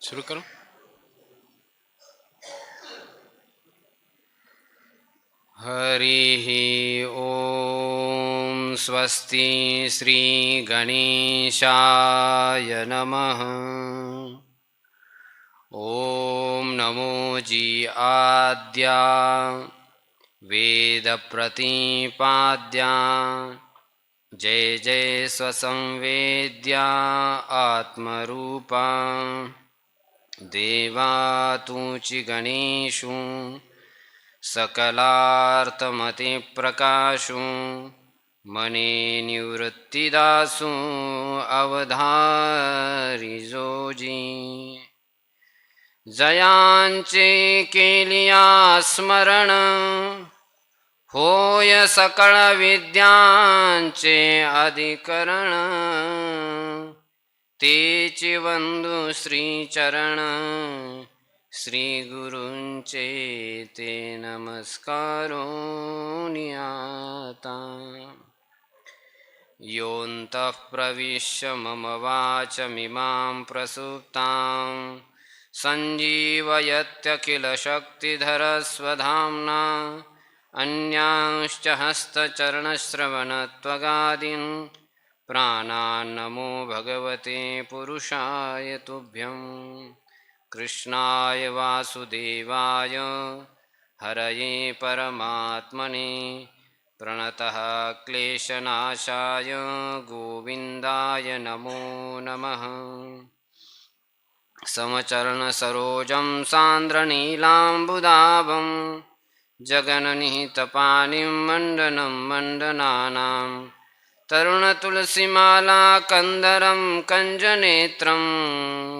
शुरू करो। हरि ओम स्वस्ति श्री गणेशाय नमः। ओम नमो जी आद्या वेद प्रतिपाद्या जय जय स्वसंवेद्या आत्मरूपा देवा तूचि गणेशु सकलार्थमति प्रकाशु मने निवृत्तिदासु अवधारी जोजी जयांचे केलिया स्मरण होय सकळ विद्यांचे अधिकरण तेची वंदु श्रीचरण श्री गुरूंचे ते नमस्कारो नियाता योऽन्तः प्रविश्य मम वाचमिमां प्रसुप्तां सञ्जीवयत्यखिलशक्तिधरस्वधाम्ना अन्यांश्च हस्तचरणश्रवणत्वगादीन् प्राणान्नमो भगवते पुरुषाय तुभ्यं कृष्णाय वासुदेवाय हरये परमात्मने प्रणतः क्लेशनाशाय गोविन्दाय नमो नमः। समचरणसरोजं सान्द्रनीलाम्बुदाभं जगन्निहितपाणिं मण्डनं मण्डनानां तरुणतुलसीमाला कंदरं कञ्जनेत्रं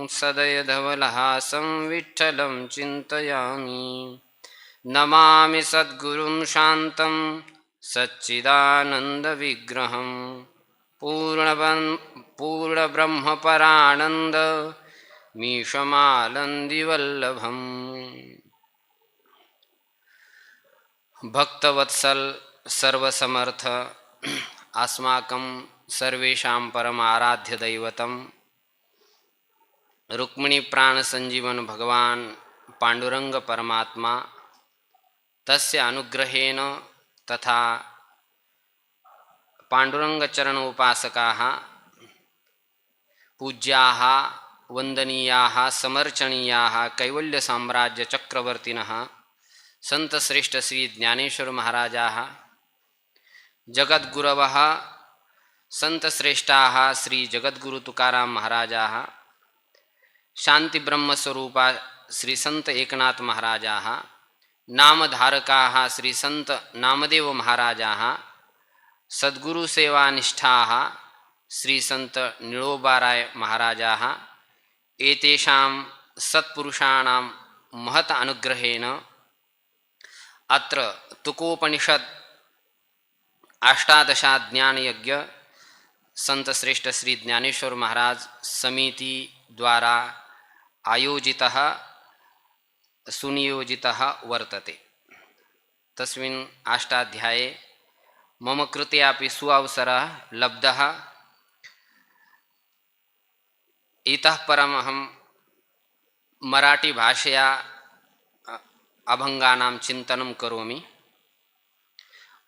सदयधवलहासं विठ्ठलं चिन्तयामि। नमामि सद्गुरुं शान्तं सच्चिदानन्दविग्रहं पूर्णब्रह्मपरानन्द मीशमानन्दिवल्लभम्। भक्तवत्सल सर्वसमर्थ अस्माकं सर्वेषां परमाराध्य दैवतं रुक्मिणी प्राण संजीवन भगवान पांडुरंग परमात्मा तस्य अनुग्रहेण तथा पांडुरंग चरण उपासकाः पूज्याः वंदनीयाः समर्चनीयाः कैवल्य साम्राज्य चक्रवर्तिनः संत श्रेष्ठ श्री ज्ञानेश्वर महाराजाः जगद्गुरवः संत श्रेष्ठाः श्री जगद्गुरु तुकाराम महाराजाः शांति ब्रह्मस्वरूपा श्री संत एकनाथ महाराजाः नामधारकाः श्री संत नामदेव महाराजाः सद्गुरु सेवानिष्ठाः श्री संत निळोबाराय महाराजाः एतेषां सत्पुरुषाणां महत् अनुग्रहेण अत्र तुकोपनिषद अष्टादशा ज्ञान यज्ञ संत श्रेष्ठ श्री ज्ञानेश्वर महाराज समिति द्वारा आयोजितः सुनियोजितः वर्तते। तस्मिन् अष्टाध्याये मम कृते अपि सुअवसरः लब्धः। इतः परम् अहं मराठी भाषया अभंगानां चिंतनं करोमि।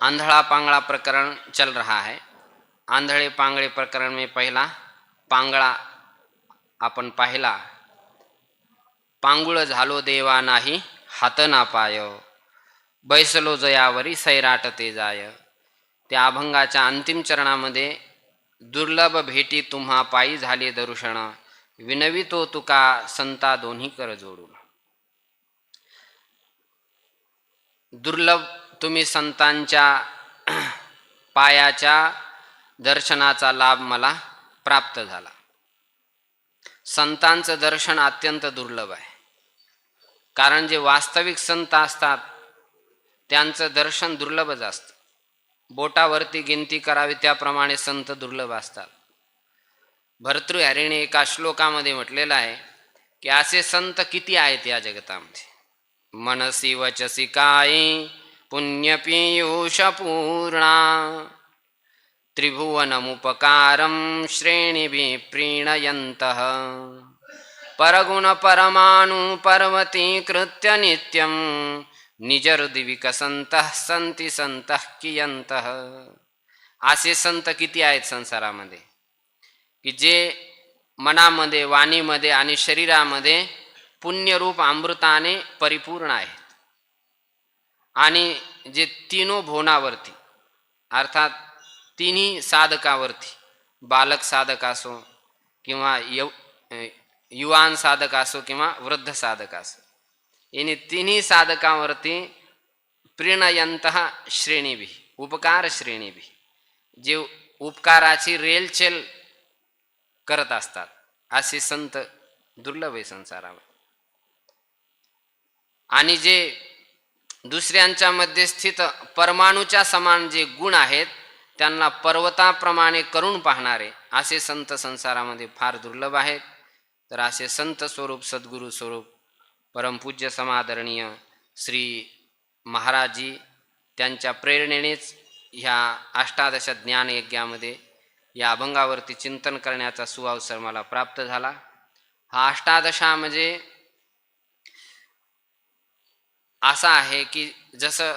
आंधळा पांगळा प्रकरण चल रहा है। आंधळे पांगळे प्रकरण में पहला पांगळा आपण पाहिला। पांगुळ झालो देवा नाही हात ना पाय, बैसलो जयावरी सैराटते जाय। त्या अभंगाच्या अंतिम चरणामध्ये दुर्लभ भेटी तुम्हा पायी झाले दर्शन, विनवितो तुका संता दोन्ही कर जोडून। दुर्लभ तुम्ही संतांच्या पायाच्या दर्शनाचा लाभ मला प्राप्त झाला। संतांचं दर्शन अत्यंत दुर्लभ आहे, कारण जे वास्तविक संत असतात त्यांचं दर्शन दुर्लभच असतं। बोटावरती गिनती करावी त्याप्रमाणे संत दुर्लभ असतात। भर्तृहरीने एका श्लोकामध्ये म्हटलेलं आहे की असे संत किती आहेत या जगतामध्ये। मनसी वचसी काये पुण्यपीयूषपूर्णा, त्रिभुवनमुपकारं श्रेणिभिः प्रीणयन्तः, परगुण परमाणु पर्वतीकृत्य नित्यं निजहृदि विकसन्तः संति संतः कियन्तः. असे संत किती आहेत संसारामध्ये की जे मनामध्ये, वाणीमध्ये आणि शरीरामध्ये पुण्यरूप अमृताने परिपूर्ण आहेत आणि जे तीनों भुवनावरती अर्थात तिन्ही साधकावरती, बालक साधक असो किंवा युवान साधक असो किंवा वृद्ध साधक असो, याने तिन्ही साधकावरती प्रीणयंतः श्रेणीभी, उपकार श्रेणीभी, जे उपकाराची रेलचेल करत असतात असे संत दुर्लभ आहे संसारावर. आणि जे दुसऱ्यांच्या मध्ये स्थित परमाणूच्या समान जे गुण आहेत त्यांना पर्वताप्रमाणे करून पाहणारे असे संत संसारामध्ये फार दुर्लभ आहेत. तर असे संत स्वरूप, सद्गुरु स्वरूप, परमपूज्य समादरणीय श्री महाराजजी त्यांच्या प्रेरणेनेच ह्या अष्टादश ज्ञानयज्ञामध्ये या अभंगावरती चिंतन करण्याचा सुअवसर मला प्राप्त झाला. हा अष्टादशा म्हणजे असा आहे की जसं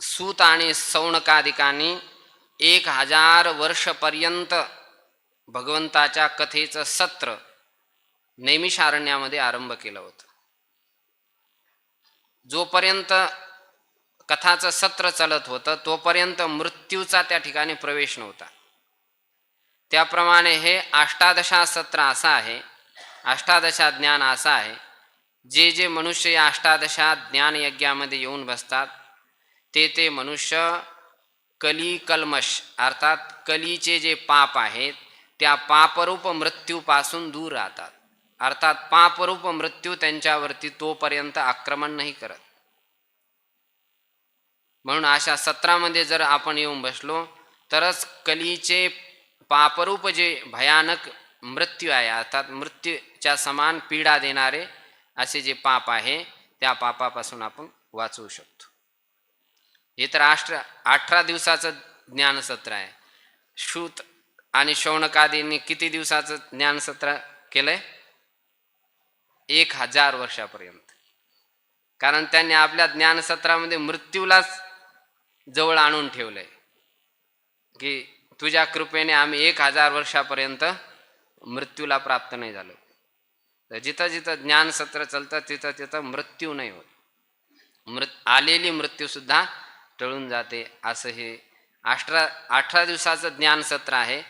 सूत आणि सौनकादिकांनी 1000 वर्षपर्यंत भगवंताच्या कथेचं सत्र नैमिषारण्यामध्ये आरंभ केलं होतं. जोपर्यंत कथाचं सत्र चालत होतं तोपर्यंत मृत्यूचा त्या ठिकाणी प्रवेश नव्हता. त्याप्रमाणे हे अष्टादशा सत्र असं आहे, अष्टादशा ज्ञान असं आहे, जे जे मनुष्य या अष्टादशा ज्ञान यज्ञामध्ये येऊन बसतात ते मनुष्य कली कल्मश अर्थात कलीचे जे पाप आहेत त्या पापरूप मृत्यूपासून दूर राहतात. अर्थात पापरूप मृत्यू त्यांच्यावरती तोपर्यंत आक्रमण नाही करत. म्हणून अशा सत्रामध्ये जर आपण येऊन बसलो तरच कलीचे पापरूप जे भयानक मृत्यू आहे अर्थात मृत्यूच्या समान पीडा देणारे असे जे पाप आहे त्या पापापासून आपण वाचवू शकतो. हे तर 18 दिवसाचं ज्ञानसत्र आहे. श्रुत आणि शौनकादींनी किती दिवसाचं ज्ञानसत्र केलंय? 1000 वर्षापर्यंत. कारण त्यांनी आपल्या ज्ञानसत्रामध्ये मृत्यूलाच जवळ आणून ठेवलंय की तुझ्या कृपेने आम्ही 1000 वर्षापर्यंत मृत्यूला प्राप्त नाही झालो. तर जिथं जिथं ज्ञानसत्र चालतं तिथं तिथं मृत्यू नाही होत, आलेली मृत्यूसुद्धा टळून जाते. असं हे 18 दिवसाचं ज्ञानसत्र आहे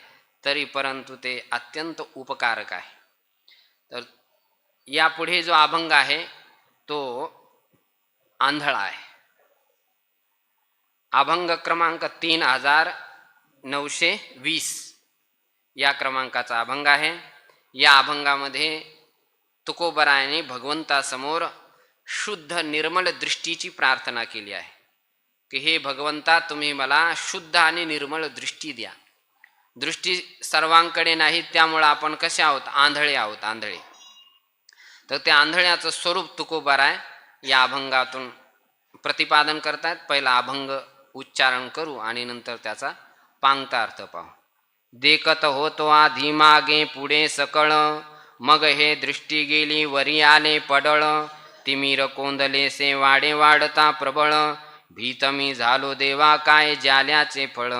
तरी परंतु ते अत्यंत उपकारक आहे. तर यापुढे जो अभंग आहे तो आंधळा आहे. अभंग क्रमांक 3920 या क्रमांकाचा अभंग आहे. या अभंगामध्ये तुकोबरायाने भगवंतासमोर शुद्ध निर्मल दृष्टीची प्रार्थना केली आहे की हे भगवंता तुम्ही मला शुद्ध आणि निर्मळ दृष्टी द्या. दृष्टी सर्वांकडे नाही, त्यामुळे आपण कसे आहोत? आंधळे आहोत, आंधळे. तर त्या आंधळ्याचं स्वरूप तुकोबराय या अभंगातून प्रतिपादन करतात. पहिला अभंग उच्चारण करू आणि नंतर त्याचा पांगता अर्थ पाहू. देखत होतो आधी मागे पुढे सकळ, मग हे दृष्टी गेली वरी आले पडळ. तिमिर कोंदले से वाडे वाढता प्रबळ, भीत मी झालो देवा काय जाल्याचे फळ.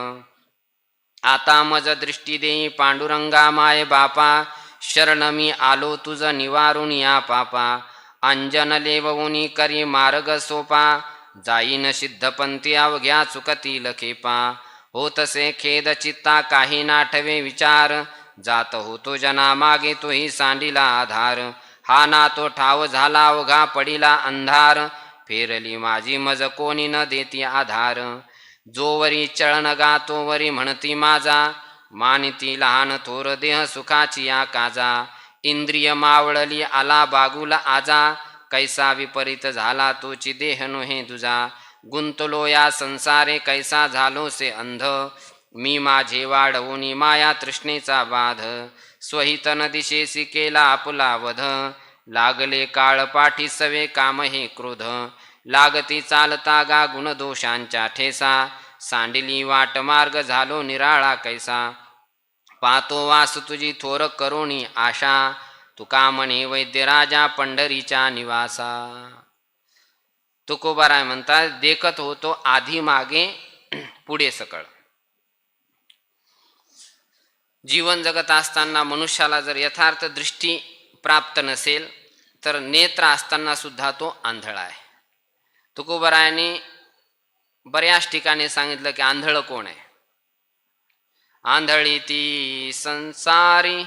आता मज दृष्टी देई पांडुरंगा माय बापा, शरण मी आलो तुझ निवारून या पापा. अंजन लेवऊनी करी मार्ग सोपा, जाईन सिद्धपंथी अवघ्या चुकतील खेपा. होतसे खेद चित्ता काही नाठवे विचार, जात होतो जना मागे तोही सांडिला आधार. हा ना तो ठाव झाला अवघा पडिला अंधार, फेरली माझी मज कोणी न देती आधार. जोवरी चळण गातो वरी म्हणती माझा, मानिती लहान थोर देह सुखाची या काजा. इंद्रिय मावळली आला बागुला आजा, कैसा विपरीत झाला तोची देह नोहे तुझा. गुंतलो या संसारे कैसा झालो से अंध, मी माझे वाढवूनी माया तृष्णेचा बाध. स्वहितन दिशेसी केला आपुला वध, लागले काळ पाठी सवे काम हे क्रोध. लागती चालता गा गुण दोषांच्या ठेसा, सांडिली वाट मार्ग झालो निराळा कैसा. पातो वास तुझी थोर करोणी आशा, तुका म्हणे वैद्यराजा पंढरीच्या निवासा. तुकोबाराय म्हणतात देखत होतो आधी मागे पुढे सकळ. जीवन जगत असताना मनुष्याला जर यथार्थ दृष्टी प्राप्त नसेल तर नेत्र असताना सुद्धा तो आंधळा आहे. तुकोबारायांनी बऱ्याच ठिकाणी सांगितलं की आंधळ कोण आहे. आंधळी ती संसारी,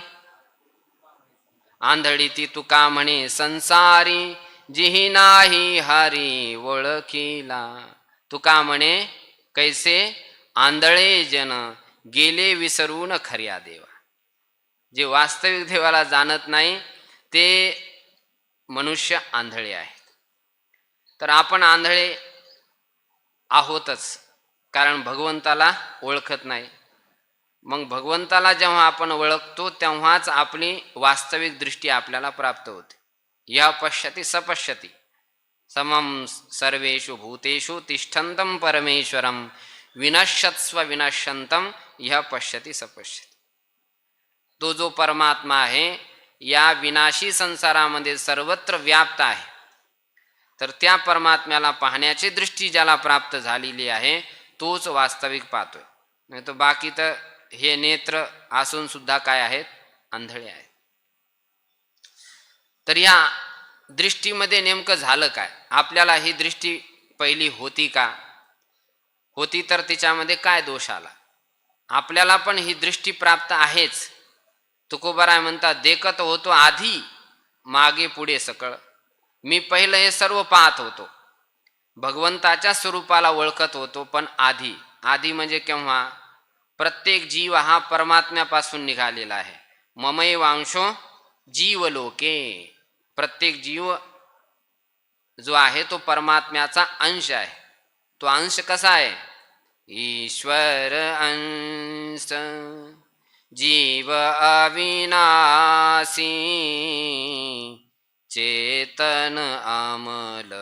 आंधळी ती तुका म्हणे संसारी, जिही नाही हरी ओळखीला. तुका म्हणे कैसे आंधळे जन गेले विसरून खऱ्या देवा. जे वास्तविक देवाला जाणत नाही ते मनुष्य आंधळे आहेत. तर आपण आंधळे आहोतच, कारण भगवंताला ओळखत नाही. मग भगवंताला जेव्हा आपण ओळखतो तेव्हाच आपली वास्तविक दृष्टी आपल्याला प्राप्त होते. या पश्यति सपश्यति समम सर्वेषु भूतेषु तिष्ठन्तं परमेश्वरं विनश्यत्स्व विनश्यन्तं यह पश्यति सपश्यति. तो जो परमात्मा आहे या विनाशी संसारामध्ये सर्वत्र व्याप्त आहे. तर त्या परमात्म्याला पाहण्याची दृष्टी ज्याला प्राप्त झालेली आहे तोच वास्तविक पाहतोय. नाही तर बाकी तर हे नेत्र असून सुद्धा काय आहेत, आंधळे आहेत. तर या दृष्टीमध्ये नेमकं झालं काय. आपल्याला ही दृष्टी पहिली होती का, होती तर तिच्यामध्ये काय दोष आला. आपल्याला पण ही दृष्टी प्राप्त आहेच. तुकोबाराय म्हणतात देखत होतो आधी मागे पुढे सकळ. मी पहिलं हे सर्व पाहत होतो, भगवंताच्या स्वरूपाला ओळखत होतो, पण आधी. आधी म्हणजे केव्हा. प्रत्येक जीव हा परमात्म्यापासून निघालेला आहे. ममैवांशो जीवलोके. प्रत्येक जीव जो आहे तो परमात्म्याचा अंश आहे. तो अंश कसा आहे. ईश्वर अंश जीव अविनाशी चेतन अमल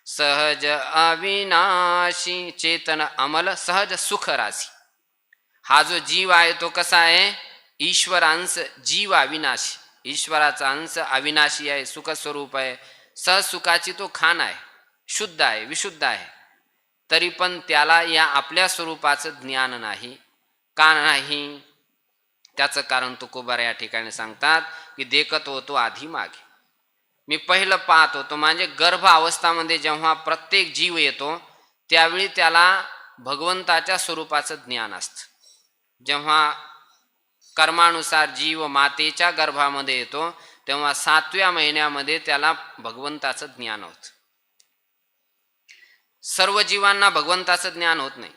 सहज अविनाशी. चेतन अमल सहज सुख राशी. हा जो जीव आहे तो कसा आहे. ईश्वर अंश जीव अविनाशी. ईश्वराचा अंश अविनाशी आहे, सुख स्वरूप आहे. सहसुखाची तो खान आहे, शुद्ध आहे, विशुद्ध आहे. तरी पण त्याला या आपल्या स्वरूपाचं ज्ञान नाही. का नाही. त्याचं कारण तुकोबार या ठिकाणी सांगतात की देखत होतो आधी मागे. मी पहिलं पाहत होतो. म्हणजे गर्भ अवस्थामध्ये जेव्हा प्रत्येक जीव येतो त्यावेळी त्याला भगवंताच्या स्वरूपाचं ज्ञान असतं. जेव्हा कर्मानुसार जीव मातेच्या गर्भामध्ये येतो तेव्हा 7व्या महिन्यामध्ये त्याला भगवंताचं ज्ञान होतं. सर्व जीवांना भगवंताचं ज्ञान होत नाही.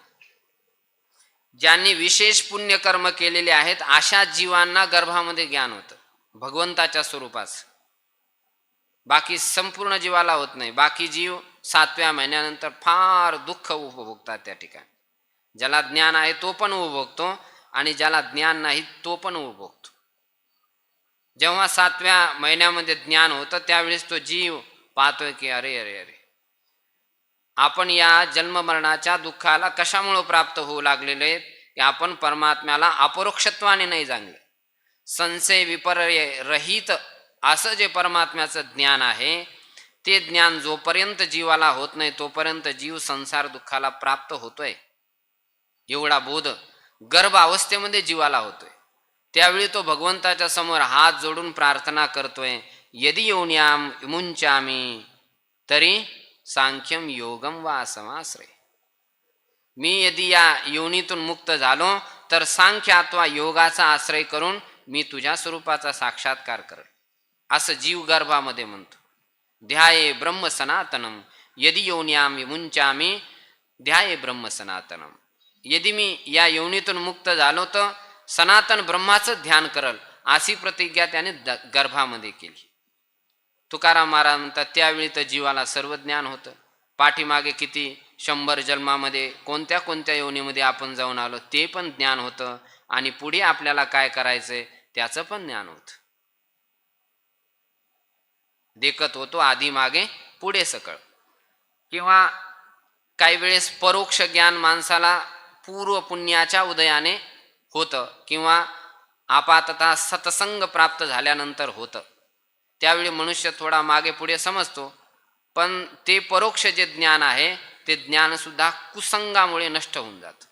ज्यांनी विशेष पुण्यकर्म केलेले आहेत अशा जीवांना गर्भामध्ये ज्ञान होतं भगवंताच्या स्वरूपाचं. बाकी संपूर्ण जीवाला होत नाही. बाकी जीव 7व्या महिन्यानंतर फार दुःख उपभोगतात. त्या ठिकाणी ज्याला ज्ञान आहे तो पण उपभोगतो आणि ज्याला ज्ञान नाही तो पण उपभोगतो. जेव्हा 7व्या महिन्यामध्ये ज्ञान होतं त्यावेळेस तो जीव पाहतोय की अरे अरे अरे आपण या जन्ममरणाच्या दुःखाला कशामुळे प्राप्त होऊ लागलेले आहेत की आपण परमात्म्याला अपरोक्षत्वाने नाही जाणले. संशय विपर्य रहित असं जे परमात्म्याचं ज्ञान आहे ते ज्ञान जोपर्यंत जीवाला होत नाही तोपर्यंत जीव संसार दुःखाला प्राप्त होतोय. एवढा बोध गर्भ अवस्थेमध्ये जीवाला होतोय. त्यावेळी तो भगवंताच्या समोर हात जोडून प्रार्थना करतोय. यदि योन्याम मुंचामी तरी सांख्यम योगम वा समाश्रय. मी यदि या योनीतून मुक्त झालो तर सांख्य अथवा योगाचा आश्रय करून मी तुझ्या स्वरूपाचा साक्षात्कार करेल असं जीव गर्भामध्ये म्हणतो. ध्याये ब्रह्म सनातनम यदि योन्याम मुंचामी ध्याये ब्रह्म सनातनम. यदि मी या योनीतून मुक्त झालो तर सनातन ब्रह्माचं ध्यान करल अशी प्रतिज्ञा त्याने गर्भामध्ये केली. तुकाराम महाराज म्हणतात त्यावेळी तर जीवाला सर्व ज्ञान होतं. पाठीमागे किती 100 जन्मामध्ये कोणत्या कोणत्या योनीमध्ये आपण जाऊन आलो ते पण ज्ञान होतं आणि पुढे आपल्याला काय करायचंय त्याचं पण ज्ञान होतं. देखत होतो आधी मागे पुढे सकळ. किंवा काही वेळेस परोक्ष ज्ञान माणसाला पूर्व पुण्याच्या उदयाने होतं किंवा आपातता सत्संग प्राप्त झाल्यानंतर होतं. त्यावेळी मनुष्य थोडा मागे पुढे समजतो, पण ते परोक्ष जे ज्ञान आहे ते ज्ञानसुद्धा कुसंगामुळे नष्ट होऊन जातं.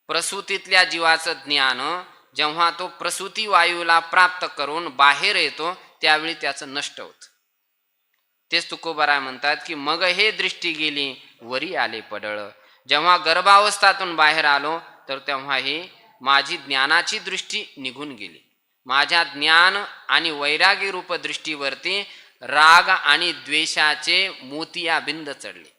प्रसूतीतल्या जीवाचं ज्ञान जेव्हा तो प्रसूती वायूला प्राप्त करून बाहेर येतो त्यावेळी त्याचं नष्ट होतं. तेच तुकोबाराय म्हणतात की मग हे दृष्टी गेली वरी आले पडळ. जेव्हा गर्भावस्थातून बाहेर आलो तर तेव्हा ही माझी ज्ञानाची दृष्टी निघून गेली. माझ्या ज्ञान आणि वैरागी रूप दृष्टीवरती राग आणि द्वेषाचे मोतियाबिंद चढले.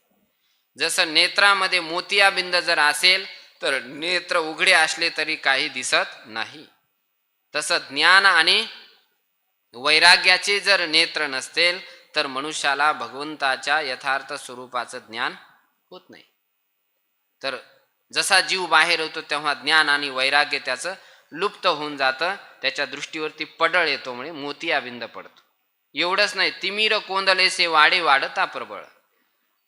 जसं नेत्रामध्ये मोतियाबिंद जर असेल तर नेत्र उघडे असले तरी काही दिसत नाही, तसं ज्ञान आणि वैराग्याचे जर नेत्र नसतील तर मनुष्याला भगवंताच्या यथार्थ स्वरूपाचं ज्ञान होत नाही. तर जसा जीव बाहेर होतो तेव्हा ज्ञान आणि वैराग्य त्याचं लुप्त होऊन जातं, त्याच्या दृष्टीवरती पडळ येतो, म्हणजे मोतियाबिंद पडतो. एवढंच नाही, तिमिर कोंदलेसे वाढे वाढता प्रबळ.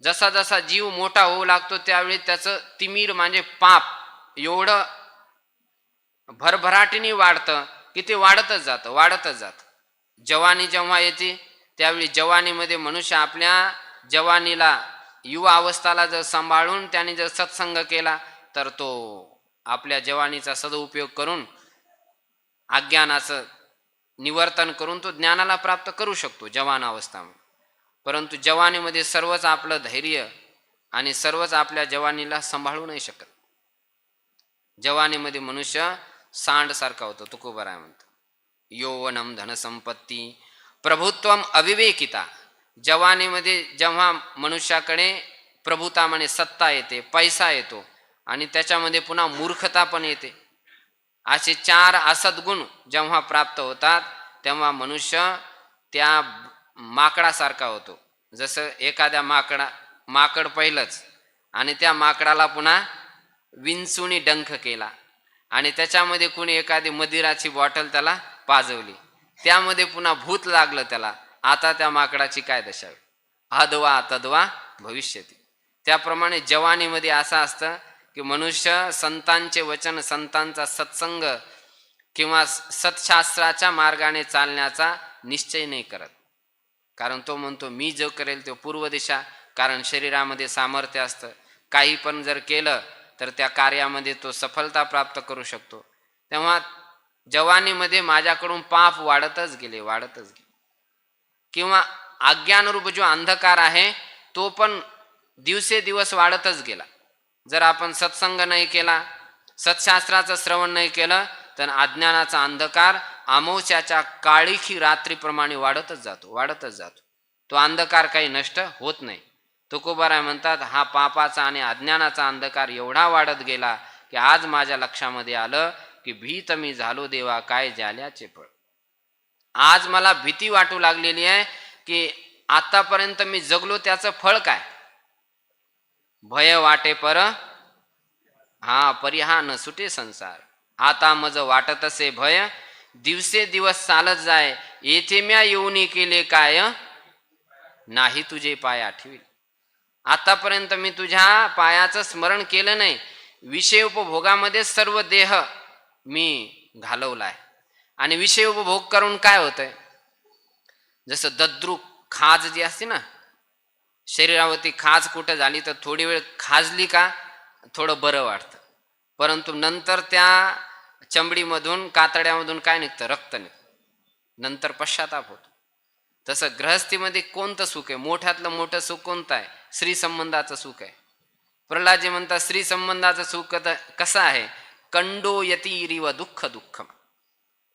जसा जसा जीव मोठा होऊ लागतो त्यावेळी त्याचं तिमिर म्हणजे पाप एवढं भरभराटीने वाढतं की ते वाढतच जातं. जवानी जेव्हा येते त्यावेळी जवानीमध्ये मनुष्य आपल्या जवानीला युवा अवस्थाला जर सांभाळून त्याने जर सत्संग केला तर तो आपल्या जवानीचा सदुपयोग करून अज्ञानाचं निवर्तन करून तो ज्ञानाला प्राप्त करू शकतो जवान अवस्थामध्ये. परंतु जवानीमध्ये सर्वच आपलं धैर्य आणि सर्वच आपल्या जवानीला सांभाळू नाही शकत. जवानीमध्ये मनुष्य सांडसारखा होतो. तुकोबाराय म्हणतो यौवनम धनसंपत्ती प्रभुत्वम अविवेकिता. जवानीमध्ये जेव्हा मनुष्याकडे प्रभुता म्हणजे सत्ता येते, पैसा येतो आणि त्याच्यामध्ये पुन्हा मूर्खता पण येते, असे चार असद्गुण जेव्हा प्राप्त होतात तेव्हा मनुष्य त्या माकडासारखा होतो. जसं एखाद्या माकड पहिलंच आणि त्या माकडाला पुन्हा विंचुनी डंख केला आणि त्याच्यामध्ये कुणी एखादी मदिराची बॉटल त्याला पाजवली, त्यामध्ये पुन्हा भूत लागलं त्याला. आता त्या माकडाची काय दशा होईल? अद्वा तद्वा भविष्यती. त्याप्रमाणे जवानीमध्ये असं असतं की मनुष्य संतांचे वचन, संतांचा सत्संग किंवा सत्शास्त्राच्या मार्गाने चालण्याचा निश्चय नाही करत. कारण तो म्हणतो मी जो करेल तो पूर्व दिशा. कारण शरीरामध्ये सामर्थ्य असतं, काही पण जर केलं तर त्या कार्यामध्ये तो सफलता प्राप्त करू शकतो. तेव्हा जवानीमध्ये माझ्याकडून पाप वाढतच गेले किंवा अज्ञानरूप जो अंधकार आहे तो पण दिवसेदिवस वाढतच गेला. जर आपण सत्संग नाही केला, सत्शास्त्राचं श्रवण नाही केलं तर अज्ञानाचा अंधकार अमावस्याच्या काळीखी रात्रीप्रमाणे वाढतच जातो. तो अंधकार काही नष्ट होत नाही. तुकोबाराय म्हणतात हा पापाचा आणि अज्ञानाचा अंधकार एवढा वाढत गेला की आज माझ्या लक्षामध्ये आलं की भीत मी झालो देवा काय झाल्याचे फळ. आज मला भीती वाटू लागलेली आहे की आतापर्यंत मी जगलो त्याचं फळ काय. भय वाटे पर हा परिहा न सुटे संसार. आता मज वाटत असे भय दिवसेदिवस चालत जाय. येथे म्या येऊनी केले काय नाही तुझे पाय आठवी. आतापर्यंत मी तुझ्या पायाचं स्मरण केलं नाही. विषय उपभोगामध्ये सर्व देह मी घालवलाय आणि विषय उपभोग करून काय होतंय, जसं दद्रुक खाज जी असते ना, शरीरावरती खाज कुठं झाली तर थोडी वेळ खाजली का थोडं बरं वाटतं, परंतु नंतर त्या चमडीमधून कातड्यामधून काय निघतं, रक्त निघतं, नंतर पश्चाताप होतो. तसं गृहस्थीमध्ये कोणतं सुख आहे, मोठ्यातलं मोठं सुख कोणतं आहे, स्त्री संबंधाचं सुख आहे. प्रल्हादजी म्हणतात स्त्री संबंधाचं सुख कसं आहे, कंडो यतीरिव दुःख दुःखम.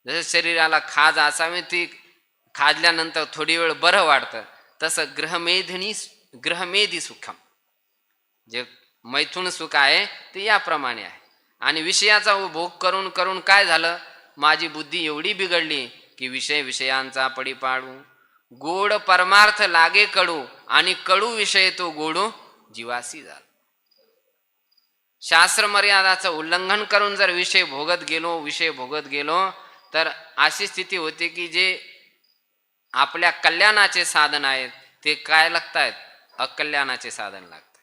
जसं शरीराला खाज असावी ती खाजल्यानंतर थोडी वेळ बरं वाटतं, तसं ग्रहमेधी सुखम, जे मैथुन सुख आहे ते याप्रमाणे आहे. आणि विषयाचा उपभोग करून करून काय झालं, माझी बुद्धी एवढी बिघडली की विषयांचा पडी पाडू. गोड परमार्थ लागे कडू आणि कडू विषय तो गोडू जीवासी झाला. शास्त्र मर्यादाचं उल्लंघन करून जर विषय भोगत गेलो तर अशी स्थिती होते की जे आपल्या कल्याणाचे साधन आहेत ते काय लागतायत, अकल्याणाचे साधन लागतात,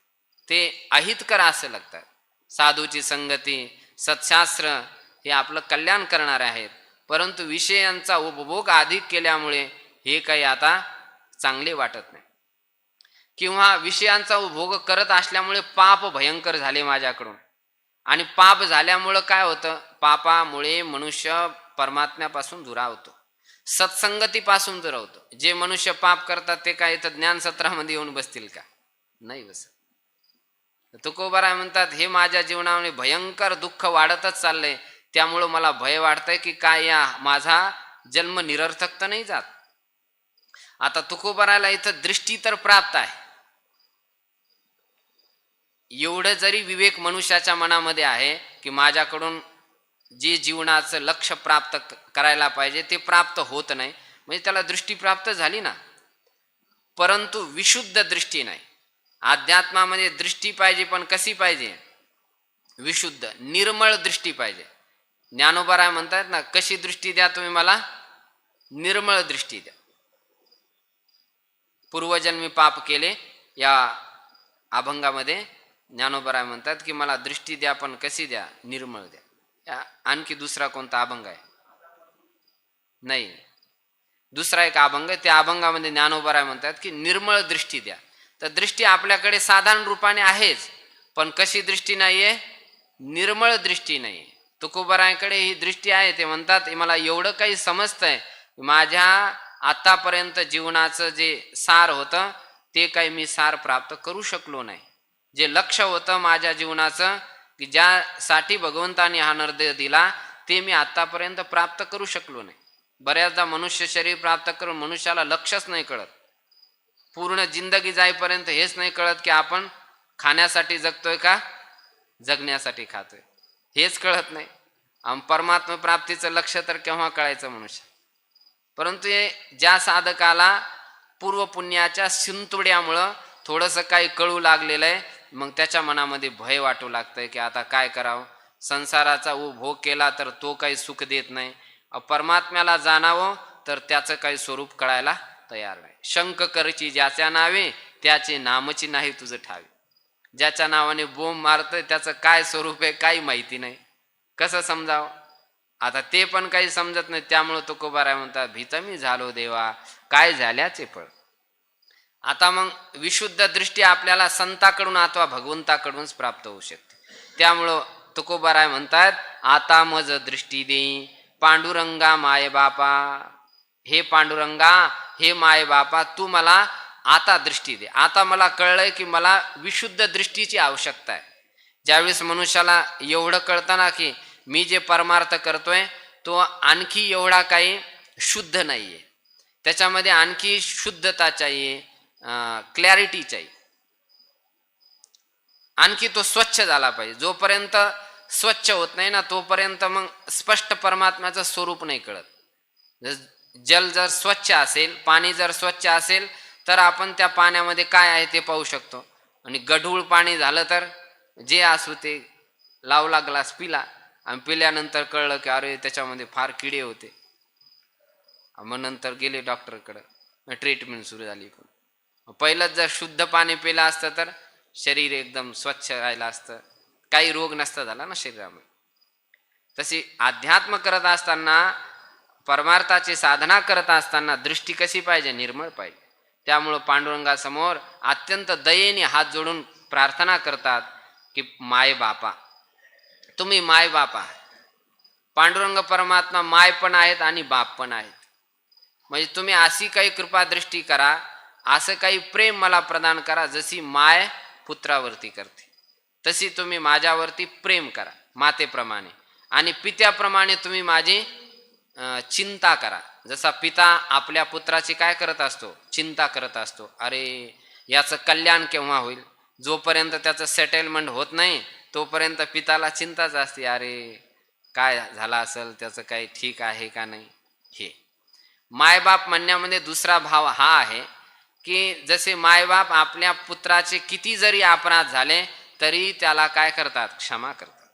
ते अहितकर असं लागतात. साधूची संगती, सत्शास्त्र हे आपलं कल्याण करणारे आहेत, परंतु विषयांचा उपभोग अधिक केल्यामुळे हे काही आता चांगले वाटत नाही, किंवा विषयांचा उपभोग करत असल्यामुळे पाप भयंकर झाले माझ्याकडून. आणि पाप झाल्यामुळं काय होतं, पापामुळे मनुष्य परमात्म्यापासून दुरावतो, सत्संगतीपासून दुरावतो. जे मनुष्य पाप करतात ते काय इथं ज्ञानसत्रामध्ये येऊन बसतील का? नाही बसत. तुकोबाराय म्हणतात, हे माझ्या जीवनामध्ये भयंकर दुःख वाढतच चाललंय, त्यामुळं मला भय वाटतंय की काय या माझा जन्म निरर्थक तर नाही जात. आता तुकोबारायला इथं दृष्टी तर प्राप्त आहे, एवढं जरी विवेक मनुष्याच्या मनामध्ये आहे की माझ्याकडून जे जीवनाचं लक्ष प्राप्त करायला पाहिजे ते प्राप्त होत नाही, म्हणजे त्याला दृष्टी प्राप्त झाली ना, परंतु विशुद्ध दृष्टी नाही. अध्यात्मामध्ये दृष्टी पाहिजे, पण कशी पाहिजे? विशुद्ध निर्मळ दृष्टी पाहिजे. ज्ञानोबाराय म्हणतात ना, कशी दृष्टी द्या तुम्ही मला? निर्मळ दृष्टी द्या. पूर्वजन्मी पाप केले या अभंगामध्ये ज्ञानोबाराय म्हणतात की मला दृष्टी द्या, पण कशी द्या? निर्मळ द्या. आणखी दुसरा कोणता अभंग आहे? नाही, दुसरा एक अभंग, त्या अभंगामध्ये ज्ञानोबाराय म्हणतात की निर्मळ दृष्टी द्या. तर दृष्टी आपल्याकडे साधारण रूपाने आहेच, पण कशी दृष्टी नाहीये? निर्मळ दृष्टी नाही. तुकोबारायकडे ही दृष्टी आहे. ते म्हणतात मला एवढं काही समजतंय, माझ्या आतापर्यंत जीवनाचं जे सार होतं ते काही मी सार प्राप्त करू शकलो नाही. जे लक्ष होतं माझ्या जीवनाचं की ज्यासाठी भगवंताने हा निर्देश दिला ते मी आतापर्यंत प्राप्त करू शकलो नाही. बऱ्याचदा मनुष्य शरीर प्राप्त करून मनुष्याला लक्षच नाही कळत. पूर्ण जिंदगी जाईपर्यंत हेच नाही कळत की आपण खाण्यासाठी जगतोय का जगण्यासाठी खातोय, हेच कळत नाही. परमात्मा प्राप्तीचं लक्ष तर केव्हा कळायचं मनुष्य? परंतु हे ज्या साधकाला पूर्वपुण्याच्या शिंतोड्यामुळं थोडंसं काही कळू लागलेलं आहे, मग त्याच्या मनामध्ये भय वाटू लागतंय की आता काय करावं. संसाराचा उपभोग केला तर तो काही सुख देत नाही, परमात्म्याला जाणावं तर त्याचं काही स्वरूप कळायला तयार नाही. शंक करची ज्याच्या नावे त्याचे नामची नाही तुझं ठावे. ज्याच्या नावाने बोंब मारतोय त्याचं काय स्वरूप आहे काही माहिती नाही, कसं समजावं? आता ते पण काही समजत नाही. त्यामुळं तुकोबाराय म्हणतात, भीत मी झालो देवा काय झाल्याचे फळ. आता मग विशुद्ध दृष्टी आपल्याला संताकडून अथवा भगवंताकडूनच प्राप्त होऊ शकते. त्यामुळं तुकोबाराय म्हणतात, आता मज दृष्टी देई पांडुरंगा माय बापा. हे पांडुरंगा, हे माय बापा, तू मला आता दृष्टी दे. आता मला कळलंय की मला विशुद्ध दृष्टीची आवश्यकता आहे. ज्यावेळेस मनुष्याला एवढं कळतं ना की मी जे परमार्थ करतोय तो आणखी एवढा काही शुद्ध नाहीये, त्याच्यामध्ये आणखी शुद्धता चाहिए, क्लॅरिटी चाहिए, आणखी तो स्वच्छ झाला पाहिजे. जोपर्यंत स्वच्छ होत नाही ना तोपर्यंत मग स्पष्ट परमात्म्याचं स्वरूप नाही कळत. जल जर स्वच्छ असेल, पाणी जर स्वच्छ असेल तर आपण त्या पाण्यामध्ये काय आहे ते पाहू शकतो. आणि गढूळ पाणी झालं तर जे असू ते लावला ग्लास पिला आणि पिल्यानंतर कळलं की अरे त्याच्यामध्ये फार किडे होते, मग नंतर गेले डॉक्टरकडे, ट्रीटमेंट सुरू झाली. पण पहिलंच जर शुद्ध पाणी पिलं असतं तर शरीर एकदम स्वच्छ राहिलं असतं, काही रोग नसता झाला ना शरीरामध्ये. तशी अध्यात्म करत असताना, परमार्थाची साधना करत असताना दृष्टी कशी पाहिजे? निर्मळ पाहिजे. त्यामुळं पांडुरंगासमोर अत्यंत दयेने हात जोडून प्रार्थना करतात की माय बापा, तुम्ही माय बापा. पांडुरंग परमात्मा माय पण आहेत आणि बाप पण आहेत. म्हणजे तुम्ही अशी काही कृपा दृष्टी करा, असं काही प्रेम मला प्रदान करा, जशी माय पुत्रावरती करते तशी तुम्ही माझ्यावरती प्रेम करा मातेप्रमाणे, आणि पित्याप्रमाणे तुम्ही माझी चिंता करा. जसा पिता आपल्या पुत्राची काय करत असतो? चिंता करत असतो. अरे याचं कल्याण केव्हा होईल? जोपर्यंत त्याचं सेटलमेंट होत नाही तोपर्यंत पिताला चिंताच असते, अरे काय झाला असेल, त्याचं काही ठीक आहे का नाही. हे मायबाप म्हणण्यामध्ये दुसरा भाव हा आहे की जसे मायबाप आपल्या पुत्राचे किती जरी अपराध झाले तरी त्याला काय करतात? क्षमा करतात.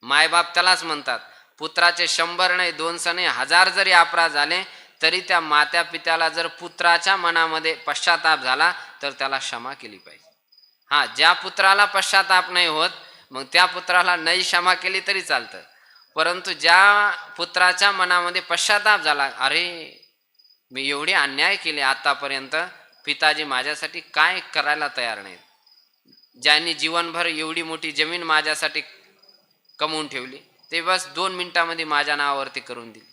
मायबाप त्यालाच म्हणतात. पुत्राचे 100 नाही 200 नाही 1000 जरी अपराध झाले तरी त्या मात्या पित्याला जर पुत्राच्या मनामध्ये पश्चाताप झाला तर त्याला क्षमा केली पाहिजे. ज्या पुत्राला पश्चाताप नाही होत मग त्या पुत्राला नाही क्षमा केली तरी चालतं, परंतु ज्या पुत्राच्या मनामध्ये पश्चाताप झाला, अरे मी एवढे अन्याय केले आतापर्यंत, पिताजी माझ्यासाठी काय करायला तयार नाहीत, ज्यांनी जीवनभर एवढी मोठी जमीन माझ्यासाठी कमवून ठेवली ते बस 2 मिनिटांमध्ये माझ्या नावावरती करून दिली.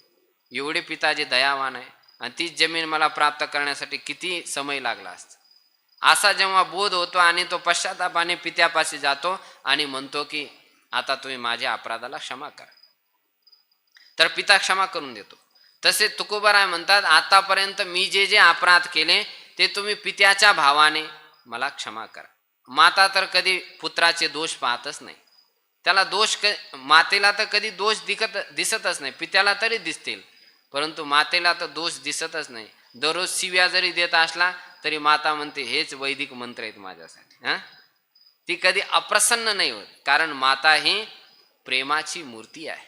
एवढे पिताजी दयावान आहे, आणि तीच जमीन मला प्राप्त करण्यासाठी किती समय लागला असता. असा जेव्हा बोध होतो आणि तो पश्चातापाने पित्यापाशी जातो आणि म्हणतो की आता तुम्ही माझ्या अपराधाला क्षमा करा, तर पिता क्षमा करून देतो. तसे तुकोबाराय म्हणतात, आतापर्यंत मी जे जे अपराध केले ते तुम्ही पित्याच्या भावाने मला क्षमा करा. माता तर कधी पुत्राचे दोष पाहतच नाही, त्याला दोष मातेला तर कधी दोष दिसतच नाही, पित्याला तरी दिसतील परंतु मातेला तर दोष दिसतच नाही. दररोज शिव्या जरी देत असला तरी माता म्हणते हेच वैदिक मंत्र आहेत माझ्यासाठी. ती कधी अप्रसन्न नाही होत, कारण माता ही प्रेमाची मूर्ती आहे,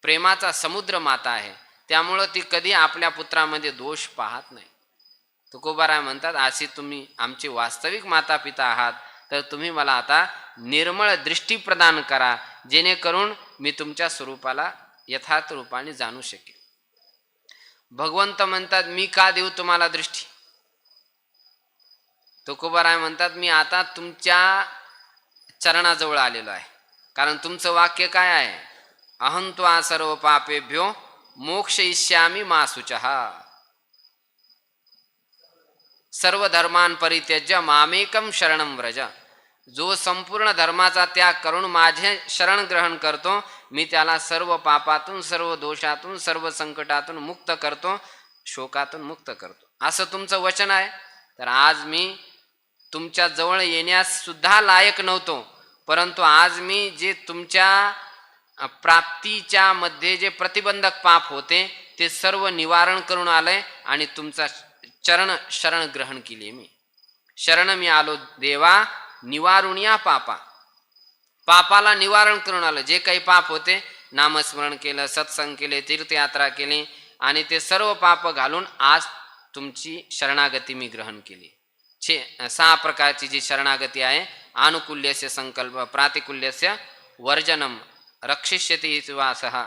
प्रेमाचा समुद्र माता आहे, त्यामुळं ती कधी आपल्या पुत्रामध्ये दोष पाहत नाही. तुकोबाराय म्हणतात, अशी तुम्ही आमची वास्तविक माता पिता आहात, तर तुम्ही मला आता निर्मळ दृष्टी प्रदान करा, जेणेकरून मी तुमच्या स्वरूपाला यथार्थ रूपाने जाणू शकेल. भगवंत म्हणतात, मी का देऊ तुम्हाला दृष्टी? तुकोबाराय म्हणतात, मी आता तुमच्या चरणाजवळ आलेलो आहे, कारण तुमचं वाक्य काय आहे, अहं त्वा सर्व पापेभ्यो मोक्षयिष्यामि मा शुचः, सर्व धर्मान परित्यज्य मामेकम शरणं व्रज. जो संपूर्ण धर्माचा त्याग करून माझे शरण ग्रहण करतो, मी त्याला सर्व पापातून, सर्व दोषातून, सर्व संकटातून मुक्त करतो, शोकातून मुक्त करतो, असं तुमचं वचन आहे. तर आज मी तुमच्या जवळ येण्यास सुद्धा लायक नव्हतो, परंतु आज मी जे तुमच्या प्राप्तीच्या मध्ये जे प्रतिबंधक पाप होते ते सर्व निवारण करून आलंय आणि तुमचा चरण शरण ग्रहण केली. मी शरण मी आलो देवा, निवारुण्या पापा, पापाला निवारण करून आलं. जे काही पाप होते, नामस्मरण केलं, सत्संग केले, तीर्थयात्रा केली, आणि ते सर्व पाप घालून आज तुमची शरणागती मी ग्रहण केली. 6 प्रकारची जी शरणागती आहे, आनुकूल्यस्य संकल्प, प्रातिकूल्यस्य वर्जनम, रक्षिष्यति वासः,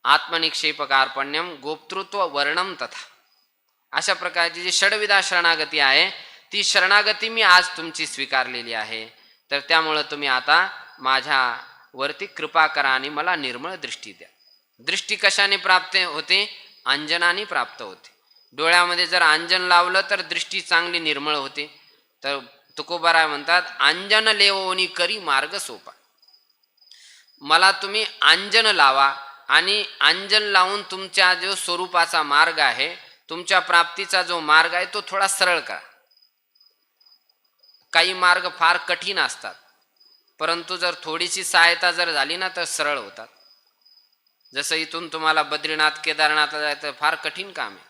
आत्मनिक्षेपकार्पण्यम, गोप्तृत्व वर्णम तथा, अशा प्रकारची जी षडविधा शरणागती आहे, ती शरणागती मी आज तुमची स्वीकारलेली आहे. तर त्यामुळं तुम्ही आता माझ्यावरती कृपा करा आणि मला निर्मळ दृष्टी द्या. दृष्टी कशाने प्राप्त होते? अंजनाने प्राप्त होते. डोळ्यामध्ये जर अंजन लावलं तर दृष्टी चांगली निर्मळ होते. तर तुकोबाराय म्हणतात, अंजन लेवोनी करी मार्ग सोपा. मला तुम्ही अंजन लावा आणि अंजन लावून तुमच्या जो स्वरूपाचा मार्ग आहे, तुमच्या प्राप्तीचा जो मार्ग आहे तो थोडा सरळ करा. काही मार्ग फार कठीण असतात, परंतु जर थोडीशी सहायता जर झाली ना तर सरळ होतात. जसं इथून तुम्हाला बद्रीनाथ केदारनाथला जायचं फार कठीण काम आहे,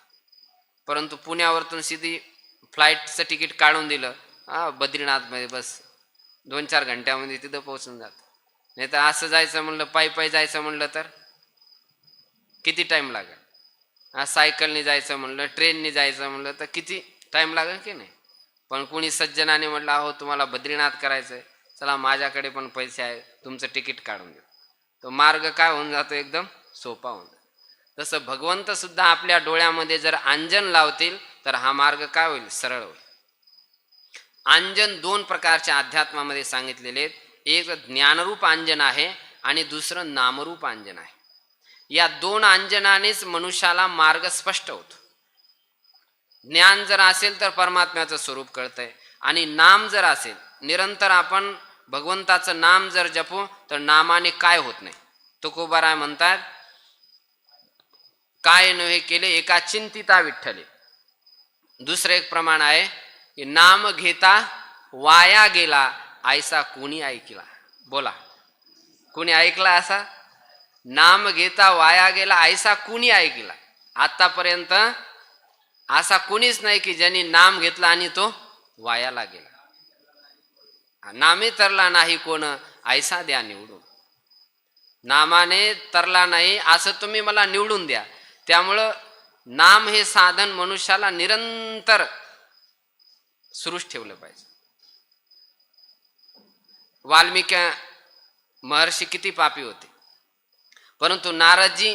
परंतु पुण्यावरतून सीधी फ्लाईटचं तिकीट काढून दिलं, बद्रीनाथमध्ये बस 2-4 घंट्यामध्ये तिथं पोहोचून जात. नाही तर असं जायचं म्हणलं, पायी जायचं म्हणलं तर किती टाईम लागेल. सायकलने जायचं म्हणलं, ट्रेनने जायचं म्हणलं तर किती टाईम लागेल की नाही. पण कुणी सज्जनाने म्हटलं, अहो तुम्हाला बद्रीनाथ करायचं आहे, चला माझ्याकडे पण पैसे आहे, तुमचं तिकीट काढून देऊ, तो मार्ग काय होऊन जातो, एकदम सोपा होऊन जातो. तसं भगवंत सुद्धा आपल्या डोळ्यामध्ये जर अंजन लावतील तर हा मार्ग काय होईल, सरळ होईल. अंजन 2 प्रकारच्या अध्यात्मामध्ये सांगितलेले आहेत. एक ज्ञानरूप अंजन आहे आणि दुसरं नामरूप अंजन आहे. या 2 अंजनानेच मनुष्याला मार्ग स्पष्ट होतो. ज्ञान जर असेल तर परमात्म्याचं स्वरूप कळतंय, आणि नाम जर असेल, निरंतर आपण भगवंताचं नाम जर जपू तर नामाने काय होत नाही. तुकोबाराय म्हणतात, काय नव्हे केले एका चिंतिता विठ्ठले. दुसरं एक प्रमाण आहे की नाम घेता वाया गेला ऐसा कोणी ऐकला. बोला, कोणी ऐकला असा? नाम घेता वाया गेला ऐसा कुणी ऐकला? आतापर्यंत असा कुणीच नाही की ज्यांनी नाम घेतला आणि तो वायाला गेला. नामे तरला नाही कोण ऐसा द्या निवडून. नामाने तरला नाही असं तुम्ही मला निवडून द्या. त्यामुळं नाम हे साधन मनुष्याला निरंतर सुरूच ठेवलं पाहिजे. वाल्मिकी महर्षी किती पापी होते, परंतु नारदजी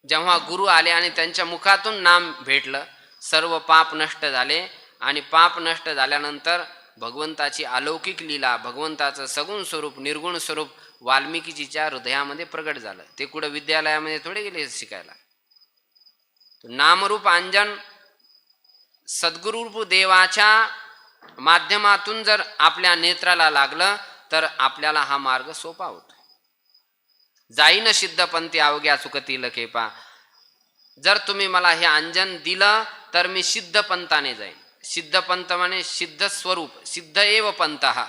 जेव्हा गुरु आले आणि त्यांच्या मुखातून नाम भेटलं, सर्व पाप नष्ट झाले आणि पाप नष्ट झाल्यानंतर भगवंताची अलौकिक लीला, भगवंताचं सगुण स्वरूप, निर्गुण स्वरूप वाल्मिकीजीच्या हृदयामध्ये प्रगट झालं. ते कुठं विद्यालयामध्ये थोडे गेले शिकायला. नामरूप अंजन सद्गुरूरूप देवाच्या माध्यमातून जर आपल्या नेत्राला लागलं तर आपल्याला हा मार्ग सोपा होतो. जाईन सिद्धपंथी अवघ्या सुखतील खेपा. जर तुम्ही मला हे अंजन दिलं तर मी सिद्धपंथाने जाईन. सिद्धपंथ म्हणजे सिद्ध स्वरूप, सिद्ध एव पंथ. हा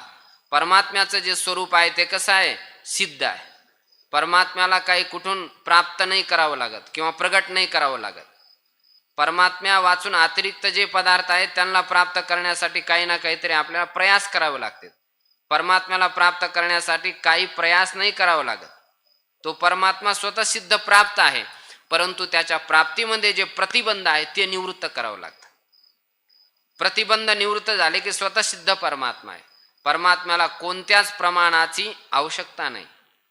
परमात्म्याचं जे स्वरूप आहे ते कसं आहे? सिद्ध आहे. परमात्म्याला काही कुठून प्राप्त नाही करावं लागत किंवा प्रगट नाही करावं लागत. परमात्म्या वाचून अतिरिक्त जे पदार्थ आहेत त्यांना प्राप्त करण्यासाठी काही ना काहीतरी आपल्याला प्रयास करावे लागतात. परमात्म्याला प्राप्त करण्यासाठी काही प्रयास नाही करावा लागत. तो परमात्मा स्वतः सिद्ध प्राप्त आहे, परंतु त्याच्या प्राप्तीमध्ये जे प्रतिबंध आहे ते निवृत्त करावं लागतं. प्रतिबंध निवृत्त झाले की स्वतः सिद्ध परमात्मा आहे. परमात्म्याला कोणत्याच प्रमाणाची आवश्यकता नाही.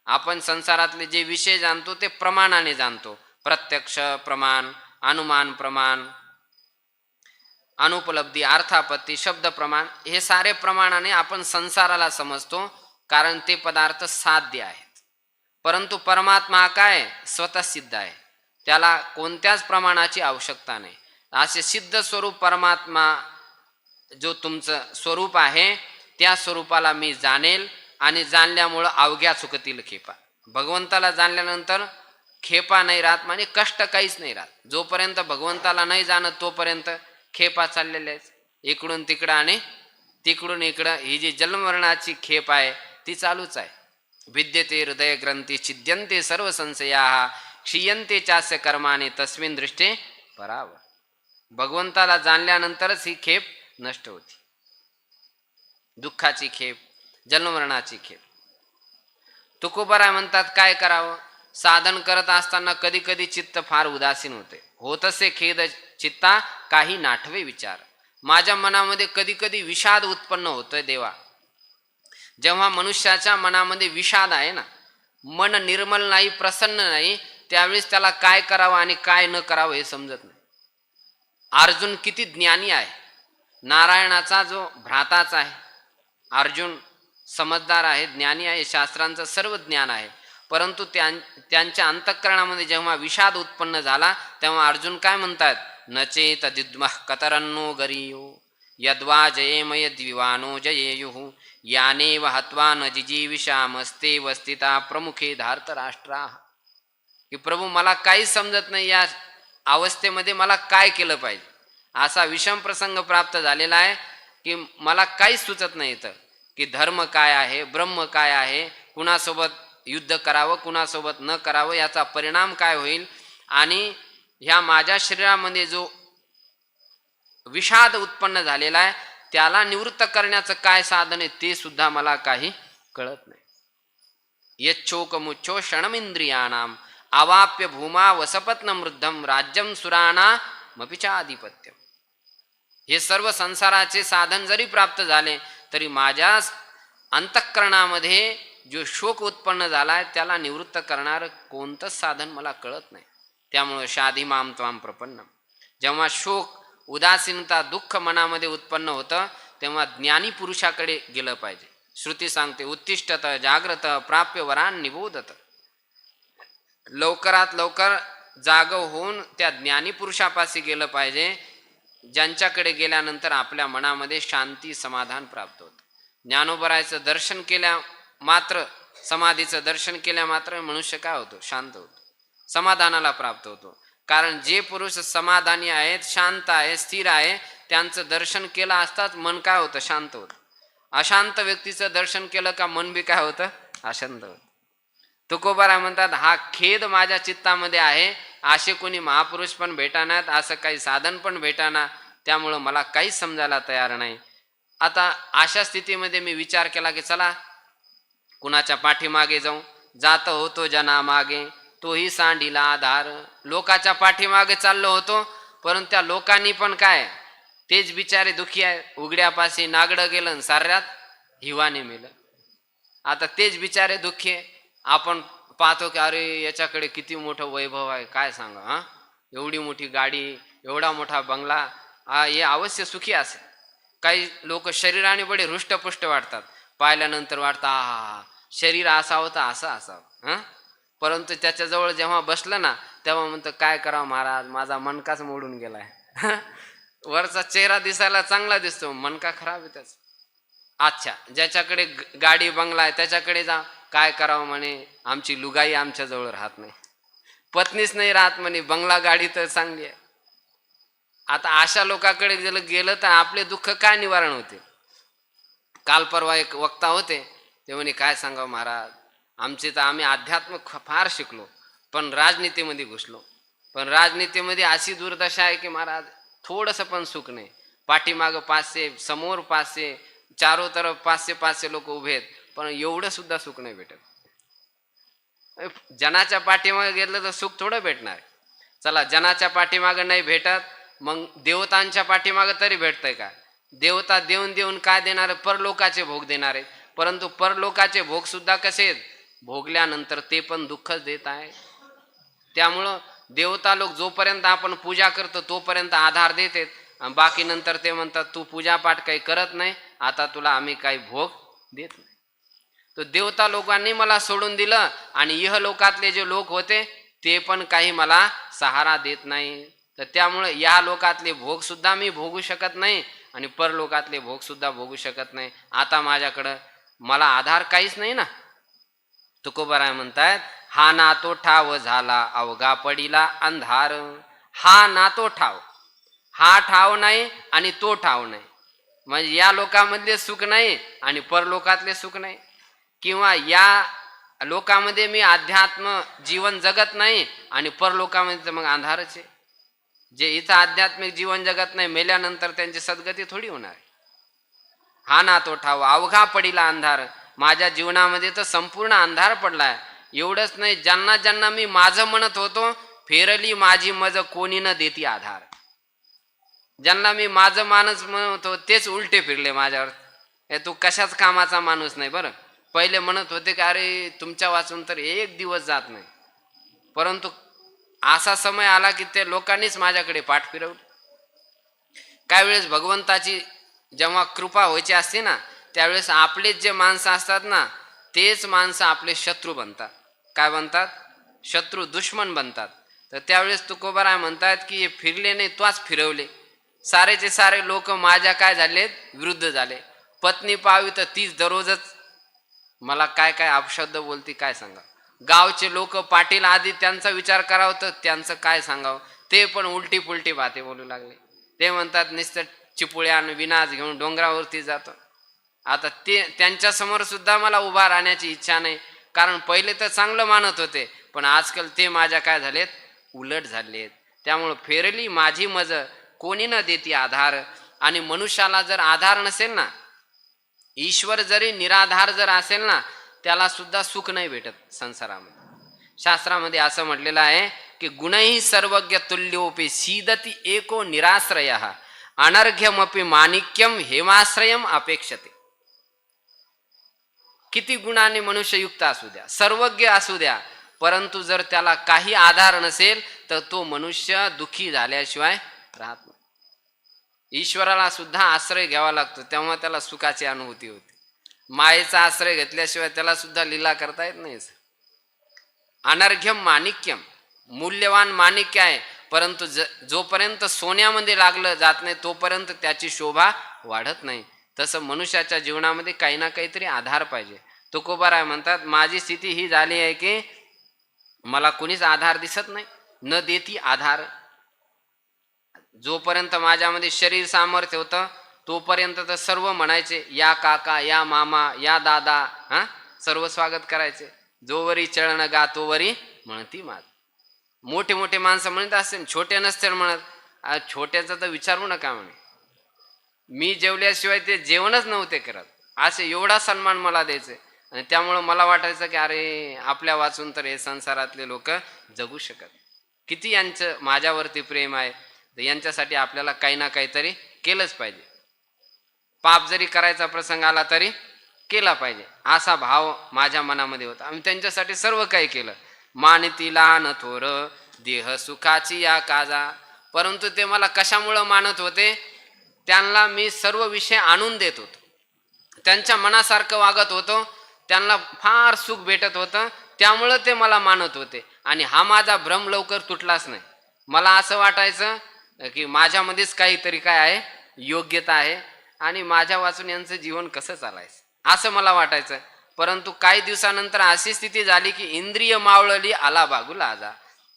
आपण संसारातले जे विषय जाणतो ते प्रमाणाने जाणतो. प्रत्यक्ष प्रमाण, अनुमान प्रमाण, अनुपलब्धी, अर्थापत्ती, शब्द प्रमाण, हे सारे प्रमाणाने आपण संसाराला समजतो, कारण ते पदार्थ साध्य आहेत. परंतु परमात्मा काय? स्वतः सिद्ध आहे. त्याला कोणत्याच प्रमाणाची आवश्यकता नाही. असे सिद्ध स्वरूप परमात्मा जो तुमचं स्वरूप आहे त्या स्वरूपाला मी जाणेल आणि जाणल्यामुळं अवघ्या चुकतील खेपा. भगवंताला जाणल्यानंतर खेपा नाही राहत, म्हणजे कष्ट काहीच नाही राहत. जोपर्यंत भगवंताला नाही जाणत तोपर्यंत खेपा चाललेल्या आहेत. इकडून तिकडं आणि तिकडून इकडं ही जी जन्ममरणाची खेप आहे ती चालूच आहे. विद्यते हृदय ग्रंथी छिद्यन्ते सर्व संशया क्षीयन्ते चास्य कर्माने तस्मिन् दृष्टे पराव. भगवंताला जाणल्यानंतरच ही खेप नष्ट होती. दुःखाची खेप, जन्ममरणाची खेप. तुकोबाराय म्हणतात काय करावं? साधन करत असताना कधी कधी चित्त फार उदासीन होते. होतसे खेद चित्ता काही नाठवे विचार. माझ्या मनामध्ये कधी कधी विषाद उत्पन्न होतोय देवा. जेव्हा मनुष्याच्या मनामध्ये विषाद आहे ना, मन निर्मल नाही, प्रसन्न नाही, त्यावेळेस त्याला काय करावं आणि काय न करावं हे समजत नाही. अर्जुन किती ज्ञानी आहे. नारायणाचा जो भ्राताच आहे. अर्जुन समजदार आहे, ज्ञानी आहे, शास्त्रांचं सर्व ज्ञान आहे. परंतु त्यांच्या अंतःकरणामध्ये जेव्हा विषाद उत्पन्न झाला तेव्हा अर्जुन काय म्हणतात? नचेत दिद्मः कतरन्नो गरीयो यद्वा जयेमय द्विवानो जयेयुः यानेव हत्वा न जिजीविषामस्ते वस्तिता प्रमुखे धार्तराष्ट्रा. की प्रभू मला काही समजत नाही, या अवस्थेमध्ये मला काय केलं पाहिजे. असा विषम प्रसंग प्राप्त झालेला आहे की मला काहीच सुचत नाही तर की धर्म काय आहे, ब्रह्म काय आहे, कुणासोबत युद्ध करावं, कुणासोबत न करावं, याचा परिणाम काय होईल, आणि ह्या माझ्या शरीरामध्ये जो विषाद उत्पन्न झालेला आहे त्याला निवृत्त करण्याचं काय साधन आहे ते सुद्धा मला काही कळत नाही. यच्छोक मुच्छो क्षणमिंद्रियाणाम अवाप्य भूमा वसपत्न मृद्धम राज्यम सुराणा मपिचाधिपत्यम. हे सर्व संसाराचे साधन जरी प्राप्त झाले तरी माझ्या अंतःकरणामध्ये जो शोक उत्पन्न झाला आहे त्याला निवृत्त करणारं कोणतंच साधन मला कळत नाही. त्यामुळं शाधी माम त्वाम प्रपन्नम. जेव्हा शोक, उदासीनता, दुःख मनामध्ये उत्पन्न होतं तेव्हा ज्ञानी पुरुषाकडे गेलं पाहिजे. श्रुती सांगते उत्तिष्ठत जाग्रत प्राप्य वरान निबोधत. लवकरात लवकर जाग होऊन त्या ज्ञानी पुरुषापाशी गेलं पाहिजे, ज्यांच्याकडे गेल्यानंतर आपल्या मनामध्ये शांती, समाधान प्राप्त होतं. ज्ञानोबरायचं दर्शन केल्या मात्र, समाधीचं दर्शन केल्या मात्र मनुष्य काय होतो? शांत होतो, समाधानाला प्राप्त होतो. कारण जे पुरुष समाधानी आहेत, शांत आहे, स्थिर आहे, त्यांचं दर्शन केलं असताच मन काय होतं? शांत होतं. अशांत व्यक्तीचं दर्शन केलं का मन बी काय होतं? अशांत होतं. तुकोबाराय म्हणतात हा खेद माझ्या चित्तामध्ये आहे, असे कोणी महापुरुष पण भेटानात, असं काही साधन पण भेटाना, त्यामुळं मला काहीच समजायला तयार नाही. आता अशा स्थितीमध्ये मी विचार केला की चला कुणाच्या पाठीमागे जाऊ. जात होतो जना मागे तोही सांडीला आधार. लोकाच्या पाठीमागे चाललो होतो, परंतु त्या लोकांनी पण काय, तेच बिचारे दुखी आहे. उघड्यापाशी नागडं गेलं, साऱ्यात हिवाने मेलं. आता तेच बिचारे दुःखी आहे. आपण पाहतो की अरे याच्याकडे किती मोठं वैभव आहे, काय सांगा. एवढी मोठी गाडी, एवढा मोठा बंगला, हे अवश्य सुखी असे. काही लोक शरीराने बडे हृष्टपुष्ट वाटतात, पाहिल्यानंतर वाटतं हा शरीर असा होता असं असावं. परंतु त्याच्याजवळ जेव्हा बसलं ना तेव्हा म्हणतं काय करावं महाराज, माझा मनकाच मोडून गेलाय. वरचा चेहरा दिसायला चांगला दिसतो, मनका खराब आहे त्याचा. अच्छा, ज्याच्याकडे गाडी बंगला आहे त्याच्याकडे जा, काय करावं म्हणे, आमची लुगाई आमच्या जवळ राहत नाही, पत्नीच नाही राहत म्हणे, बंगला गाडी तर चांगली आहे. आता अशा लोकांकडे गेलं तर आपले दुःख काय निवारण होते. काल परवा एक वक्ता होते, ते म्हणे काय सांगावं महाराज, आमचे तर आम्ही अध्यात्म फार शिकलो पण राजनीतीमध्ये घुसलो, पण राजनीतीमध्ये अशी दुर्दशा आहे की महाराज थोडंसं पण सुख नाही. पाठीमागं 500, समोर 500, चारो तरफ 500 लोक उभे आहेत, पण एवढं सुद्धा सुख नाही भेटत. जनाच्या पाठीमागे गेलं तर सुख थोडं भेटणार. चला जनाच्या पाठीमागं नाही भेटत, मग देवतांच्या पाठीमागं तरी भेटतंय का. देवता देऊन देऊन काय देणार, परलोकाचे भोग देणारे, परंतु परलोकाचे भोग सुद्धा कसे आहेत, भोगल्यानंतर ते पण दुःखच देत आहे. त्यामुळं देवता लोक जोपर्यंत आपण पूजा करतो तोपर्यंत आधार देतात, बाकी नंतर ते म्हणतात तू पूजापाठ काही करत नाही, आता तुला आम्ही काही भोग देत नाही. तो देवता लोकांनी मला सोडून दिलं आणि इहलोकातले जे लोक होते ते पण काही मला सहारा देत नाही, तर त्यामुळे या लोकातले भोग सुद्धा मी भोगू शकत नाही आणि परलोकातले भोग सुद्धा भोगू शकत नाही. आता माझ्याकडं मला आधार काहीच नाही ना. तुकोबाराय म्हणतायत, हा नातो ठाव झाला अवघा पडिला अंधार. हा नातो ठाव, हा ठाव नाही आणि तो ठाव नाही, म्हणजे या लोकांमधले सुख नाही आणि परलोकातले सुख नाही, किंवा या लोकांमध्ये मी अध्यात्म जीवन जगत नाही आणि परलोकामध्ये तर मग अंधारच आहे. जे इथं आध्यात्मिक जीवन जगत नाही मेल्यानंतर त्यांची सद्गती थोडी होणार. हा नातो ठाव अवघा पडिला अंधार, माझ्या जीवनामध्ये तर संपूर्ण अंधार पडलाय. एवढंच नाही, ज्यांना ज्यांना मी माझं म्हणत होतो फेरली माझी मज कोणी न देती आधार. ज्यांना मी माझं माणूस म्हणत होतो तेच उलटे फिरले माझ्यावर, तू कशाच कामाचा माणूस नाही. बरं पहिले म्हणत होते की अरे तुमच्या वाचून तर एक दिवस जात नाही, परंतु असा समय आला की ते लोकांनीच माझ्याकडे पाठ फिरवली. काही वेळेस भगवंताची जेव्हा कृपा व्हायची असते ना त्यावेळेस आपलेच जे माणसं असतात ना तेच माणसं आपले शत्रू बनतात. काय बनतात, शत्रू दुश्मन बनतात. तर त्यावेळेस तुकोबाराय म्हणतात की हे फिरले नाही त्वाच फिरवले. सारेचे सारे लोक माझ्या काय झालेत, विरुद्ध झाले. पत्नी पाहावी तर तीच दररोजच मला काय काय अपशब्द बोलती, काय सांगा. गावचे लोक पाटील आधी त्यांचा विचार करावं तर त्यांचं काय सांगावं, ते पण उलटी पुलटी बाते बोलू लागले. ते म्हणतात नुसतं चिपुळ्या आणि विनाश घेऊन डोंगरावरती जातो. आता ते त्यांच्या समोर सुद्धा मला उभा राहण्याची इच्छा नाही, कारण पहिले तर चांगलं मानत होते पण आजकाल ते माझ्या काय झालेत, उलट झालेत. त्यामुळं फेरली माझी मज कोणी न देती आधार. आणि मनुष्याला जर आधार नसेल ना, ईश्वर जरी निराधार जर असेल ना त्याला सुद्धा सुख नाही भेटत संसारामध्ये. शास्त्रामध्ये असं म्हटलेलं आहे की गुणही सर्वज्ञ तुल्योपी सीदती एको निराश्रय अनर्घ्यमपि माणिक्यम हेमाश्रयम अपेक्षते. किती गुणाने मनुष्य युक्त असू द्या, सर्वज्ञ असू द्या, परंतु जर त्याला काही आधार नसेल तर तो मनुष्य दुःखी झाल्याशिवाय राहत नाही. ईश्वराला सुद्धा आश्रय घ्यावा लागतो तेव्हा त्याला सुखाची अनुभूती होते. मायेचा आश्रय घेतल्याशिवाय त्याला सुद्धा लीला करता येत नाही. अनर्घ्यम माणिक्यम, मूल्यवान माणिक्य आहे, परंतु जोपर्यंत सोन्यामध्ये लागलं जात नाही तोपर्यंत त्याची शोभा वाढत नाही. तसं मनुष्याच्या जीवनामध्ये काही ना काहीतरी आधार पाहिजे. तुकोबाराय म्हणतात माझी स्थिती ही झाली आहे की मला कुणीच आधार दिसत नाही, न देती आधार. जोपर्यंत माझ्यामध्ये शरीर सामर्थ्य होतं तोपर्यंत तर सर्व म्हणायचे या काका, या मामा, या दादा, सर्व स्वागत करायचे. जोवरी चळण गा तोवरी म्हणती मात. मोठे मोठे माणसं म्हणत असतील, छोटे नसतील म्हणत. छोट्याचा तर विचारू नका म्हणे, मी जेवल्याशिवाय ते जेवणच नव्हते करत, असे एवढा सन्मान मला द्यायचे. आणि त्यामुळं मला वाटायचं की अरे आपल्या वाचून तर हे संसारातले लोक जगू शकत. किती यांचं माझ्यावरती प्रेम आहे, तर यांच्यासाठी आपल्याला काही ना काहीतरी केलंच पाहिजे. पाप जरी करायचा प्रसंग आला तरी केला पाहिजे असा भाव माझ्या मनामध्ये होता. आम्ही त्यांच्यासाठी सर्व काही केलं. मानती लहान थोर देह सुखाची या काजा. परंतु ते मला कशामुळं मानत होते? त्यांना मी सर्व विषय आणून देत होतो, त्यांच्या मनासारखं वागत होतो, त्यांना फार सुख भेटत होतं, त्यामुळं ते मला मानत होते. आणि हा माझा भ्रम लवकर तुटलाच नाही. मला असं वाटायचं की माझ्यामध्येच काहीतरी काय आहे, योग्यता आहे आणि माझ्या वाचून यांचं जीवन कसं चालायचं असं मला वाटायचं. परंतु काही दिवसानंतर अशी स्थिती झाली की इंद्रिय मावळली आला बागुला आजा.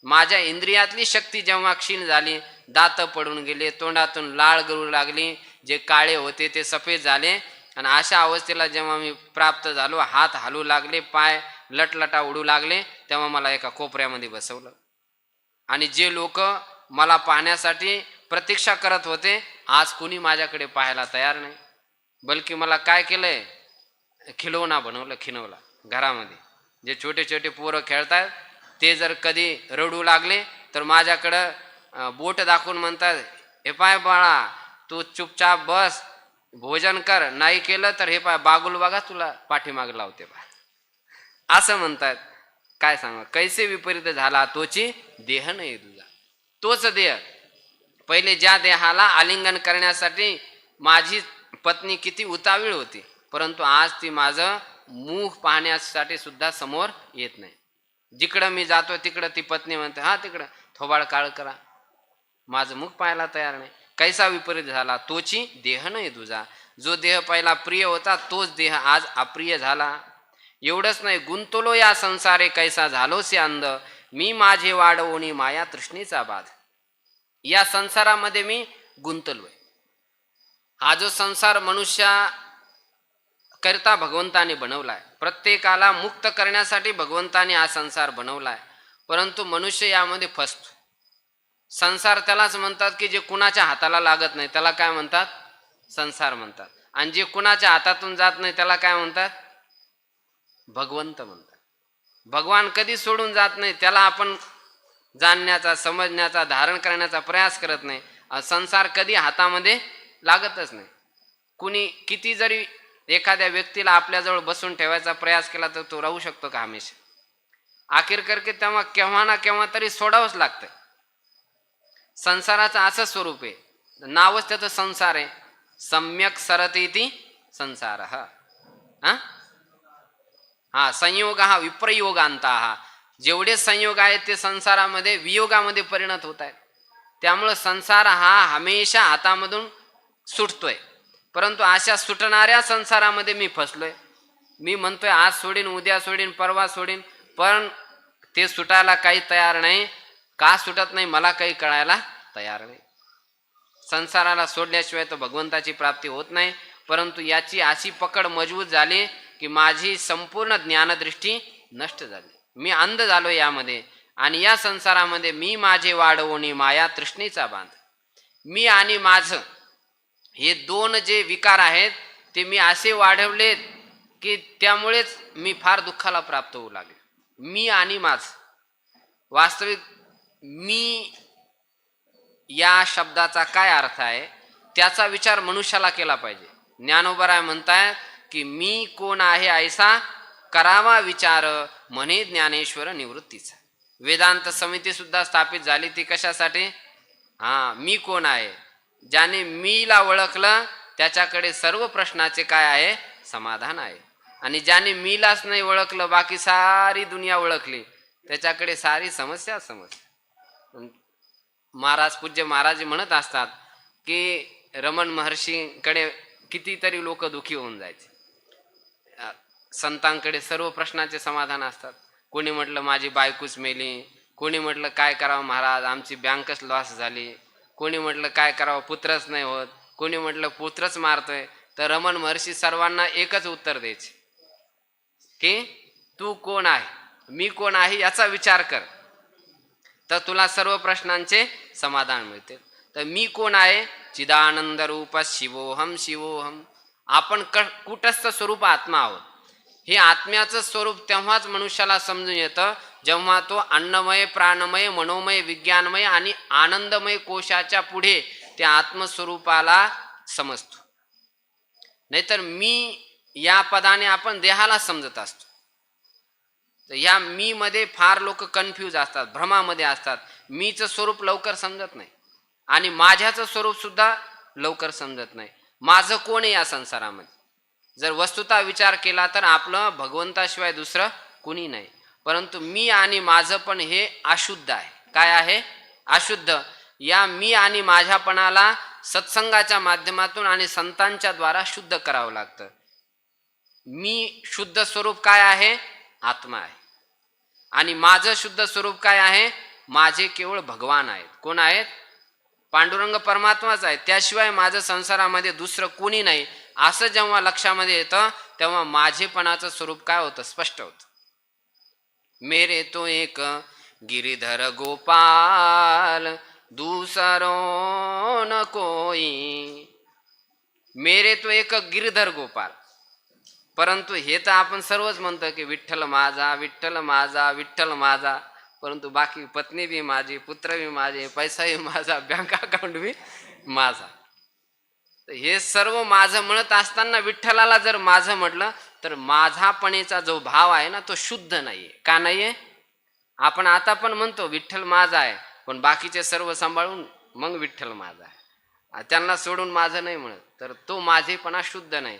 माझ्या इंद्रियातली शक्ती जेव्हा क्षीण झाली, दात पडून गेले, तोंडातून लाळ गळू लागली, जे काळे होते ते सफेद झाले. आणि अशा अवस्थेला जेव्हा मी प्राप्त झालो, हात हालू लागले, पाय लटलटा उडू लागले, तेव्हा मला एका कोपऱ्यामध्ये बसवलं. आणि जे लोक मला पाहण्यासाठी प्रतीक्षा करत होते, आज कुणी माझ्याकडे पाहायला तयार नाही. बल्कि मला काय केलंय, खिलौना बनवलं, खिनवला घरामध्ये. जे छोटे छोटे पोरं खेळतात ते जर कधी रडू लागले तर माझ्याकडं बोट दाखवून म्हणतात, हे पाय बाळा तू चुपचाप बस, भोजन कर, नाही केलं तर हे पाय बागुल बघा तुला पाठीमाग लावते बा, असं म्हणतात. काय सांगा, कैसे विपरीत झाला तोची देह नाही तुझा. तोच देह पहिले ज्या देहाला आलिंगन करण्यासाठी माझी पत्नी किती उतावीळ होती, परंतु आज ती माझं मुख पाहण्यासाठी सुद्धा समोर येत नाही. जिकडं मी जातो तिकडं ती पत्नी म्हणते, हा तिकडं थोबाड काळ करा, माझं मुख पाहायला तयार नाही. कैसा विपरीत झाला तोची देह नाही तुझा. जो देह पहिला प्रिय होता तोच देह आज अप्रिय झाला. एवढंच नाही, गुंतलो या संसारे कैसा झालोसे अंध, मी माझे वाढवणी माया तृष्णेचा बाध. या संसारामध्ये मी गुंतलोय. हा जो संसार मनुष्या करता भगवंताने बनवलाय, प्रत्येकाला मुक्त करण्यासाठी भगवंताने हा संसार बनवलाय. परंतु मनुष्य यामध्ये फसतो. संसार त्यालाच म्हणतात की जे कुणाच्या हाताला लागत नाही त्याला काय म्हणतात, संसार म्हणतात. आणि जे कुणाच्या हातातून जात नाही त्याला काय म्हणतात, भगवंत म्हणतात. भगवान कधी सोडून जात नाही, त्याला आपण जाणण्याचा, समजण्याचा, धारण करण्याचा प्रयास करत नाही. संसार कधी हातामध्ये लागतच नाही. कुणी किती जरी एखाद्या व्यक्तीला आपल्याजवळ बसून ठेवायचा प्रयास केला तर तो राहू शकतो का हमेशा? आखिर करके तेव्हा केव्हा ना केव्हा तरी सोडावंच लागतं. संसाराचं असं स्वरूप आहे, नावच त्याचं संसार आहे. सम्यक सरतीति संसार. हा संयोग हा विप्रयोगांता. जेवढे संयोग आहेत ते संसारामध्ये वियोगामध्ये परिणत होत आहेत. त्यामुळं संसार हा हमेशा हातामधून सुटतोय. परंतु अशा सुटणाऱ्या संसारामध्ये मी फसलोय. मी म्हणतोय आज सोडीन, उद्या सोडीन, परवा सोडीन, पण ते सुटायला काही तयार नाही. का सुटत नाही मला काही कळायला तयार नाही. संसाराला सोडल्याशिवाय तर भगवंताची प्राप्ती होत नाही. परंतु याची अशी पकड मजबूत झाली की माझी संपूर्ण ज्ञानदृष्टी नष्ट झाली. मी अंध झालो यामध्ये. आणि या संसारामध्ये मी माझे वाढवणी माया तृष्णेचा बांध. मी आणि माझं हे दोन जे विकार आहेत ते मी असे वाढवलेत की त्यामुळेच मी फार दुःखाला प्राप्त होऊ लागले. मी आणि माझ. वास्तविक मी या शब्दाचा काय अर्थ आहे त्याचा विचार मनुष्याला केला पाहिजे. ज्ञानोबराय म्हणतायत की मी कोण आहे ऐसा करावा विचार, म्हणे ज्ञानेश्वर निवृत्तीचा. वेदांत समिती सुद्धा स्थापित झाली. ती कशासाठी? मी कोण आहे. ज्याने मीला ओळखलं त्याच्याकडे सर्व प्रश्नाचे काय आहे, समाधान आहे. आणि ज्याने मीलाच नाही ओळखलं, बाकी सारी दुनिया ओळखली, त्याच्याकडे सारी समस्या. महाराज, पूज्य महाराज म्हणत असतात की रमण महर्षीकडे कितीतरी लोक दुखी होऊन जायचे. संतांकडे सर्व प्रश्नाचे समाधान असतात. कोणी म्हटलं माझी बायकोच मेली, कोणी म्हटलं काय करावं महाराज आमची बँकच लॉस झाली, कोणी म्हटलं काय करावं पुत्रच नाही होत, कोणी म्हटलं पुत्रच मारतोय. तर रमण महर्षी सर्वांना एकच उत्तर द्यायचे की तू कोण आहे, मी कोण आहे याचा विचार कर, तर तुला सर्व प्रश्नांचे समाधान मिळते. तर मी कोण आहे? चिदानंद रूप शिवोहम शिवोहम. आपण कुटस्थ स्वरूप आत्मा आहोत. हे आत्म्याचं स्वरूप तेव्हाच मनुष्याला समजून येतं जेव्हा तो अन्नमय, प्राणमय, मनोमय, विज्ञानमय आणि आनंदमय कोशाच्या पुढे त्या आत्मस्वरूपाला समजतो. नाहीतर मी या पदाने आपण देहाला समजत असतो. तर या मी मध्ये फार लोक कन्फ्यूज असतात, भ्रमामध्ये असतात. मीचं स्वरूप लवकर समजत नाही आणि माझ्याचं स्वरूप सुद्धा लवकर समजत नाही. माझं कोण आहे या संसारामध्ये? जर वस्तुता विचार केला तर आपलं भगवंताशिवाय दुसरं कुणी नाही. परंतु मी आणि माझं पण हे अशुद्ध आहे. काय आहे? अशुद्ध. या मी आणि माझ्यापणाला सत्संगाच्या माध्यमातून आणि संतांच्या द्वारा शुद्ध करावं लागतं. मी शुद्ध स्वरूप काय आहे? आत्मा आहे. आणि माझं शुद्ध स्वरूप काय आहे? माझे केवळ भगवान आहेत. कोण आहेत? पांडुरंग परमात्माच आहे. त्याशिवाय माझं संसारामध्ये दुसरं कोणी नाही. असं जेव्हा लक्षामध्ये येतं तेव्हा माझेपणाचं स्वरूप काय होतं? स्पष्ट होतं. मेरे तो एक गिरिधर गोपाल दूसरो न कोई. मेरे तो एक गिरिधर गोपाल. परंतु हे तर आपण सर्वच म्हणतो की विठ्ठल माझा, विठ्ठल माझा, विठ्ठल माझा. परंतु बाकी पत्नी बी माझी, पुत्र बी माझे, पैसा बी माझा, बँक अकाउंट बी माझा. हे सर्व माझं म्हणत असताना विठ्ठलाला जर माझं म्हटलं तर माझापणेचा जो भाव आहे ना तो शुद्ध नाहीये. का नाहीये? आपण आता पण म्हणतो विठ्ठल माझा आहे, पण बाकीचे सर्व सांभाळून मग विठ्ठल माझा आहे, त्यांना सोडून माझं नाही म्हणत. तर तो माझेपणा शुद्ध नाही.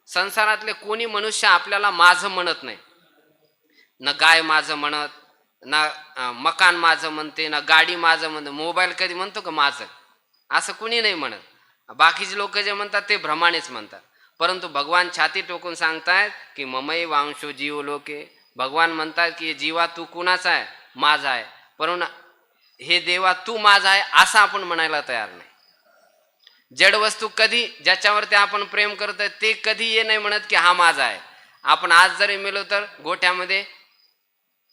संसारातले कोणी मनुष्य आपल्याला माझं म्हणत नाही. न गाय माझं म्हणत, ना मकान माझं म्हणते, ना गाडी माझं म्हणते. मोबाईल कधी म्हणतो का माझं? असं कोणी नाही म्हणत. बाकीचे लोक जे म्हणतात ते भ्रमानेच म्हणतात. परंतु भगवान छाती टोकून सांगतायत की ममई वांशो जीव लोके. भगवान म्हणतात की जीवा तू कुणाचा आहे? माझा आहे. परंतु हे देवा तू माझा आहे असं आपण म्हणायला तयार नाही. जड वस्तू कधी ज्याच्यावरती आपण प्रेम करतोय ते कधी हे नाही म्हणत की हा माझा आहे. आपण आज जरी मेलो तर गोठ्यामध्ये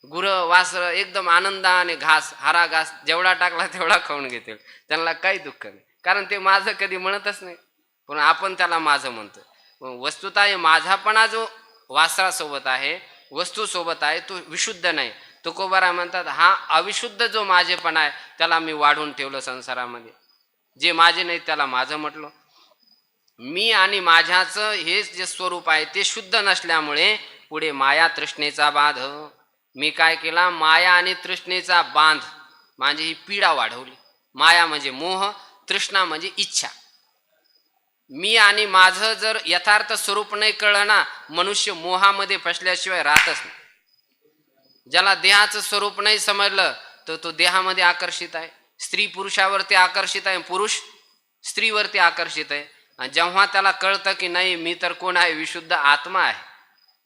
गुरं वासरं एकदम आनंदाने घास, हरा घास जेवढा टाकला तेवढा खाऊन घेतील. त्यांना काही दुःख नाही, कारण ते माझं कधी म्हणतच नाही. पण आपण त्याला माझं म्हणतो. वस्तुतः हे माझापणा जो वासरासोबत आहे, वस्तूसोबत आहे, तो विशुद्ध नाही. तुकोबाराय म्हणतात हा अविशुद्ध जो माझेपणा आहे त्याला मी वाढून ठेवलं संसारामध्ये. जे माझे नाही त्याला माझं म्हटलं. मी आणि माझ्याचं हे जे स्वरूप आहे ते शुद्ध नसल्यामुळे पुढे माया तृष्णेचा बांध. मी काय केला? माया आणि तृष्णेचा बांध म्हणजे ही पीडा वाढवली. माया म्हणजे मोह, तृष्णा म्हणजे इच्छा. मी आणि माझं जर यथार्थ स्वरूप नाही कळलं ना, मनुष्य मोहामध्ये फसल्याशिवाय राहतच नाही. ज्याला देहाचं स्वरूप नाही समजलं तर तो देहामध्ये आकर्षित आहे. स्त्री पुरुषावरती आकर्षित आहे, पुरुष स्त्रीवरती आकर्षित आहे. आणि जेव्हा त्याला कळतं की नाही मी तर कोण आहे? विशुद्ध आत्मा आहे.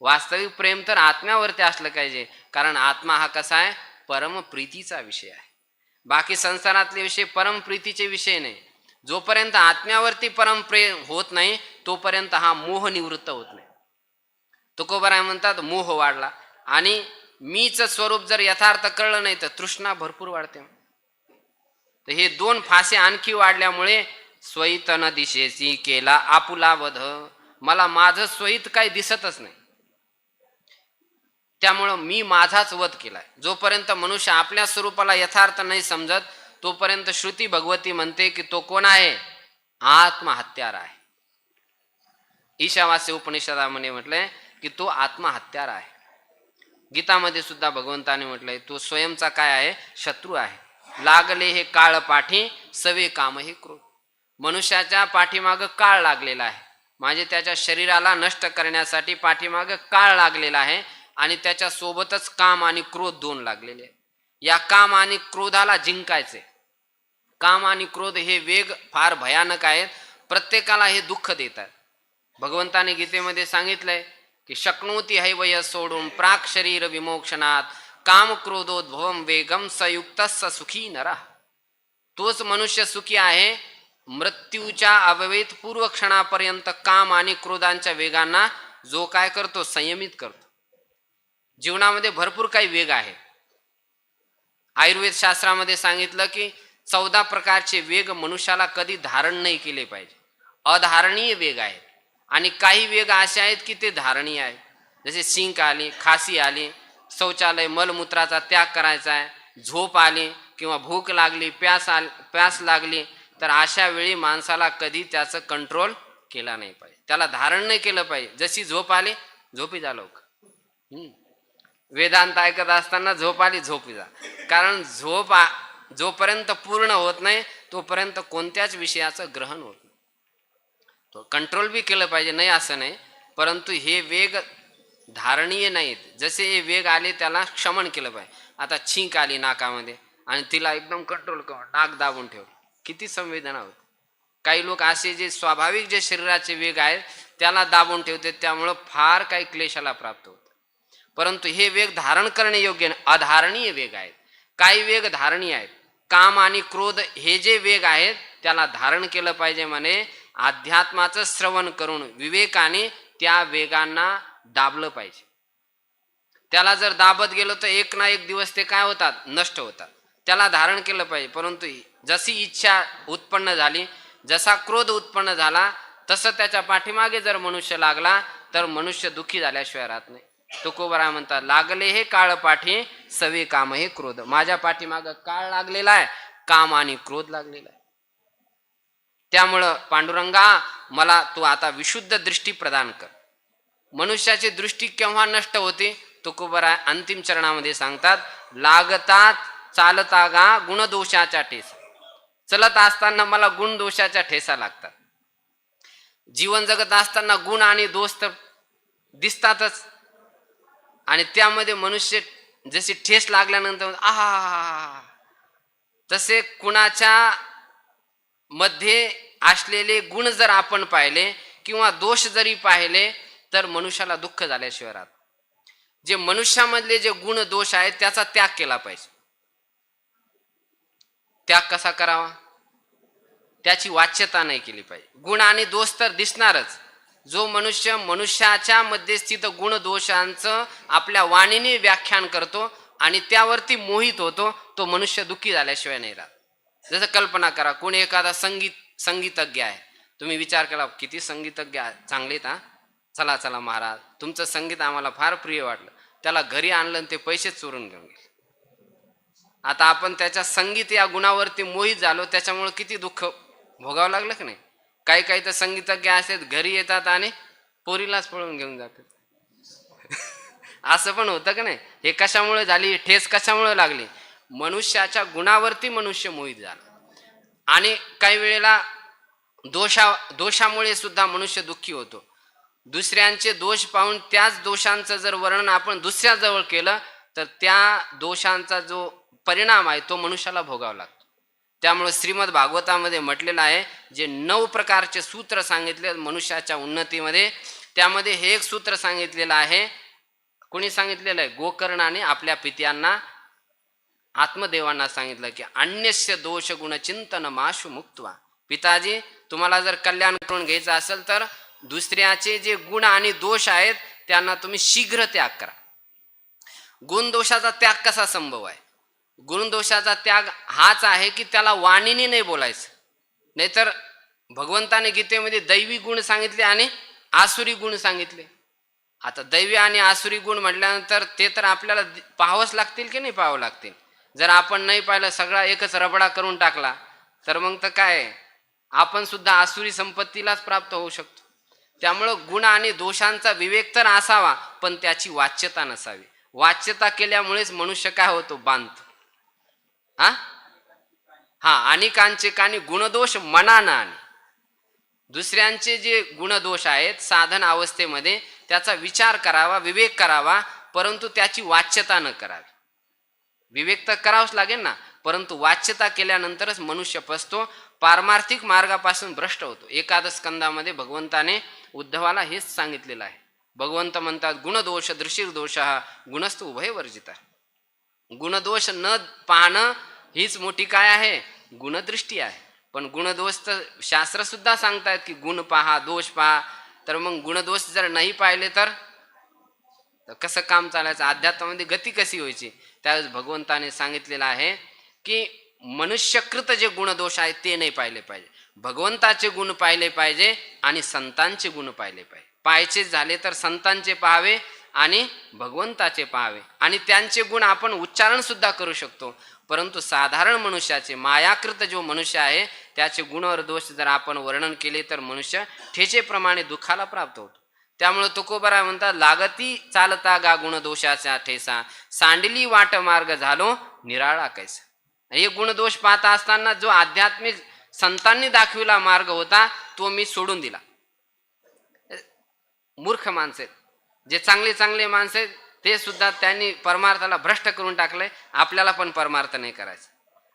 वास्तविक प्रेम तर आत्म्यावरती असलं पाहिजे, कारण आत्मा हा कसा आहे? परमप्रीतीचा विषय आहे. बाकी संसारातले विषय परमप्रीतीचे विषय नाही. जोपर्यंत आत्म्यावरती परमप्रेम होत नाही तोपर्यंत हा मोह निवृत्त होत नाही. तुकोबाराय म्हणतात मोह वाढला आणि मीच स्वरूप जर यथार्थ कळलं नाही तर तृष्णा भरपूर वाढते. तर हे दोन फासे आणखी वाढल्यामुळे स्वहित न दिशेची केला आपुला वध. मला माझं स्वहित काही दिसतच नाही, त्यामुळं मी माझाच वध केलाय. जोपर्यंत मनुष्य आपल्या स्वरूपाला यथार्थ नाही समजत तोपर्यंत श्रुती भगवती म्हणते की तो कोण आहे? आत्महत्यार आहे. ईशावास्य उपनिषदामध्ये म्हटलंय की तो आत्महत्यार आहे. गीतामध्ये सुद्धा भगवंताने म्हटलंय तो स्वयंचा काय आहे? शत्रू आहे. लागले हे काळ पाठी सवे काम हे क्रोध. मनुष्याच्या पाठीमागं काळ लागलेला आहे. म्हणजे त्याच्या शरीराला नष्ट करण्यासाठी पाठीमागं काळ लागलेला आहे आणि त्याच्या सोबतच काम आणि क्रोध दोन लागलेले. या काम आणि क्रोधाला जिंकायचे. काम आणि क्रोध हे वेग फार भयानक आहेत. प्रत्येकाला हे दुःख देतात. भगवंताने गीतेमध्ये सांगितलंय की शक्नोती हैवय सोडून प्राक शरीर विमोक्षणात काम क्रोधोद्भवम वेगम संयुक्त सुखी नरा. तोच मनुष्य सुखी आहे मृत्यूच्या अव्यवहित पूर्व क्षणापर्यंत काम आणि क्रोधांच्या वेगांना जो काय करतो? संयमित करतो. जीवनामध्ये भरपूर काही वेग आहे. आयुर्वेद शास्त्रामध्ये सांगितलं की 14 प्रकारचे वेग मनुष्याला कधी धारण नाही केले पाहिजे. अधारणीय वेग आहेत आणि काही वेग असे आहेत की ते धारणीय आहेत. जसे शिंक आली, खासी आली, शौचालय मलमूत्राचा त्याग करायचा आहे, झोप आली किंवा भूक लागली, प्यास लागली, तर अशा वेळी माणसाला कधी त्याचं कंट्रोल केला नाही पाहिजे, त्याला धारण नाही केलं पाहिजे. जशी झोप आली झोपी जा लोक. वेदांत ऐकत असताना झोप आली झोपी जा. कारण जोपर्यंत पूर्ण होत नाही तोपर्यंत कोणत्याच विषयाचं ग्रहण होत नाही. तो कंट्रोल बी केलं पाहिजे, नाही असं नाही, परंतु हे वेग धारणीय नाहीत. जसे हे वेग आले त्याला क्षमन केलं पाहिजे. आता छींक आली नाकामध्ये आणि तिला एकदम कंट्रोल कर, नाक दाबून ठेव, किती संवेदना होते. काही लोक असे जे स्वाभाविक जे शरीराचे वेग आहेत त्याला दाबून ठेवते, त्यामुळं फार काही क्लेशाला प्राप्त होतं. परंतु हे वेग धारण करणे योग्य नाही, अधारणीय वेग आहेत. काही वेग धारणीय आहेत. काम आणि क्रोध हे जे वेग आहेत त्याला धारण केलं पाहिजे. म्हणे अध्यात्माचं श्रवण करून विवेकाने त्या वेगांना दाबलं पाहिजे. त्याला जर दाबत गेलो तर एक ना एक दिवस ते काय होतात, नष्ट होतात. त्याला धारण केलं पाहिजे. परंतु जशी इच्छा उत्पन्न झाली, जसा क्रोध उत्पन्न झाला, तसं त्याच्या पाठीमागे जर मनुष्य लागला तर मनुष्य दुःखी झाल्याशिवाय राहत नाही. तुकोबराय म्हणतात, लागले हे काळ पाठी सवे काम हे क्रोध. माझ्या पाठीमागं काळ लागलेला आहे, काम आणि क्रोध लागलेला आहे. त्यामुळं पांडुरंगा मला तू आता विशुद्ध दृष्टी प्रदान कर. मनुष्याची दृष्टी केव्हा नष्ट होते, तुकोबराय अंतिम चरणामध्ये सांगतात, लागतात चालता गा गुणदोषाच्या ठेस. चलत असताना मला गुण दोषाच्या ठेसा लागतात. जीवन जगत असताना गुण आणि दोष तर दिसतातच, आणि त्यामध्ये मनुष्य जशी ठेस लागल्यानंतर आहा, तसे कुणाच्या मध्ये असलेले गुण जर आपण पाहिले किंवा दोष जरी पाहिले तर मनुष्याला दुःख झाल्याशिवाय राहत. जे मनुष्यामधले जे गुण दोष आहेत त्याचा त्याग केला पाहिजे. त्याग कसा करावा, त्याची वाच्यता नाही केली पाहिजे. गुण आणि दोष तर दिसणारच. जो मनुष्य मनुष्याच्या मध्ये स्थित गुण दोषांचं आपल्या वाणीने व्याख्यान करतो आणि त्यावरती मोहित होतो, तो मनुष्य दुःखी झाल्याशिवाय नाही राहत. जसं कल्पना करा, कोणी एखादा संगीतज्ञ आहे, तुम्ही विचार केला किती संगीतज्ञ चांगलेत हा, चला चला महाराज तुमचं संगीत आम्हाला फार प्रिय वाटलं, त्याला घरी आणलं आणि ते पैसेच चोरून घेऊन गेले. आता आपण त्याच्या संगीत या गुणावरती मोहित झालो, त्याच्यामुळे किती दुःख भोगावं लागलं की नाही. काही काही तर संगीतज्ञ असतात, घरी येतात आणि पोरीलाच पळून घेऊन जातात. असं पण होतं का नाही. हे कशामुळे झाली ठेस, कशामुळे लागली, मनुष्याच्या गुणावरती मनुष्य मोहित झाला. आणि काही वेळेला दोषामुळे सुद्धा मनुष्य दुःखी होतो. दुसऱ्यांचे दोष पाहून त्याच दोषांचं जर वर्णन आपण दुसऱ्याजवळ केलं तर त्या दोषांचा जो परिणाम आहे तो मनुष्याला भोगावा लागतो. त्यामुळे श्रीमद भागवतामध्ये म्हटलेलं आहे, जे 9 प्रकारचे सूत्र सांगितले मनुष्याच्या उन्नतीमध्ये, त्यामध्ये हे एक सूत्र सांगितलेलं आहे. कोणी सांगितलेलं आहे, गोकर्णाने आपल्या पित्यांना आत्मदेवांना सांगितलं की अन्यस्य दोष गुण चिंतन माशु मुक्त्वा. पिताजी तुम्हाला जर कल्याण करून घ्यायचं असेल तर दुसऱ्याचे जे गुण आणि दोष आहेत त्यांना तुम्ही शीघ्र त्याग करा. गुण दोषाचा त्याग कसा संभव आहे, गुण दोषाचा त्याग हाच आहे की त्याला वाणीने नाही बोलायचं. नाहीतर भगवंताने गीतेमध्ये दैवी गुण सांगितले आणि आसुरी गुण सांगितले. आता दैवी आणि आसुरी गुण म्हटल्यानंतर ते तर आपल्याला पाहावंच लागतील की नाही पाहावं लागतील. जर आपण नाही पाहिलं, सगळा एकच रबडा करून टाकला तर मग तर काय, आपण सुद्धा आसुरी संपत्तीलाच प्राप्त होऊ शकतो. त्यामुळं गुण आणि दोषांचा विवेक तर असावा, पण त्याची वाच्यता नसावी. वाच्यता केल्यामुळेच मनुष्य काय होतो, बांधतो. आणि कांचे कानी गुणदोष मनानं. आणि दुसऱ्यांचे जे गुणदोष आहेत साधन अवस्थेमध्ये त्याचा विचार करावा, विवेक करावा, परंतु त्याची वाच्यता न करावी. विवेक तर करावंच लागेल ना, परंतु वाच्यता केल्यानंतरच मनुष्य फसतो, पारमार्थिक मार्गापासून भ्रष्ट होतो. एकादश स्कंदामध्ये भगवंताने उद्धवाला हेच सांगितलेलं आहे. भगवंत म्हणतात, गुणदोष दृशीर दोष गुणस्तु उभय वर्जिता. गुणदोष न पाहणं हीच मोठी काय आहे, गुणदृष्टी आहे. पण गुणदोष तर शास्त्र सुद्धा सांगतात की गुण पहा, दोष पहा. तर मग गुणदोष जर नाही पाहिले तर कसं काम चालायचं, अध्यात्मामध्ये गती कशी व्हायची. त्यावेळेस भगवंताने सांगितलेलं आहे की मनुष्यकृत जे गुणदोष आहेत ते नाही पाहिले पाहिजे, भगवंताचे गुण पाहिले पाहिजे आणि संतांचे गुण पाहिले पाहिजे. पाहायचे झाले तर संतांचे पाहावे आणि भगवंताचे पाहावे, आणि त्यांचे गुण आपण उच्चारण सुद्धा करू शकतो. परंतु साधारण मनुष्याचे, मायाकृत जो मनुष्य आहे त्याचे गुण और दोष जर आपण वर्णन केले तर मनुष्य ठेचेप्रमाणे दुःखाला प्राप्त होतो. त्यामुळे तुकोबरा म्हणतात, लागती चालता गा गुण दोषाचा ठेसा, सांडली वाट मार्ग झालो निराळा कैसा. हे गुणदोष पाहता असताना जो आध्यात्मिक संतांनी दाखविला मार्ग होता तो मी सोडून दिला. मूर्ख माणसे, जे चांगले चांगले माणसे ते सुद्धा त्यांनी परमार्थाला भ्रष्ट करून टाकले. आपल्याला पण परमार्थ नाही करायचा.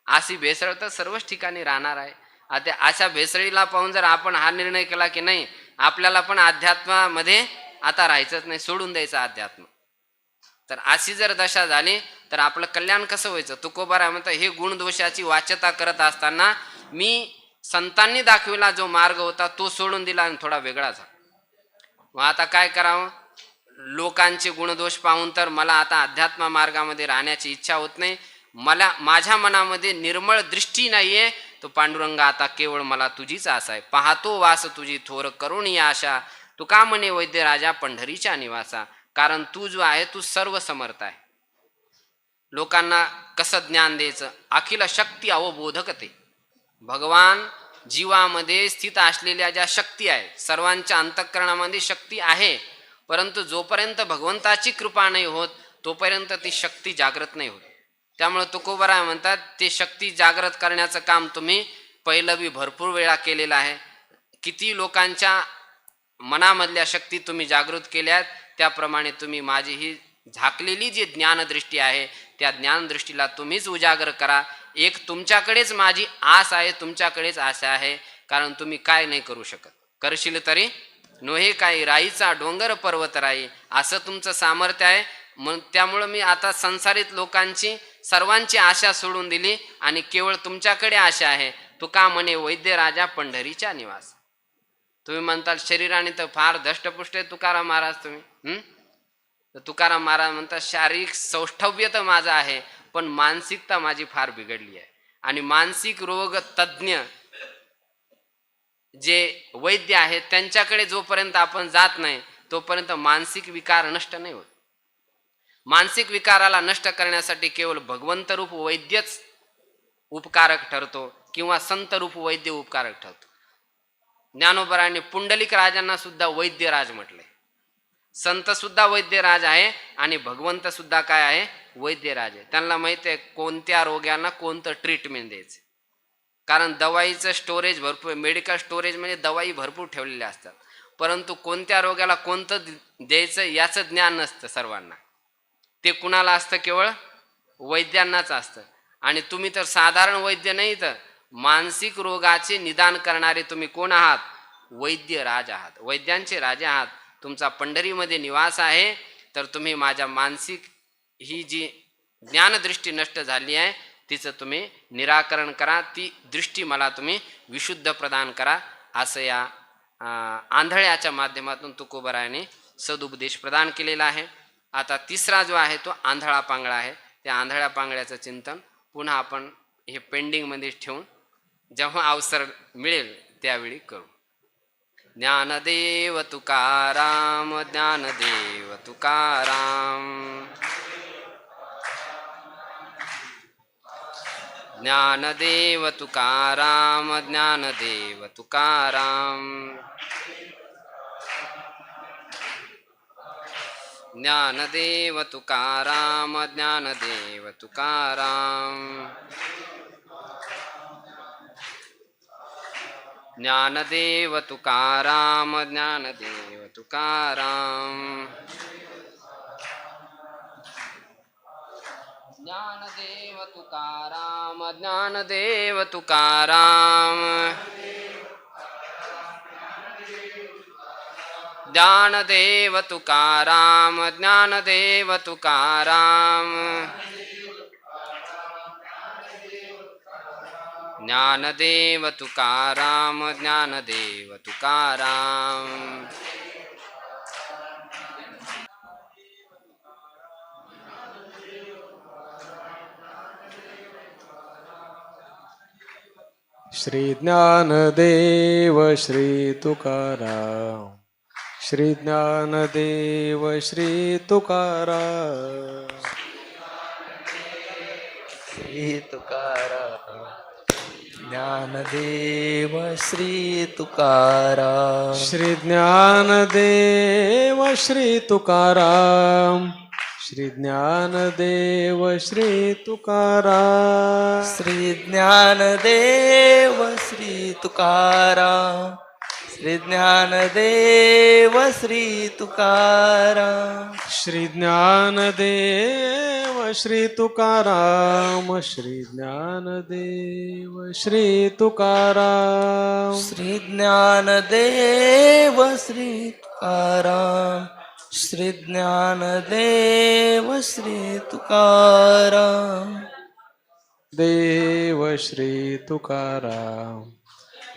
अशी भेसळ तर सर्वच ठिकाणी राहणार आहे. आता अशा भेसळीला पाहून जर आपण हा निर्णय केला की नाही आपल्याला पण अध्यात्मामध्ये आता राहायचंच नाही, सोडून द्यायचं अध्यात्म, तर अशी जर दशा झाली तर आपलं कल्याण कसं व्हायचं. तुकोबाराय म्हणतात, हे गुणदोषाची वाच्यता करत असताना मी संतांनी दाखविला जो मार्ग होता तो सोडून दिला आणि थोडा वेगळा झाला. मग आता काय करावं. लोकांचे गुणदोष पाहून तर मला आता अध्यात्म मार्गामध्ये राहण्याची इच्छा होत नाही. मला माझ्या मनामध्ये निर्मळ दृष्टी नाहीये. तो पांडुरंग आता केवळ मला तुझीच आशा आहे. पाहतो वास तुझी थोर करून या आशा, तुका म्हणे वैद्य राजा पंढरीच्या निवासा. कारण तू जो आहे तू सर्व समर्थ आहे. लोकांना कसं ज्ञान द्यायचं, अखिल शक्ती अवबोधक ते. भगवान जीवामध्ये स्थित असलेल्या ज्या शक्ती आहेत, सर्वांच्या अंतःकरणामध्ये शक्ती आहे, परंतु जोपर्यंत भगवंताची कृपा नाही होत तोपर्यंत ती शक्ती जागृत नाही होत. त्यामुळे तुकोबाराय म्हणतात, ते शक्ती जागृत करण्याचं काम तुम्ही पहिलं बी भरपूर वेळा केलेलं आहे. किती लोकांच्या मनामधल्या शक्ती तुम्ही जागृत केल्यात, त्याप्रमाणे तुम्ही माझी ही झाकलेली जी ज्ञानदृष्टी आहे त्या ज्ञानदृष्टीला तुम्हीच उजागर करा. एक तुमच्याकडेच माझी आस आहे, तुमच्याकडेच आशा आहे. कारण तुम्ही काय नाही करू शकत, करशील तरी नोहे काही राईचा डोंगर पर्वत राई, असं तुमचं सामर्थ्य आहे. मग त्यामुळं मी आता संसारित लोकांची सर्वांची आशा सोडून दिली आणि केवळ तुमच्याकडे आशा आहे. तुका म्हणे वैद्य राजा पंढरीच्या निवास. तुम्ही म्हणताल शरीराने तर फार धष्टपुष्ट आहे तुकाराम महाराज तुम्ही. तर तुकाराम महाराज म्हणतात, शारीरिक सौष्ठव्य तर माझं आहे, पण मानसिकता माझी फार बिघडली आहे. आणि मानसिक रोग तज्ज्ञ जे वैद्य आहेत त्यांच्याकडे जोपर्यंत आपण जात नाही तोपर्यंत मानसिक विकार नष्ट नाही होत. मानसिक विकाराला नष्ट करण्यासाठी केवळ भगवंत रूप वैद्यच उपकारक ठरतो किंवा संत रूप वैद्य उपकारक ठरतो. ज्ञानोबराने पुंडलिक राजांना सुद्धा वैद्यराज म्हटले. संत सुद्धा वैद्यराज आहे आणि भगवंत सुद्धा काय आहे, वैद्यराज आहे. त्यांना माहिती आहे कोणत्या रोग्यांना कोणतं ट्रीटमेंट द्यायचं. कारण दवाईचं स्टोरेज भरपूर, मेडिकल स्टोरेज म्हणजे दवाई भरपूर ठेवलेल्या असतात, परंतु कोणत्या रोग्याला कोणतं द्यायचं याचं ज्ञान नसतं सर्वांना. ते कुणाला असतं, केवळ वैद्यांनाच असतं. आणि तुम्ही तर साधारण वैद्य नाही, तर मानसिक रोगाचे निदान करणारे तुम्ही कोण आहात, वैद्यराज आहात, वैद्यांचे राजा आहात. तुमचा पंढरीमध्ये निवास आहे, तर तुम्ही माझ्या मानसिक ही जी ज्ञानदृष्टी नष्ट झाली आहे तिचं तुम्ही निराकरण करा, ती दृष्टी मला तुम्ही विशुद्ध प्रदान करा, असं या आंधळ्याच्या माध्यमातून तुकोबरायाने सदुपदेश प्रदान केलेला आहे. आता तिसरा जो आहे तो आंधळा पांगळा आहे. त्या आंधळ्या पांगळ्याचं चिंतन पुन्हा आपण हे पेंडिंगमध्ये ठेवून जेव्हा अवसर मिळेल त्यावेळी करू. ज्ञानदेव तुकाराम, ज्ञानदेव तुकाराम, ज्ञानदेव तुकाराम, ज्ञानदेव तुकाराम, ज्ञानदेव तुकाराम, ज्ञानदेव तुकाराम, ज्ञानदेव तुकाराम, ज्ञानदेव तुकाराम, ज्ञानदेव तुकाराम, ज्ञानदेव तुकाराम, ज्ञानदेव तुकाराम, ज्ञानदेव तुकाराम, ज्ञानदेव तुकाराम, ज्ञानदेव तुकाराम. श्री ज्ञानदेव श्री तुकाराम, श्री ज्ञानदेव श्री तुकाराम, श्री तुकाराम, ज्ञानदेव श्री तुकाराम. श्री ज्ञानदेव श्री तुकाराम. श्री ज्ञानदेव श्री तुकाराम. श्री ज्ञानदेव श्री तुकाराम. श्री ज्ञानदेव श्री तुकाराम. श्री ज्ञानदेव श्री तुकाराम. श्री ज्ञानदेव श्री तुकाराम. श्री ज्ञानदेव श्री तुकाराम. श्री ज्ञानदेव श्री तुकाराम. देव श्री तुकाराम.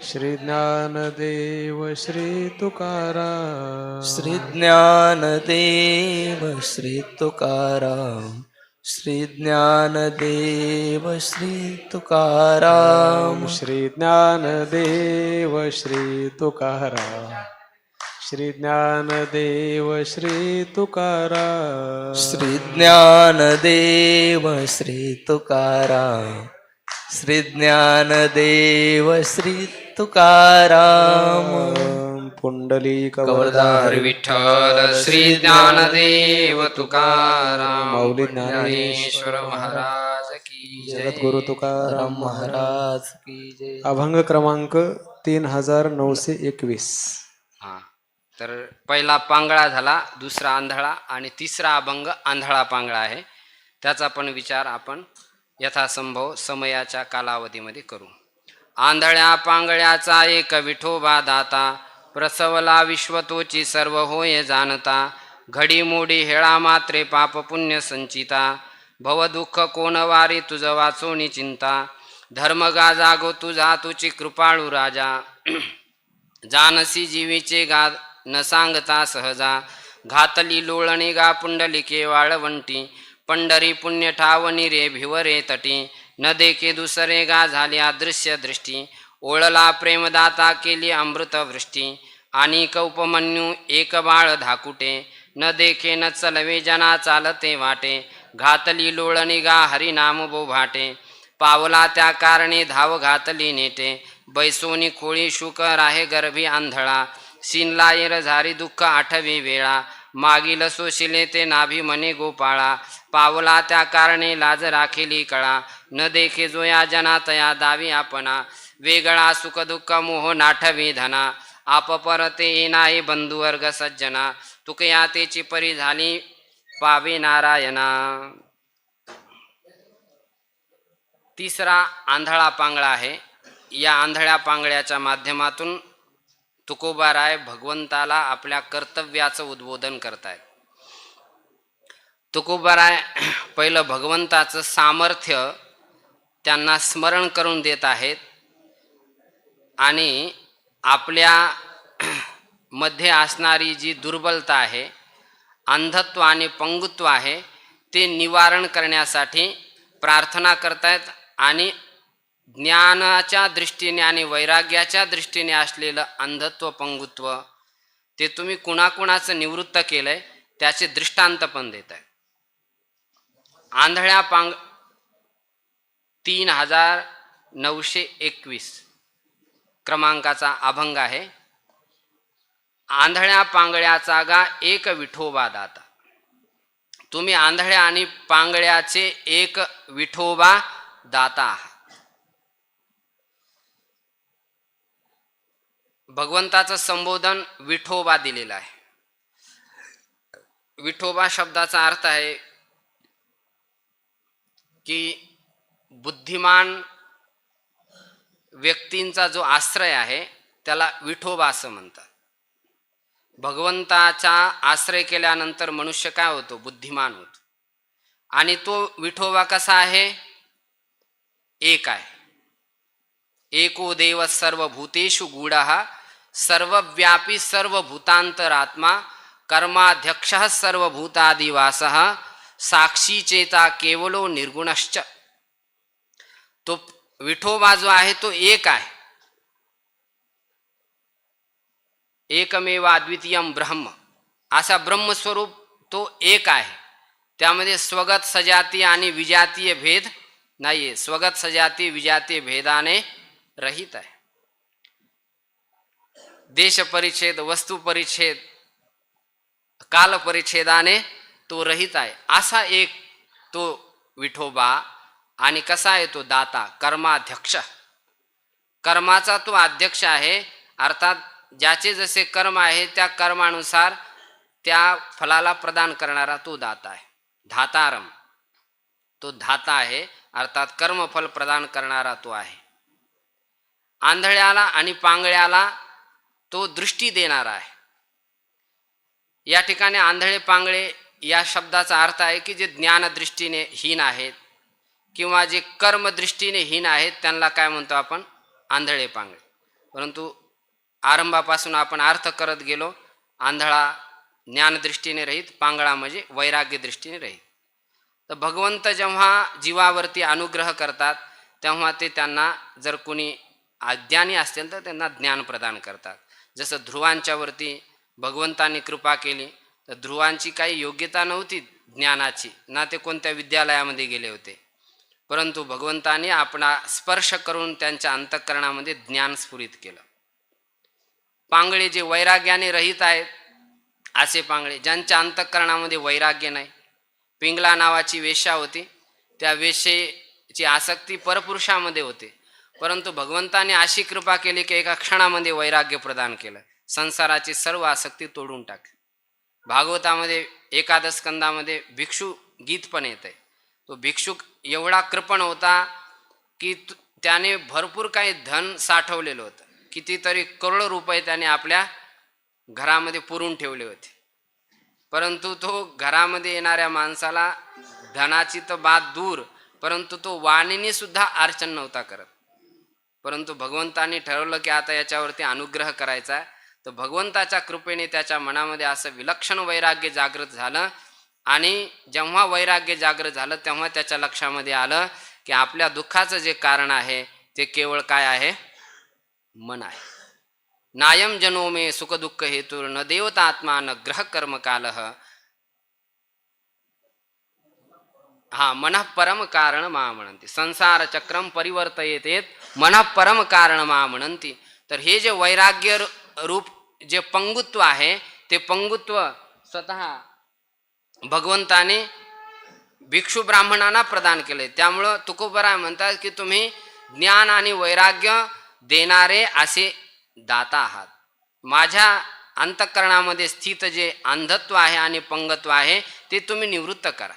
श्री ज्ञानदेव श्री तुकाराम. श्री ज्ञानदेव श्री तुकाराम. श्री ज्ञानदेव श्री तुकाराम. श्री ज्ञानदेव श्री तुकाराम. श्री ज्ञानदेव श्री तुकाराम. श्री ज्ञानदेव श्री तुकाराम. श्री ज्ञानदेव श्री तुकाराम. पुंडलिक कवरदार विठ्ठल श्री ज्ञानदेव तुकाराम माऊली ज्ञानेश्वर महाराज की जय. जगद्गुरु तुकाराम महाराज की जय. अभंग क्रमांक 3921. हा तर पहिला पांगळा झाला, दुसरा आंधळा आणि तिसरा अभंग आंधळा पांगळा आहे. त्याचा पण विचार आपण यथासंभव समयाच्या कालावधीमध्ये करू. आंधळ्या पांगळ्याचा एक विठोबा दाता, प्रसवला विश्वतोची सर्व होय जाणता. घडी मोडी हेळा मात्रे पाप पुण्य संचिता, भव दुःख कोण वारी तुझ वाचोनी चिंता. धर्म गा जागो तुझा तुची कृपाळू राजा, जानसी जीवीचे गा न सांगता सहजा. घातली लोळणी गा पुंडलिके वाळवंटी, पंढरी पुण्य ठावणी रे भिवरे तटी. न देखे दुसरे गा झाली अदृश्य दृष्टी, ओळला प्रेमदाता केली अमृतवृष्टी. आणि कौपमन्यू एक बाळ धाकुटे, न देखे न चलवे जना चालते वाटे. घातली लोळणी गा हरिनाम बोभाटे, पावला त्या कारणे धाव घातली नेटे. बैसोनी खोळी शुक राहे गर्भी आंधळा, शिनला येर झारी दुःख आठवी वेळा. मागील सोशिले ते नाभी मने गोपाळा, पावला त्या कारणे लाज राखिली कळा. न देखे जोया जना तया दावी आपणा, वेगळा सुख दुःख मोह नाठवी धना. आप परते येनाही बंधुवर्ग सज्जना, तुकया तेची परी झाली पावे नारायणा. तिसरा आंधळा पांगळा आहे. या आंधळ्या पांगळ्याच्या माध्यमातून तुकोबाराय भगवंताला आपल्या कर्तव्याचं उद्बोधन करतायत. तुकोबाराय पहिलं भगवंताचं सामर्थ्य त्यांना स्मरण करून देत आहेत आणि आपल्या मध्ये असणारी जी दुर्बलता आहे, अंधत्व आणि पंगुत्व आहे, ते निवारण करण्यासाठी प्रार्थना करतायत. आणि ज्ञानाच्या दृष्टीने आणि वैराग्याच्या दृष्टीने असलेलं अंधत्व पंगुत्व ते तुम्ही कुणाकुणाचं निवृत्त केलंय त्याचे दृष्टांत पण देत आहे. आंधळ्या 3921 क्रमांकाचा अभंग आहे. आंधळ्या पांगळ्याचा गा एक विठोबा दाता. तुम्ही आंधळ्या आणि पांगळ्याचे एक विठोबा दाता आहात. भगवंताचं संबोधन विठोबा दिलेलं आहे. विठोबा शब्दाचा अर्थ आहे की बुद्धिमान व्यक्तींचा जो आश्रय आहे त्याला विठोबा असं म्हणतात. भगवंताचा आश्रय केल्यानंतर मनुष्य काय होतो? बुद्धिमान होतो. आणि तो विठोबा कसा आहे? एक आहे. एको देव सर्वभूतेषु गूढः, सर्वव्यापी सर्वभूतांतरात्मा, कर्माध्यक्षः सर्वभूतादिवासः, साक्षी चेता केवलो निर्गुणश्च. तो विठोबा जो आहे तो एक आहे. एकमेवा अद्वितीयम ब्रह्म, असा ब्रह्मस्वरूप तो एक आहे. त्यामध्ये स्वगत सजाती आणि विजातीय भेद नाहीये. स्वगत सजाती विजातीय भेदाने रहित आहे. देश परिच्छेद, वस्तू परिच्छेद, काल परिच्छेदाने तो रहित आहे. असा एक तो विठोबा. आणि कसा आहे तो दाता, कर्माध्यक्ष. कर्माचा तो अध्यक्ष आहे. अर्थात ज्याचे जसे कर्म आहे त्या कर्मानुसार त्या फलाला प्रदान करणारा तो दाता आहे. धातारम, तो धाता आहे, अर्थात कर्मफल प्रदान करणारा तो आहे. आंधळ्याला आणि पांगळ्याला तो दृष्टी देणारा आहे. या ठिकाणी आंधळे पांगळे या शब्दाचा अर्थ आहे की जे ज्ञानदृष्टीने हीन आहेत किंवा जे कर्मदृष्टीने हीन आहेत त्यांना काय म्हणतो आपण, आंधळे पांगळे. परंतु आरंभापासून आपण अर्थ करत गेलो. आंधळा ज्ञानदृष्टीने रहित, पांगळा म्हणजे वैराग्य दृष्टीने रहित. तर भगवंत जेव्हा जीवावरती अनुग्रह करतात तेव्हा ते त्यांना, जर कोणी अज्ञानी असतील तर त्यांना ज्ञान प्रदान करतात. जसं ध्रुवांच्यावरती भगवंतांनी कृपा केली तर ध्रुवांची काही योग्यता नव्हती ज्ञानाची, ना ते कोणत्या विद्यालयामध्ये गेले होते, परंतु भगवंताने आपणा स्पर्श करून त्यांच्या अंतःकरणामध्ये ज्ञान स्फुरित केलं. पांगळे जे वैराग्याने रहित आहेत असे पांगळे, ज्यांच्या अंतःकरणामध्ये वैराग्य नाही. पिंगला नावाची वेश्या होती, त्या वेश्येची आसक्ती परपुरुषामध्ये होते, परंतु भगवंताने अशी कृपा केली की एका क्षणामध्ये वैराग्य प्रदान केलं, संसाराची सर्व आसक्ती तोडून टाकली. भागवतामध्ये एकादश स्कंदामध्ये भिक्षू गीत पण येत आहे. तो भिक्षुक एवढा कृपण होता की त्याने भरपूर काही धन साठवलेलं होतं, कितीतरी करोड रुपये त्याने आपल्या घरामध्ये पुरून ठेवले होते, परंतु तो घरामध्ये येणाऱ्या माणसाला धनाची तर बात दूर, परंतु तो वाणीने सुद्धा अर्चन नव्हता करत. परंतु भगवंतांनी ठरवलं की आता याच्यावरती अनुग्रह करायचा आहे. तर भगवंताच्या कृपेने त्याच्या मनामध्ये असं विलक्षण वैराग्य जागृत झालं. आणि जेव्हा वैराग्य जागृत झालं तेव्हा त्याच्या लक्षामध्ये आलं की आपल्या दुःखाचं जे कारण आहे ते केवळ काय आहे, मन आहे. नायम जनो मे सुख दुःख हेतुर न देवता आत्मा न ग्रह कर्म कालः. हा, मनः परम कारण मा म्हणंती. संसार चक्रम परिवर्तयेत मनः परम कारण मा म्हणंती. तर हे जे वैराग्य रूप जे पंगुत्व आहे ते पंगुत्व स्वतः भगवंताने भिक्षू ब्राह्मणांना प्रदान केले. त्यामुळं तुकोबराय म्हणतात की तुम्ही ज्ञान आणि वैराग्य देणारे असे दाता आहात. माझ्या अंतःकरणामध्ये स्थित जे अंधत्व आहे आणि पंगत्व आहे ते तुम्ही निवृत्त करा.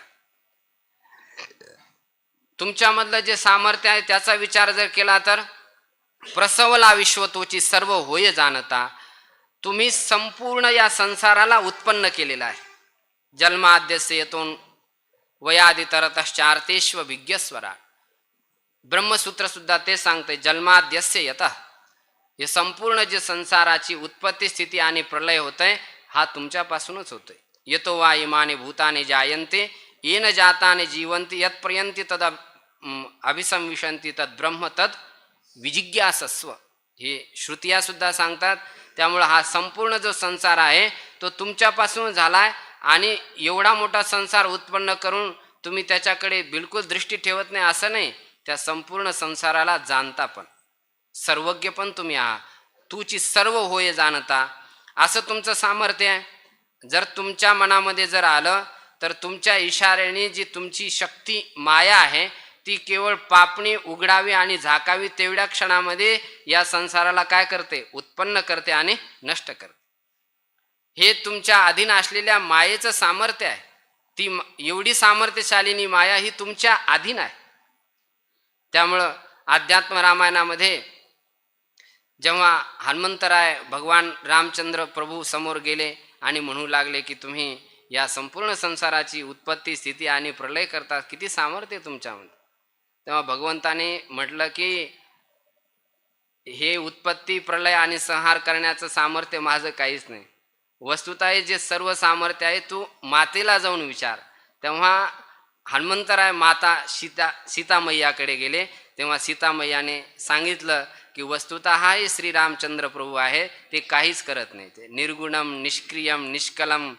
तुमच्यामधलं जे सामर्थ्य आहे त्याचा विचार जर केला तर प्रसवला विश्वतोची सर्व होय जाणता. तुम्ही संपूर्ण या संसाराला उत्पन्न केलेला आहे. जन्माद्यस्य येतून वयादितरतश्चार्तेष्व विज्ञस्वरा. ब्रह्मसूत्र सुद्धा ते सांगते, जन्माद्यस्य यतः. हे संपूर्ण जे संसाराची उत्पत्ती स्थिती आणि प्रलय होतंय हा तुमच्यापासूनच होतोय. यतो वा इमाने भूताने जायन्ते येन जाताने जीवन्ति यत्प्रयन्ति तद अभिसंविशन्ति तद ब्रह्म तद विजिज्ञासस्व. हे श्रुतिया सुद्धा सांगतात. त्यामुळे हा संपूर्ण जो संसार आहे तो तुमच्यापासून झालाय. आणि एवढा मोठा संसार उत्पन्न करून तुम्ही त्याच्याकडे बिलकुल दृष्टी ठेवत नाही असं नाही, त्या संपूर्ण संसाराला जाणता पण, सर्वज्ञ पण तुम्ही आहात. तूची सर्व होय जाणता असं तुमचं सामर्थ्य आहे. जर तुमच्या मनामध्ये जर आलं तर तुमच्या इशाऱ्याने जी तुमची शक्ती माया आहे ती केवळ पापणी उघडावी आणि झाकावी तेवढ्या क्षणामध्ये या संसाराला काय करते, उत्पन्न करते आणि नष्ट करते. हे तुमच्या अधीन असलेल्या मायेचं सामर्थ्य आहे. ती एवढी सामर्थ्यशालिनी माया ही तुमच्या अधीन आहे. त्यामुळं अध्यात्म रामायणामध्ये जेव्हा हनुमंतराय भगवान रामचंद्र प्रभू समोर गेले आणि म्हणू लागले की तुम्ही या संपूर्ण संसाराची उत्पत्ती स्थिती आणि प्रलय करतात, किती सामर्थ्य तुमच्यामध्ये. तेव्हा भगवंताने म्हटलं की हे उत्पत्ती प्रलय आणि संहार करण्याचं सामर्थ्य माझं काहीच नाही. वस्तुतः जे सर्व सामर्थ्य आहे तू मातेला जाऊन विचार. तेव्हा हनुमंतराय माता सीता मैयाकडे गेले. तेव्हा सीता मैयाने सांगितलं की वस्तुतः हा हे श्रीरामचंद्र प्रभू आहे, ते काहीच करत नाही, ते निर्गुणम निष्क्रियम निष्कलम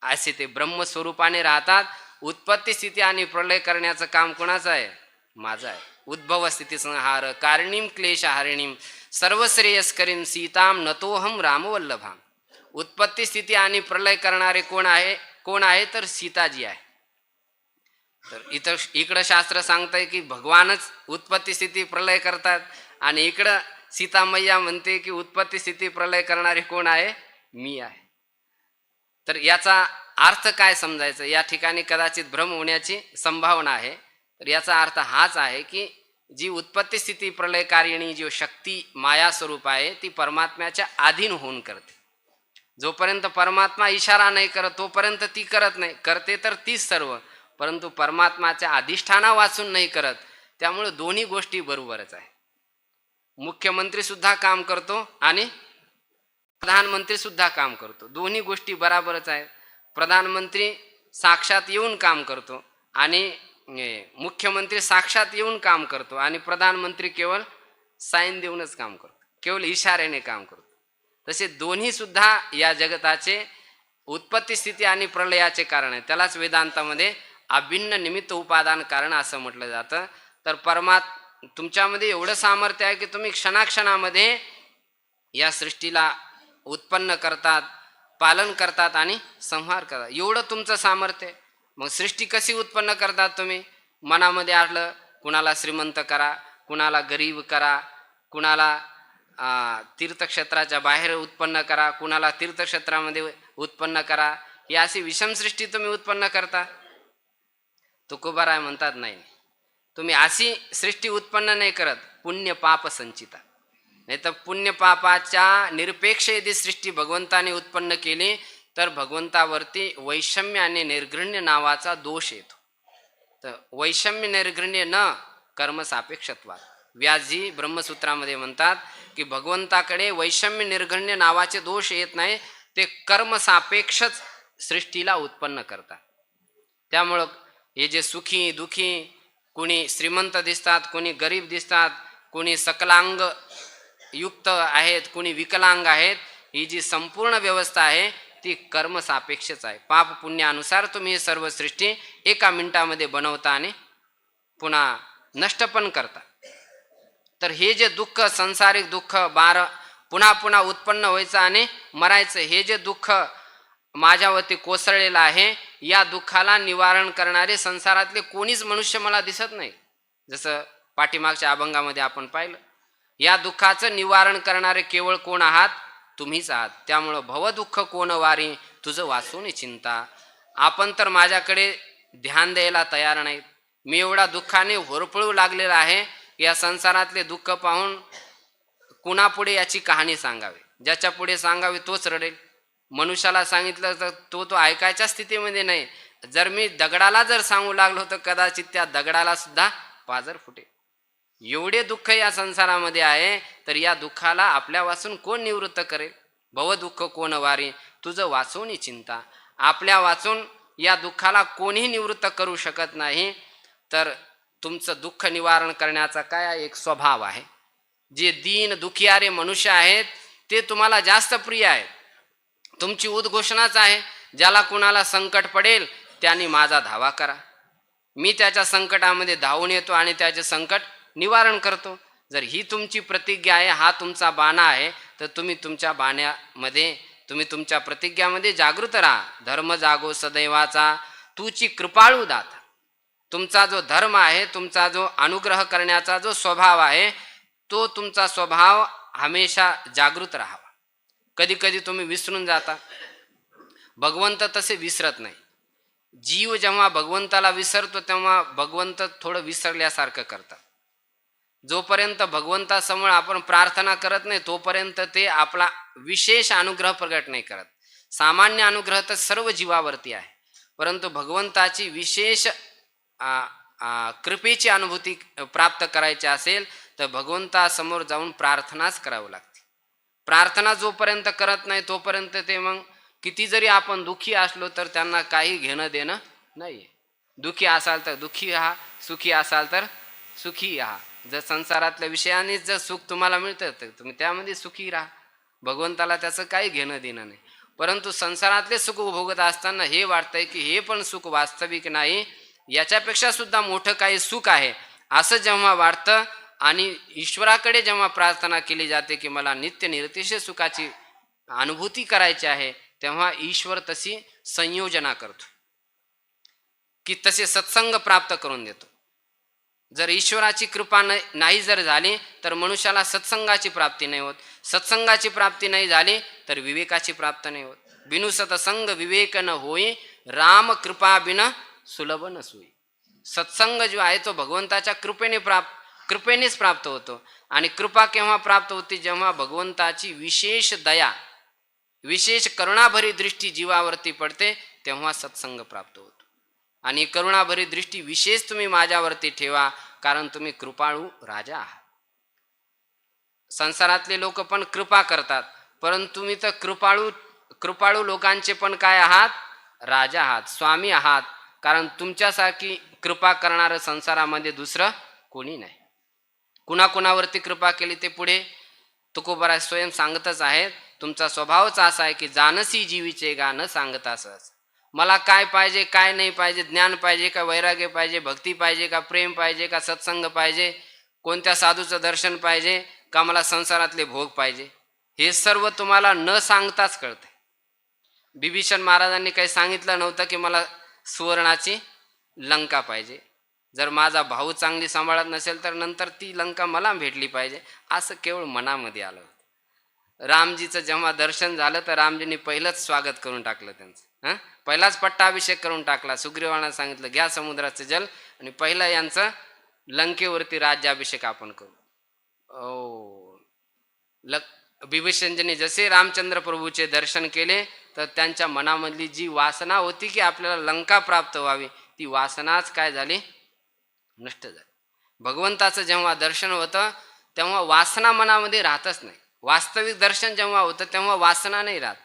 असे ते ब्रह्मस्वरूपाने राहतात. उत्पत्ती स्थिती आणि प्रलय करण्याचं काम कोणाचं आहे, माझा आहे. उद्भव स्थिती संहार कारणीम क्लेश हारिणीम सर्वश्रेयस्करीम सीताम नतोहम रामवल्लभाम. उत्पत्ती स्थिती आणि प्रलय करणारे कोण आहे तर सीताजी आहे. तर इकडं शास्त्र सांगतंय की भगवानच उत्पत्ती स्थिती प्रलय करतात आणि इकडं सीतामय्या म्हणते की उत्पत्ती स्थिती प्रलय करणारे कोण आहे, मी आहे. तर याचा अर्थ काय समजायचं, या ठिकाणी कदाचित भ्रम होण्याची संभावना आहे. तर याचा अर्थ हाच आहे की जी उत्पत्ती स्थिती प्रलयकारिणी जी शक्ती माया स्वरूप आहे ती परमात्म्याच्या अधीन होऊन करते. जोपर्यंत परमात्मा इशारा नाही करत तोपर्यंत ती करत नाही. करते तर तीच सर्व, परंतु परमात्माच्या अधिष्ठाना वाचून नाही करत. त्यामुळे दोन्ही गोष्टी बरोबरच आहे. मुख्यमंत्री सुद्धा काम करतो आणि प्रधानमंत्री सुद्धा काम करतो. दोन्ही गोष्टी बराबरच आहेत. प्रधानमंत्री साक्षात येऊन काम करतो आणि मुख्यमंत्री साक्षात येऊन काम करतो आणि प्रधानमंत्री केवळ साईन देऊनच काम करतो, केवळ इशाऱ्याने काम करतो. तसे दोन्ही सुद्धा या जगताचे उत्पत्ती स्थिती आणि प्रलयाचे कारण आहे. त्यालाच वेदांतामध्ये अभिन्न निमित्त उपादान कारण असं म्हटलं जातं. तर तुमच्यामध्ये एवढं सामर्थ्य आहे की तुम्ही क्षणाक्षणामध्ये या सृष्टीला उत्पन्न करतात, पालन करतात आणि संहार करतात. एवढं तुमचं सामर्थ्य आहे. मग सृष्टी कशी उत्पन्न करतात तुम्ही? मनामध्ये आलं कुणाला श्रीमंत करा, कुणाला गरीब करा, कुणाला तीर्थक्षेत्राच्या बाहेर उत्पन्न करा, कुणाला तीर्थक्षेत्रामध्ये उत्पन्न करा. ही अशी विषमसृष्टी तुम्ही उत्पन्न करता. तुकोबाराय म्हणतात नाही, तुम्ही अशी सृष्टी उत्पन्न नाही करत, पुण्य पाप संचिता. नाही तर पुण्य पापाच्या निरपेक्ष यदि सृष्टी भगवंताने उत्पन्न केली तर भगवंतावरती वैषम्य आणि निर्घृण्य नावाचा दोष येतो. तर वैषम्य निर्घृण्य न कर्मसापेक्षत्वात. व्यासजी ब्रह्मसूत्रामध्ये म्हणतात की भगवंताकडे वैषम्य निर्घृण्य नावाचे दोष येत नाही, ते कर्मसापेक्षच सृष्टीला उत्पन्न करतात. त्यामुळं हे जे सुखी दुखी, कोणी श्रीमंत दिसतात, कोणी गरीब दिसतात, कोणी सकलांग युक्त आहेत, कोणी विकलांग आहेत, ही जी संपूर्ण व्यवस्था आहे ती कर्मसापेक्षच आहे. पाप पुण्यानुसार तुम्ही सर्व सृष्टी एका मिनिटामध्ये बनवता आणि पुन्हा नष्ट पण करता. तर हे जे दुःख, संसारिक दुःख, पुन्हा पुन्हा उत्पन्न व्हायचं आणि मरायचं, हे जे दुःख माझ्यावरती कोसळलेलं आहे, या दुःखाला निवारण करणारे संसारातले कोणीच मनुष्य मला दिसत नाही. जसं पाठीमागच्या अभंगामध्ये आपण पाहिलं, या दुःखाचं निवारण करणारे केवळ कोण आहात? तुम्हीच आहात. त्यामुळं भवदुःख कोण वारी तुझं वाचून चिंता. आपण तर माझ्याकडे ध्यान द्यायला तयार नाहीत. मी एवढा दुःखाने होरपळू लागलेला आहे, या संसारातले दुःख पाहून कुणापुढे याची कहाणी सांगावी? ज्याच्या पुढे सांगावी तोच रडेल. मनुष्याला सांगितलं तर तो ऐकायच्या स्थितीमध्ये नाही. जर मी दगडाला जर सांगू लागलो तर कदाचित त्या दगडाला सुद्धा पाजर फुटेल. एवढे दुःख या संसारामध्ये आहे, तर या दुःखाला आपल्या वाचून कोण निवृत्त करेल? भवदुःख कोण वारी तुझं वाचून चिंता. आपल्या वाचून या दुःखाला कोणीही निवृत्त करू शकत नाही. तर तुमचं दुःख निवारण करण्याचा काय एक स्वभाव आहे. जे दीन दुखियारे मनुष्य आहेत ते तुम्हाला जास्त प्रिय आहेत. तुमची उद्घोषणाच आहे, ज्याला कुणाला संकट पडेल त्यांनी माझा धावा करा. मी त्याच्या संकटामध्ये धावून येतो आणि त्याचे संकट निवारण करतो. जर ही तुमची प्रतिज्ञा आहे, हा तुमचा बाणा आहे, तर तुम्ही तुमच्या बाण्यामध्ये, तुम्ही तुमच्या प्रतिज्ञामध्ये जागृत राहा. धर्म जागो सदैवाचा तूची कृपाळू दाता. तुमचा जो धर्म आहे, तुमचा जो अनुग्रह करण्याचा जो स्वभाव आहे, तो तुमचा स्वभाव हमेशा जागृत राहावा. कधी कधी तुम्ही विसरून जाता. भगवंत तसे विसरत नाही. जीव जेव्हा भगवंताला विसरतो तेव्हा भगवंत थोडं विसरल्यासारखं करतात. जोपर्यंत भगवंतासमोर आपण प्रार्थना करत नाही तोपर्यंत ते आपला विशेष अनुग्रह प्रगट नाही करत. सामान्य अनुग्रह तर सर्व जीवावरती आहे, परंतु भगवंताची विशेष कृपेची अनुभूती प्राप्त करायची असेल तर भगवंतासमोर जाऊन प्रार्थनाच करावं लागते. प्रार्थना जोपर्यंत करत नाही तोपर्यंत ते मग किती जरी आपण दुःखी असलो तर त्यांना काही घेणं देणं नाही. दुःखी असाल तर दुःखी राहा, सुखी असाल तर सुखी राहा. जर संसारातल्या विषयानेच जर सुख तुम्हाला मिळतं तर तुम्ही त्यामध्ये सुखी राहा. भगवंताला त्याचं काही घेणं देणं नाही. परंतु संसारातले सुख भोगत असताना हे वाटतंय की हे पण सुख वास्तविक नाही, याच्यापेक्षा सुद्धा मोठं काही सुख आहे असं जेव्हा वाटतं आणि ईश्वराकडे जेव्हा प्रार्थना केली जाते की मला नित्य निरतिशय सुखाची अनुभूती करायची आहे, तेव्हा ईश्वर तशी संयोजना करतो की तसे सत्संग प्राप्त करून देतो. जर ईश्वराची कृपा नाही जर झाली तर मनुष्याला सत्संगाची प्राप्ती नाही होत. सत्संगाची प्राप्ती नाही झाली तर विवेकाची प्राप्ती नाही होत. बिनु सत्संग विवेक न होई, राम कृपा बिन सुलभ न सोई. सत्संग जो आहे तो भगवंताच्या कृपेनेच प्राप्त होतो. आणि कृपा केव्हा प्राप्त होती? जेव्हा भगवंताची विशेष दया, विशेष करुणाभरी दृष्टी जीवावरती पडते, तेव्हा सत्संग प्राप्त होतो. आणि करुणाभरी दृष्टी विशेष तुम्ही माझ्यावरती ठेवा, कारण तुम्ही कृपाळू राजा आहात. संसारातले लोक पण कृपा करतात, परंतु तुम्ही तर कृपाळू लोकांचे पण काय आहात? राजा आहात, स्वामी आहात. कारण तुमच्यासारखी कृपा करणारं संसारामध्ये दुसरं कोणी नाही. कुणाकुणावरती कृपा केली ते पुढे तुकोबरा स्वयं सांगतच आहेत. तुमचा स्वभावच असा आहे की जानसी जीवीचे गा न सांगता सहज. मला काय पाहिजे, काय नाही पाहिजे, ज्ञान पाहिजे का वैराग्य पाहिजे, भक्ती पाहिजे का प्रेम पाहिजे का सत्संग पाहिजे, कोणत्या साधूचं दर्शन पाहिजे का मला संसारातले भोग पाहिजे, हे सर्व तुम्हाला न सांगताच कळते. बिभीषण महाराजांनी काही सांगितलं नव्हतं की मला सुवर्णाची लंका पाहिजे. जर माझा भाऊ चांगली सांभाळत नसेल तर नंतर ती लंका मला भेटली पाहिजे, असं केवळ मनामध्ये आलं होतं. रामजीचं जेव्हा दर्शन झालं तर रामजींनी पहिलंच स्वागत करून टाकलं त्यांचं. पहिलाच पट्टाभिषेक करून टाकला. सुग्रीवाला सांगितलं घ्या समुद्राचं जल आणि पहिला यांचं लंकेवरती राज्याभिषेक आपण करू. बिभीषणजींनी जसे रामचंद्र प्रभूचे दर्शन केले तर त्यांच्या मनामधली जी वासना होती की आपल्याला लंका प्राप्त व्हावी, ती वासनाच काय झाली? नष्ट झाली. भगवंताचं जेव्हा दर्शन होतं तेव्हा वासना मनामध्ये राहतच नाही. वास्तविक दर्शन जेव्हा होतं तेव्हा वासना नाही राहत.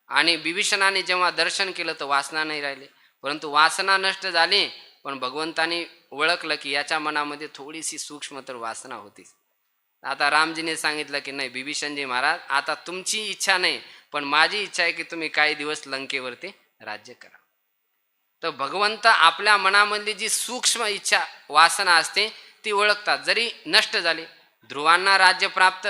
आणि बिभीषणाने जेव्हा दर्शन केलं तर वासना नाही राहिली, परंतु वासना नष्ट झाली. पण भगवंताने ओळखलं की याच्या मनामध्ये थोडीशी सूक्ष्म तर वासना होतीच. आता रामजीने सांगितलं की नाही बिभीषणजी महाराज, आता तुमची इच्छा नाही पण माझी इच्छा आहे की तुम्ही काही दिवस लंकेवरती राज्य करा. तर भगवंत आपल्या मनामधली जी सूक्ष्म इच्छा वासना असते ती ओळखतात. जरी नष्ट झाली, ध्रुवांना राज्य प्राप्त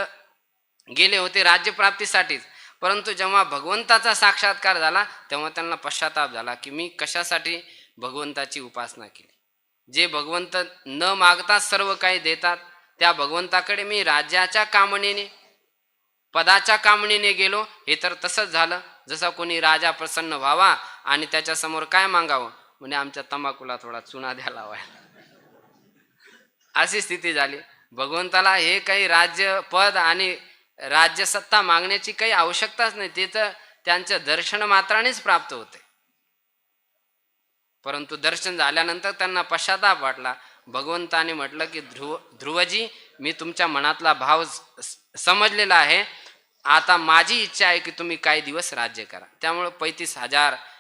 गेले होते राज्यप्राप्तीसाठीच, परंतु जेव्हा भगवंताचा साक्षात्कार झाला तेव्हा त्यांना पश्चाताप झाला की मी कशासाठी भगवंताची उपासना केली. जे भगवंत न मागता सर्व काही देतात त्या भगवंताकडे मी राज्याच्या कामणीने, पदाच्या कामणीने गेलो. हे तर तसंच झालं जसं कोणी राजा प्रसन्न व्हावा आणि त्याच्यासमोर काय मागावं, म्हणजे आमच्या तंबाखूला थोडा चुना द्यायला हवा, अशी स्थिती झाली. भगवंताला हे काही राज्य पद आणि राज्यसत्ता मागण्याची काही आवश्यकताच नाही, ते तर त्यांचं दर्शन मात्रानेच प्राप्त होते. परंतु दर्शन झाल्यानंतर त्यांना पश्चाताप वाटला. भगवंताने म्हटलं की ध्रुवजी, मी तुमच्या मनातला भाव समजलेला आहे. आता माझी इच्छा आहे की तुम्ही काही दिवस राज्य करा. त्यामुळे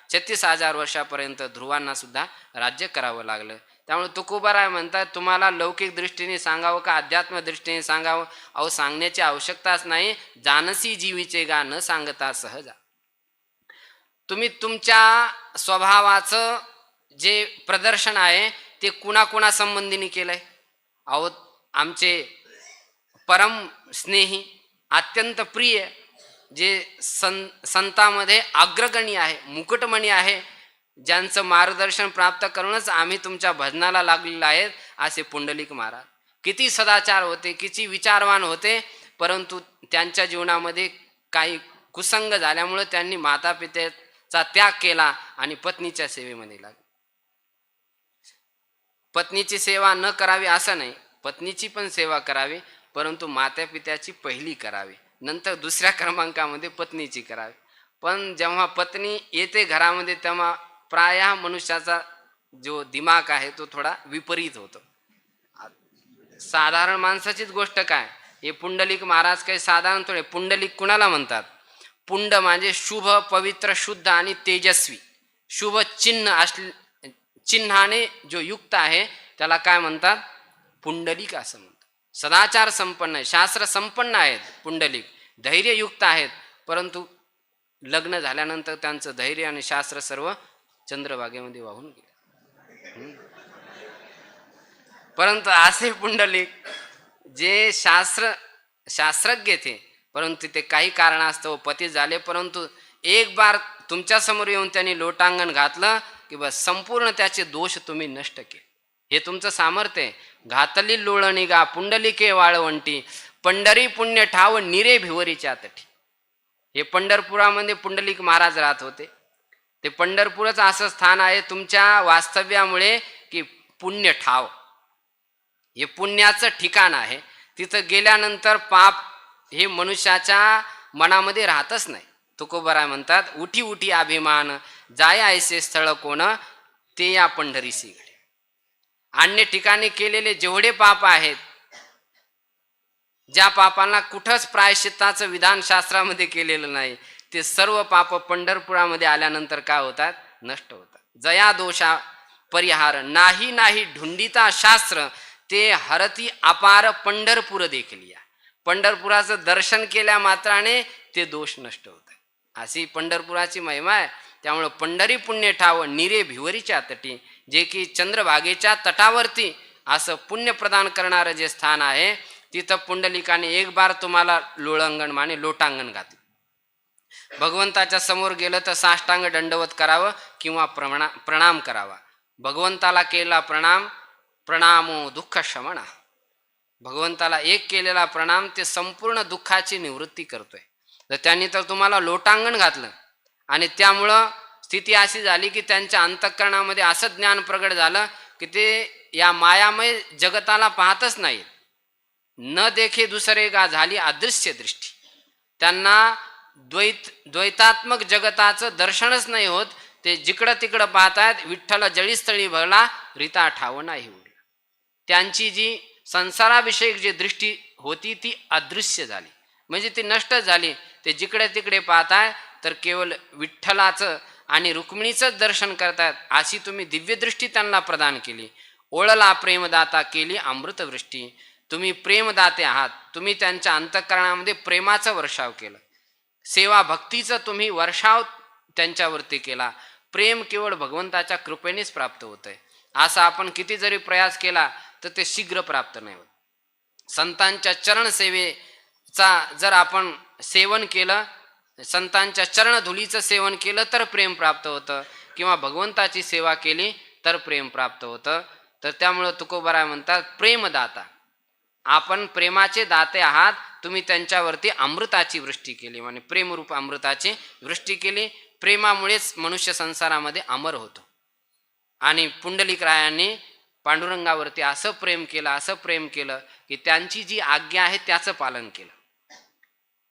36,000 वर्षापर्यंत ध्रुवांना सुद्धा राज्य करावं लागलं. त्यामुळे तुकोबाराय म्हणतात तुम्हाला लौकिक दृष्टीने सांगावं का अध्यात्म दृष्टीने सांगावं, अहो सांगण्याची आवश्यकताच नाही. जानसी जीवीचे गा न सांगता सहजा. तुम्ही तुमच्या स्वभावाचं जे प्रदर्शन आहे ते कुणा संबंधीने केलंय? अहो आमचे परम स्नेही, अत्यंत प्रिय, जे संतांमध्ये अग्रगणी आहे, मुकुटमणी आहे, ज्यांचं मार्गदर्शन प्राप्त करूनच आम्ही तुमच्या भजनाला लागलेलो आहेत, असे पुंडलिक महाराज. किती सदाचार होते, किती विचारवान होते, परंतु त्यांच्या जीवनामध्ये काही कुसंग झाल्यामुळे त्यांनी माता पित्याचा त्याग केला आणि पत्नीच्या सेवेमध्ये लागले. पत्नीची सेवा न करावी असं नाही, पत्नीची पण सेवा करावी, परंतु माता पित्याची पहिली करावी, नंतर दुसऱ्या क्रमांकामध्ये पत्नीची करावी. पण जेव्हा पत्नी येते घरामध्ये तेव्हा प्रायः मनुष्याचा जो दिमाग आहे तो थोडा विपरीत होतो. साधारण माणसाचीच गोष्ट काय, हे पुंडलिक महाराज काही साधारण थोडे. पुंडलिक कुणाला म्हणतात? पुंड म्हणजे शुभ, पवित्र, शुद्ध आणि तेजस्वी. शुभ चिन्हाने जो युक्त आहे त्याला काय म्हणतात? पुंडलिक असं म्हणतात. सदाचार संपन्न आहे, शास्त्र संपन्न आहेत पुंडलिक, धैर्ययुक्त आहेत, परंतु लग्न झाल्यानंतर त्यांचं धैर्य आणि शास्त्र सर्व चंद्रभागेमध्ये वाहून गेले. परंतु असे पुंडलिक जे शास्त्रज्ञ थे, परंतु ते काही कारणास्तव पती झाले, परंतु एक बार तुमच्या समोर येऊन त्यांनी लोटांगण घातलं की बस संपूर्ण त्याचे दोष तुम्ही नष्ट केले. हे तुमचं सामर्थ्य आहे. घातली लोळणी गा पुंडलिके वाळवंटी, पंढरी पुण्य ठाव निरे भिवरीच्या तटी. हे पंढरपुरामध्ये पुंडलिक महाराज राहत होते. ते पंढरपूरच असं स्थान आहे तुमच्या वास्तव्यामुळे की पुण्य ठाव, हे पुण्याचं ठिकाण आहे. तिथं गेल्यानंतर पाप हे मनुष्याच्या मनामध्ये राहतच नाही. तुकोबराय म्हणतात, उठी उठी अभिमान जाय ऐसे स्थळ कोण, ते या पंढरीसी घडे. अन्य ठिकाणी केलेले जेवढे पाप आहेत, ज्या पापांना कुठंच प्रायश्चित्ताचं विधान शास्त्रामध्ये केलेलं नाही, ते सर्व पाप पंढरपुरामध्ये आल्यानंतर काय होतात? नष्ट होतात. जया दोषा परिहार नाही नाही ढुंडीता शास्त्र, ते हरती अपार पंढरपूर देखील या. पंढरपुराचं दर्शन केल्या मात्राने ते दोष नष्ट होतात. अशी पंढरपुराची महिमा आहे. त्यामुळं पंढरी पुण्य ठाव निरे भिवरीच्या तटी, जे की चंद्रभागेच्या तटावरती असं पुण्य प्रदान करणारं जे स्थान आहे, तिथं पुंडलिकाने एक बार तुम्हाला लोळंगण माने लोटांगण घातलं. भगवंताच्या समोर गेलं तर साष्टांग दंडवत करावं किंवा प्रणाम करावा. भगवंताला केलेला प्रणाम, प्रणामो दुःख शमना. भगवंताला एक केलेला प्रणाम ते संपूर्ण दुःखाची निवृत्ती करतोय. तर त्यांनी तर तुम्हाला लोटांगण घातलं आणि त्यामुळं स्थिती अशी झाली की त्यांच्या अंतःकरणामध्ये असं ज्ञान प्रगट झालं की ते या मायामय जगताला पाहतच नाहीत. न देखे दुसरे गा झाली अदृश्य दृष्टी. त्यांना द्वैतात्मक जगताचं दर्शनच नाही होत. ते जिकडं तिकडं पाहतायत, विठ्ठल जळीस्थळी भरला रीता ठाव नाही उरला. त्यांची जी संसाराविषयक जी दृष्टी होती ती अदृश्य झाली, म्हणजे ती नष्ट झाली. ते जिकडे तिकडे पाहताय तर केवळ विठ्ठलाचं आणि रुक्मिणीचंच दर्शन करतायत. अशी तुम्ही दिव्यदृष्टी त्यांना प्रदान केली. ओळला प्रेमदाता केली अमृतवृष्टी. तुम्ही प्रेमदाते आहात. तुम्ही त्यांच्या अंतःकरणामध्ये प्रेमाचा वर्षाव केलं. सेवा भक्तीचं तुम्ही वर्षाव त्यांच्यावरती केला. प्रेम केवळ भगवंताच्या कृपेनेच प्राप्त होतंय. असा आपण किती जरी प्रयास केला तर ते शीघ्र प्राप्त नाही होत. संतांच्या चरण सेवेचा जर आपण सेवन केलं, संतांच्या चरणधुलीचं सेवन केलं तर प्रेम प्राप्त होतं, किंवा भगवंताची सेवा केली तर प्रेम प्राप्त होतं. तर त्यामुळं तुकोबराय म्हणतात, प्रेमदाता, आपण प्रेमाचे दाते आहात. तुम्ही त्यांच्यावरती अमृताची वृष्टी केली, म्हणजे प्रेमरूप अमृताची वृष्टी केली. प्रेमामुळेच मनुष्य संसारामध्ये अमर होतो. आणि पुंडलिक रायांनी पांडुरंगावरती असं प्रेम केलं की त्यांची जी आज्ञा आहे त्याचं पालन केलं.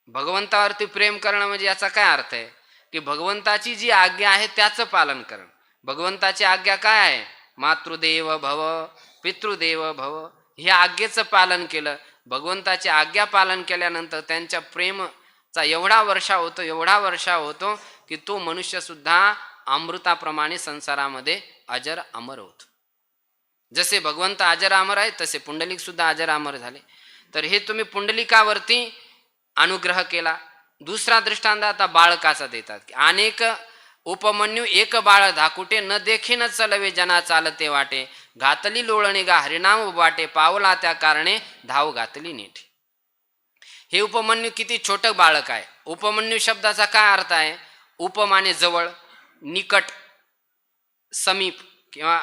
भगवंतावरती प्रेम करणं म्हणजे याचा काय अर्थ आहे की भगवंताची जी आज्ञा आहे त्याचं पालन करणं. भगवंताची आज्ञा काय आहे? मातृदेव भव पितृदेव भव, ह्या आज्ञेचं पालन केलं. भगवंताची आज्ञा पालन केल्यानंतर त्यांच्या प्रेमचा एवढा वर्षाव होतो की तो मनुष्य सुद्धा अमृताप्रमाणे संसारामध्ये अजर अमर होतो. जसे भगवंत अजर अमर आहे तसे पुंडलिक सुद्धा अजर अमर झाले. तर हे तुम्ही पुंडलिकावरती अनुग्रह केला. दुसरा दृष्टांत आता बाळकाचा देतात की अनेक उपमन्यू एक बाळ धाकुटे, न देखीन चलवे जना चालते वाटे, घातली लोळणे गा हरिनाम वाटे, पावला त्या कारणे धाव घातली नीट. हे उपमन्यू किती छोटं बाळक आहे. उपमन्यू शब्दाचा काय अर्थ आहे? उपमाने जवळ, निकट, समीप किंवा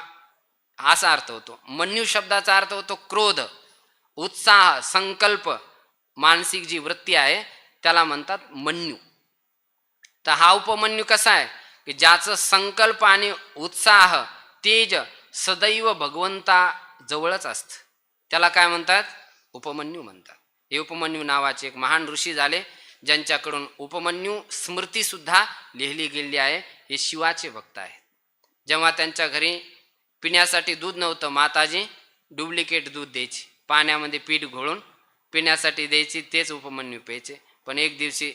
असा अर्थ होतो. मन्यू शब्दाचा अर्थ होतो क्रोध, उत्साह, संकल्प, मानसिक जी वृत्ती आहे त्याला म्हणतात मन्यू. तर हा उपमन्यू कसा आहे की ज्याचं संकल्प आणि उत्साह, तेज सदैव भगवंता जवळच असतं, त्याला काय म्हणतात? उपमन्यू म्हणतात. हे उपमन्यू नावाचे एक महान ऋषी झाले ज्यांच्याकडून उपमन्यू स्मृती सुद्धा लिहिली गेली आहे. हे शिवाचे भक्त आहेत. जेव्हा त्यांच्या घरी पिण्यासाठी दूध नव्हतं, माताजी डुप्लिकेट दूध द्यायची, पाण्यामध्ये पीठ घोळून पिण्यासाठी द्यायची, तेच उपमन्यू प्यायचे. पण एक दिवशी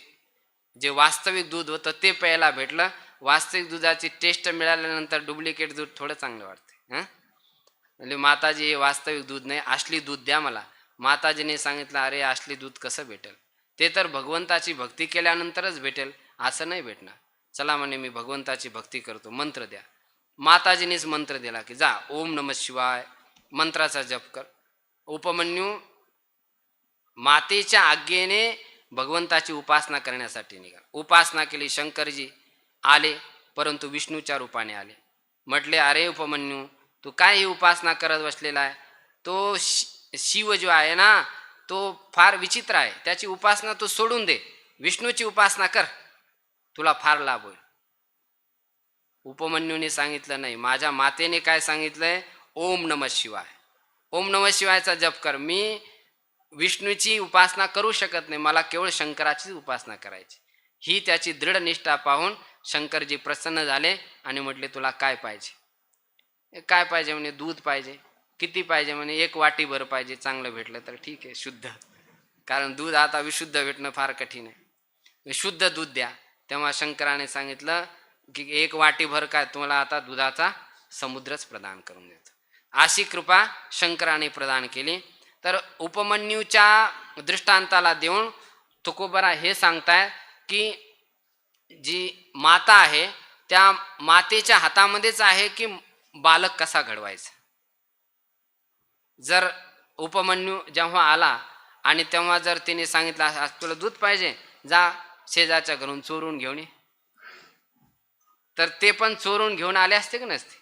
जे वास्तविक दूध होतं ते प्यायला भेटलं. वास्तविक दुधाची टेस्ट मिळाल्यानंतर डुप्लिकेट दूध थोडं चांगलं वाटते. म्हणजे माताजी हे वास्तविक दूध नाही, असली दूध द्या मला. माताजीने सांगितलं, अरे असली दूध कसं भेटेल? ते तर भगवंताची भक्ती केल्यानंतरच भेटेल, असं नाही भेटणार. चला म्हणे मी भगवंताची भक्ती करतो, मंत्र द्या. माताजीनेच मंत्र दिला की जा ओम नमः शिवाय मंत्राचा जप कर. उपमन्यू मातेच्या आज्ञेने भगवंताची उपासना करण्यासाठी निघाला. उपासना केली. शंकरजी आले, परंतु विष्णूच्या रूपाने आले. म्हटले, अरे उपमन्यू, तू काय ही उपासना करत बसलेला आहे? तो शिव जो आहे ना, तो फार विचित्र आहे. त्याची उपासना तू सोडून दे, विष्णूची उपासना कर, तुला फार लाभ होईल. उपमन्यूने सांगितलं, नाही, माझ्या मातेने काय सांगितलंय? ओम नमः शिवाय, ओम नमः शिवायचा जप कर. मी विष्णूची उपासना करू शकत नाही, मला केवळ शंकराची उपासना करायची. ही त्याची दृढ निष्ठा पाहून शंकरजी प्रसन्न झाले आणि म्हटले, तुला काय पाहिजे? काय पाहिजे म्हणे? दूध पाहिजे. किती पाहिजे म्हणे? 1 वाटीभर पाहिजे. चांगलं भेटलं तर ठीक आहे, शुद्ध, कारण दूध आता विशुद्ध भेटणं फार कठीण आहे. शुद्ध दूध द्या. तेव्हा शंकराने सांगितलं की 1 वाटीभर काय, तुम्हाला आता दुधाचा समुद्रच प्रदान करून देतो. अशी कृपा शंकराने प्रदान केली. तर उपमन्यूच्या दृष्टांताला देऊन तुकोबरा हे सांगताय की जी माता आहे त्या मातेच्या हातामध्येच आहे की बालक कसा घडवायचा. जर उपमन्यू जेव्हा आला आणि तेव्हा जर तिने सांगितलं, आज तुला दूध पाहिजे, जा शेजारच्या घरून चोरून घेऊन ये, तर ते पण चोरून घेऊन आले असते की नसते?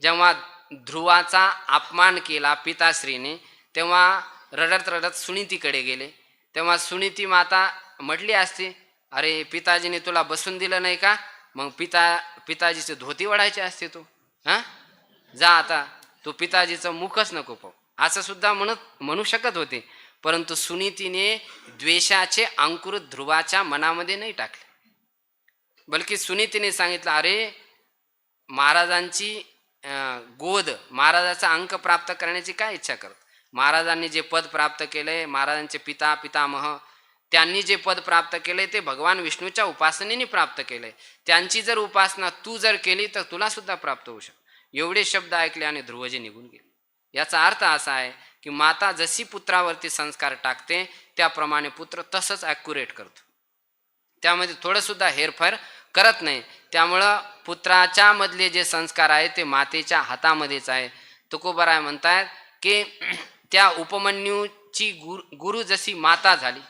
जेव्हा ध्रुवाचा अपमान केला पिताश्रीने, तेव्हा रडत रडत सुनीतीकडे गेले. तेव्हा सुनीती माता म्हटली असती, अरे पिताजीने तुला बसून दिलं नाही का? मग पिताजीचे धोती वडायचे असते तू. हां, जा आता, तू पिताजीचं मुखच नको पाहू, असं सुद्धा म्हणू शकत होते. परंतु सुनीतीने द्वेषाचे अंकुर ध्रुवाच्या मनामध्ये नाही टाकले, बल्कि सुनीतीने सांगितलं, अरे महाराजांची गोद, महाराजाचा अंक प्राप्त करण्याची काय इच्छा करत? महाराजांनी जे पद प्राप्त केले, महाराजांचे पितामह त्यांनी जे पद प्राप्त केले ते भगवान विष्णूच्या उपासनेने प्राप्त केले. त्यांची जर उपासना तू जर केली तर तुला सुद्धा प्राप्त होऊ शकतो. एवढे शब्द ऐकले आणि ध्रुवजी निघून गेले. याचा अर्थ असा आहे की माता जशी पुत्रावरती संस्कार टाकते त्याप्रमाणे पुत्र तसंच ॲक्युरेट करतो, त्यामध्ये थोडं सुद्धा हेरफेर करत नाही. त्यामुळं पुत्राच्या मधले जे संस्कार आहे ते मातेच्या हातामध्येच आहे. तुकोबराय म्हणतात की त्या उपमन्यूची गुरु जशी माता झाली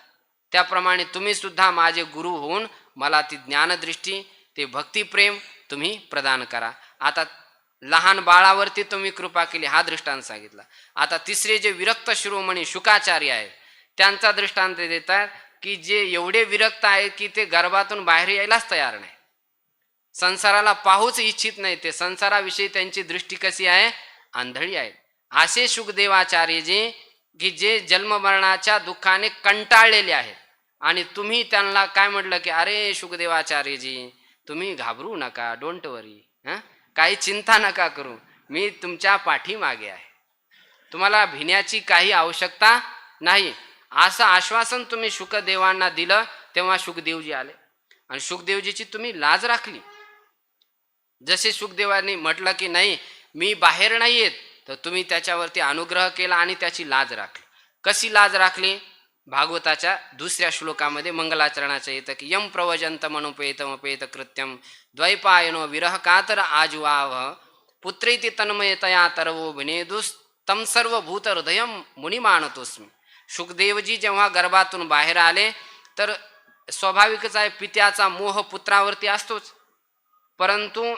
त्याप्रमाणे तुम्ही सुद्धा माझे गुरु होऊन मला ती ज्ञानदृष्टी, ते भक्तिप्रेम तुम्ही प्रदान करा. आता लहान बाळावरती तुम्ही कृपा केली हा दृष्टांत सांगितला. आता तिसरे जे विरक्त शिरोमणी शुकाचार्य आहेत त्यांचा दृष्टांत देतात की जे एवढे विरक्त आहेत की ते गर्भातून बाहेर यायलाच तयार नाही, संसाराला पाहूच इच्छित नाही, ते संसाराविषयी त्यांची दृष्टी कशी आहे? आंधळी आहे. असे शुकदेवाचार्यजी की जे जन्ममरणाच्या दुःखाने कंटाळलेले आहेत आणि तुम्ही त्यांना काय म्हटलं की अरे शुकदेवाचार्यजी तुम्ही घाबरू नका, डोंट वरी, काही चिंता नका करू, मी तुमच्या पाठीमागे आहे, तुम्हाला भिण्याची काही आवश्यकता नाही, असं आश्वासन तुम्ही शुकदेवांना दिलं. तेव्हा शुकदेवजी आले आणि शुकदेवजीची तुम्ही लाज राखली. जसे शुकदेवांनी म्हटलं की नाही मी बाहेर नाही येत, तर तुम्ही त्याच्यावरती अनुग्रह केला आणि त्याची लाज राखली. कशी लाज राखली? भागवताच्या 2ऱ्या श्लोकामध्ये मंगलाचरणाचं येतं की यम प्रवजंत मनुपेतमपेत कृत्यम द्वैपायनो विरह कातर आजुवाव पुत्रेति तन्मयतया तरवो विनेदुस तम सर्वभूत हृदयम मुनिमानतोस्मी. शुकदेवजी जेव्हा गर्भातून बाहेर आले तर स्वाभाविकच आहे पित्याचा मोह पुत्रावरती असतोच, परंतु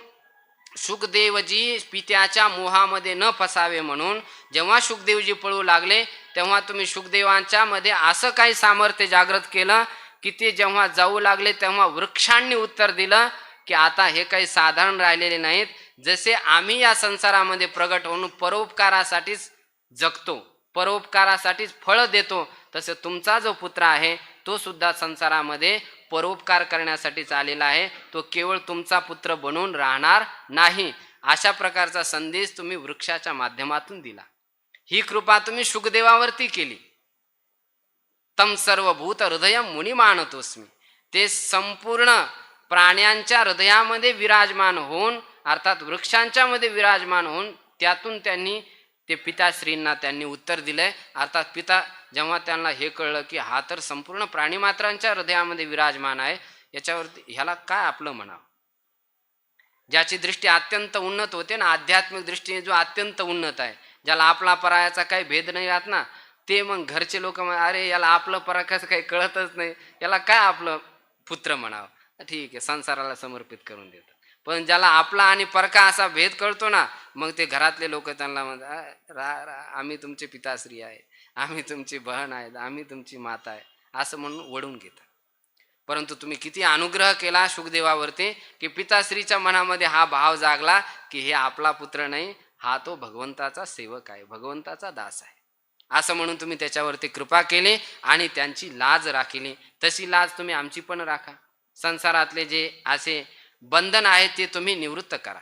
शुकदेवजी पित्याच्या मोहामध्ये न फसावे म्हणून जेव्हा शुकदेवजी पळू लागले तेव्हा तुम्ही शुकदेवांच्या मध्ये असं काही सामर्थ्य जागृत केलं की ते जेव्हा जाऊ लागले तेव्हा वृक्षांनी उत्तर दिलं की आता हे काही साधारण राहिलेले नाहीत, जसे आम्ही या संसारामध्ये प्रगट होऊन परोपकारासाठीच जगतो, परोपकारासाठीच फळ देतो, तसे तुमचा जो पुत्र आहे तो सुद्धा संसारामध्ये परोपकार करण्यासाठीच आलेला आहे, तो केवळ तुमचा पुत्र बनून राहणार नाही. अशा प्रकारचा संदेश तुम्ही वृक्षाच्या माध्यमातून दिला. ही कृपा तुम्ही शुकदेवावरती केली. तम सर्वभूत हृदय मुनी मानतोस्मी, ते संपूर्ण प्राण्यांच्या हृदयामध्ये विराजमान होऊन अर्थात वृक्षांच्या मध्ये विराजमान होऊन त्यातून त्यांनी ते पिताश्रींना त्यांनी उत्तर दिलंय. अर्थात पिता जेव्हा त्यांना हे कळलं की हा तर संपूर्ण प्राणीमात्रांच्या हृदयामध्ये विराजमान आहे, याच्यावरती ह्याला काय आपलं म्हणावं. ज्याची दृष्टी अत्यंत उन्नत होते ना, आध्यात्मिक दृष्टीने जो अत्यंत उन्नत आहे ज्याला आपला परायाचा काही भेद नाही राहत ना, ते मग घरचे लोक अरे याला आपलं परायाचं काही कळतच नाही, याला काय आपलं पुत्र म्हणावं, ठीक आहे संसाराला समर्पित करून देतात. पण ज्याला आपला आणि परका असा भेद कळतो ना, मग ते घरातले लोक त्यांना म्हणतात आम्ही तुमचे पिताश्री आहे, आम्ही तुमची बहीण आहेत, आम्ही तुमची माता आहे, असं म्हणून वळून घेतात. परंतु तुम्ही किती अनुग्रह केला शुकदेवावरती की पिताश्रीच्या मनामध्ये हा भाव जागला की हे आपला पुत्र नाही, हा तो भगवंताचा सेवक आहे, भगवंताचा दास आहे, असं म्हणून तुम्ही त्याच्यावरती कृपा केली आणि त्यांची लाज राखली. तशी लाज तुम्ही आमची पण राखा. संसारातले जे असे बंधन आहेत ते तुम्ही निवृत्त करा.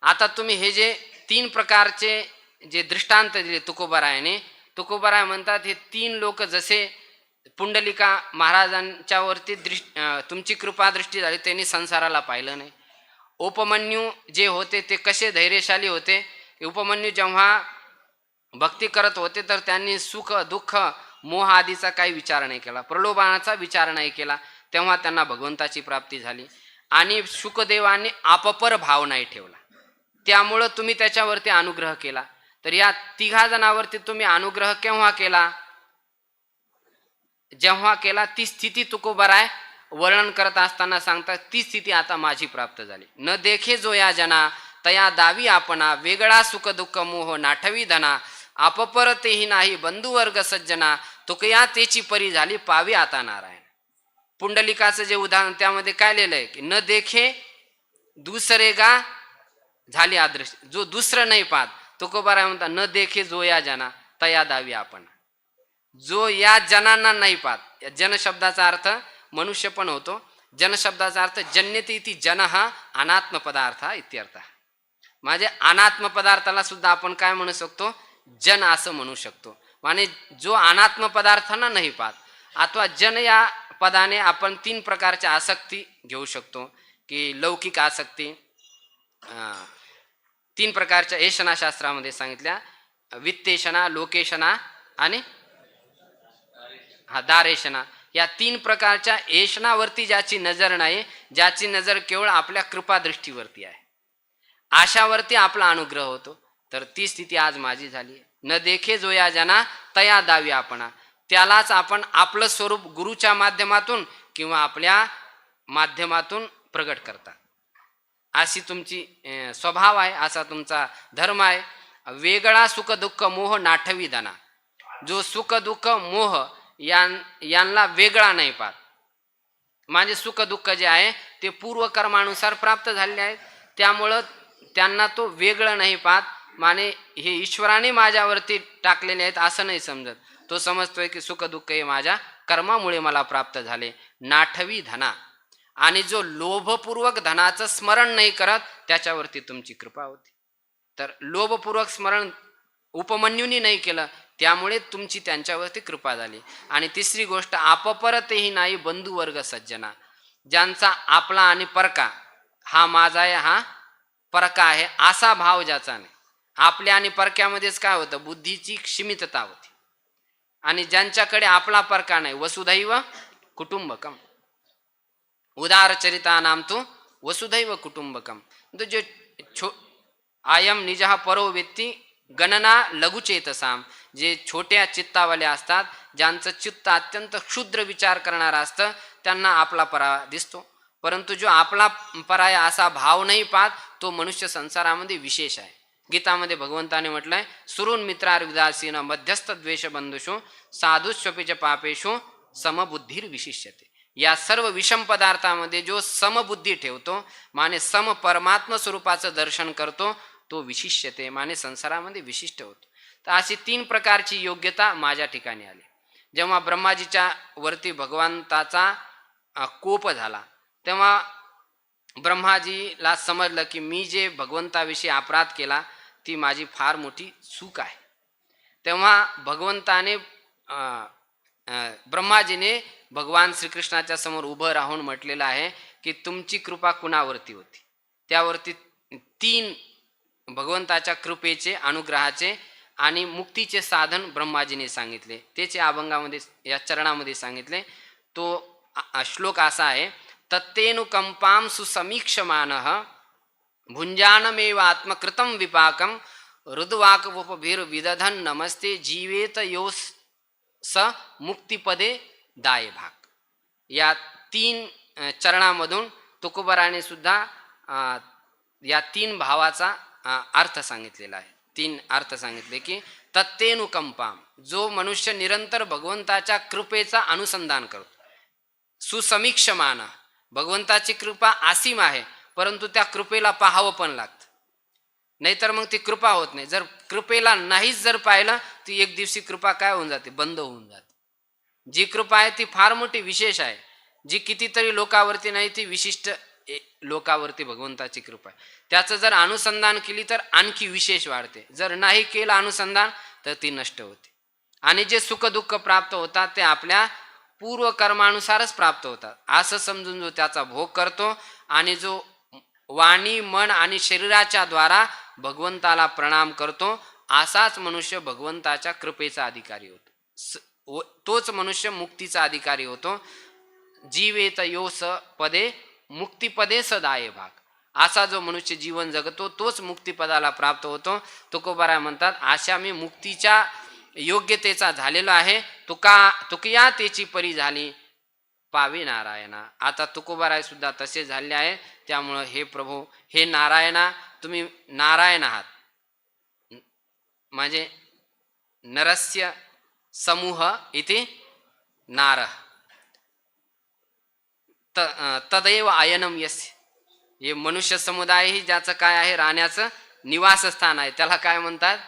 आता तुम्ही हे जे 3 प्रकारचे जे दृष्टांत दिले तुकोबारायाने, तुकोबाराय म्हणतात हे 3 लोक जसे पुंडलिका महाराजांच्या वरती तुमची कृपा दृष्टी झाली, त्यांनी संसाराला पाहिलं नाही. उपमन्यू जे होते ते कसे धैर्यशाली होते. उपमन्यू जेव्हा भक्ती करत होते तर त्यांनी सुख दुःख मोह आदीचा काही विचार नाही केला, प्रलोभनाचा विचार नाही केला, तेव्हा त्यांना भगवंताची प्राप्ती झाली. आणि शुकदेवाने आपपर भाव नाही ठेवला, त्यामुळं तुम्ही त्याच्यावरती अनुग्रह केला. तर या 3 जणांवरती तुम्ही अनुग्रह केव्हा केला? जेव्हा केला ती स्थिती तुकोबाराय वर्णन करत असताना सांगतात, ती स्थिती आता माझी प्राप्त झाली. न देखे जो या जना तया दावी आपणा, वेगळा सुख दुःख मोह नाठवी धना, आपपर तेही नाही बंधुवर्ग सज्जना, तुकया तेची परी झाली पावी आता नारायण. पुंडलिकाचं जे उदाहरण त्यामध्ये काय लिहिलंय की न देखे दुसरे गा झाली अदृश्य, जो दुसरं नाही पाहत. तुकोबाराय म्हणतात न देखे जो या जना तया दावी आपण, जो या जनांना नाही पाहत. जन शब्दाचा अर्थ मनुष्य पण होतो, जन शब्दाचा अर्थ जन्यते इति जन हा अनात्म पदार्थ इत्यर्थ. म्हणजे अनात्म पदार्थाला सुद्धा आपण काय म्हणू शकतो? जन असं म्हणू शकतो. म्हणजे जो अनात्म पदार्थांना नाही पाहत. अथवा जन या पदाने आपण 3 प्रकारच्या आसक्ती घेऊ शकतो की लौकिक आसक्ती 3 प्रकारच्या एषणा शास्त्रामध्ये सांगितल्या, वित्तेषणा, लोकेशना आणि दारेशना. या 3 प्रकारच्या एषणावरती ज्याची नजर नाही, ज्याची नजर केवळ आपल्या कृपा दृष्टीवरती आहे, अशावरती आपला अनुग्रह होतो. तर ती स्थिती आज माझी झाली. न देखे जो या जना तया दावी आपणा, त्यालाच आपण आपलं स्वरूप गुरुच्या माध्यमातून किंवा आपल्या माध्यमातून प्रगट करता. अशी तुमची स्वभाव आहे, असा तुमचा धर्म आहे. वेगळा सुख दुःख मोह नाठवी धना, जो सुख दुःख मोह यांना वेगळा नाही पाहत. म्हणजे सुख दुःख जे आहे ते पूर्वकर्मानुसार प्राप्त झालेले आहेत, त्यामुळं त्यांना तो वेगळं नाही पाहत. माने हे ईश्वराने माझ्यावरती टाकलेले आहेत असं नाही समजत. तो समजतोय की सुख दुःख हे माझ्या कर्मामुळे मला प्राप्त झाले. नाठवी धना, आणि जो लोभपूर्वक धनाचं स्मरण नाही करत त्याच्यावरती तुमची कृपा होती. तर लोभपूर्वक स्मरण उपमन्यूनी नाही केलं, त्यामुळे तुमची त्यांच्यावरती कृपा झाली. आणि तिसरी गोष्ट, आपपरतेही नाही बंधुवर्ग सज्जना, ज्यांचा आपला आणि परका, हा माझा आहे हा परका आहे असा भाव ज्याचा नाही. आपल्या आणि परक्यामध्येच काय होतं? बुद्धीची क्षीमितता होती. आणि ज्यांच्याकडे आपला परका नाही, वसुधैव कुटुंबकम, उदारचरिता नाम तो वसुधैव कुटुंबकम, तो जे आयम निजहा परो व्यक्ती गणना लघुचेतसाम, जे छोट्या चित्तावाले असतात, ज्यांचं चित्त अत्यंत क्षुद्र विचार करणार असतं, त्यांना आपला पराया दिसतो. परंतु जो आपला पराया असा भाव नाही पाहत, तो मनुष्य संसारामध्ये विशेष आहे. गीतामध्ये भगवंताने म्हटलंय, सुरून मित्रार विदासीन मध्यस्थ द्वेष बंधुषु साधुष्वपीच पापेषु समबुद्धीर विशिष्यते. या सर्व विषम पदार्थामध्ये जो समबुद्धी ठेवतो, माने सम परमात्म स्वरूपाचं दर्शन करतो, तो विशिष्यते, माने संसारामध्ये विशिष्ट होतो. तर अशी 3 प्रकारची योग्यता माझ्या ठिकाणी आली. जेव्हा ब्रह्माजीच्या वरती भगवंताचा कोप झाला, तेव्हा ब्रह्माजीला समजलं की मी जे भगवंताविषयी अपराध केला ती माझी फार मोठी चूक आहे. तेव्हा भगवंताने ब्रह्माजीने भगवान श्रीकृष्णाच्या समोर उभं राहून म्हटलेलं आहे की तुमची कृपा कुणावरती होती? त्यावरती 3 भगवंताच्या कृपेचे, अनुग्रहाचे आणि मुक्तीचे साधन ब्रह्माजीने सांगितले. त्याचे अभंगामध्ये या चरणामध्ये सांगितले. तो श्लोक असा आहे, तत्तेनुकंपां सुसमीक्षमानः भुंजानमेव आत्मकृतं विपाकं रुद्वाक उपभीर विदधन नमस्ते जीवेत योस स मुक्तिपदे दाय भाग. या 3 चरणामधून तुकोबाराने सुद्धा या 3 भावाचा अर्थ सांगितलेला आहे. 3 अर्थ सांगितले की तत्तेनुकंपाम, जो मनुष्य निरंतर भगवंताच्या कृपेचा अनुसंधान करतो. सुसमीक्षमान, भगवंताची कृपा असीम आहे, परंतु त्या कृपेला पाहावं पण लागतं, नाहीतर मग ती कृपा होत नाही. जर कृपेला नाहीच जर पाहिलं ती एक दिवशी कृपा काय होऊन जाते, बंद होऊन जाते. जी कृपा आहे ती फार मोठी विशेष आहे, जी कितीतरी लोकांवरती नाही ती विशिष्ट लोकांवरती भगवंताची कृपा आहे. त्याचं जर अनुसंधान केली तर आणखी विशेष वाढते, जर नाही केलं अनुसंधान तर ती नष्ट होते. आणि जे सुखदुःख प्राप्त होतात ते आपल्या पूर्व कर्मानुसारच प्राप्त होतात असं समजून जो त्याचा भोग करतो आणि जो वाणी मन आणि शरीराच्या द्वारा भगवंताला प्रणाम करतो, असाच मनुष्य भगवंताच्या कृपेचा अधिकारी होतो. तोच मनुष्य मुक्तीचा अधिकारी होतो. जीवेत योस पदे मुक्तिपदे सदाय भाग. असा जो मनुष्य जीवन जगतो तोच मुक्तिपदाला प्राप्त होतो. तुकोबाराय म्हणतात अशा मी मुक्तीच्या योग्यतेचा झालेलो आहे. तुकया तेची परी झाली पावे नारायणा. आता तुकोबाराय सुद्धा तसे झाले आहे. त्यामुळं हे प्रभू, हे नारायणा, तुम्ही नारायण आहात. म्हणजे नरस्य समूह इथे नार तदैव आयनम यस्य. हे मनुष्य समुदाय ही ज्याचं काय आहे, राहण्याचं निवासस्थान आहे, त्याला काय म्हणतात,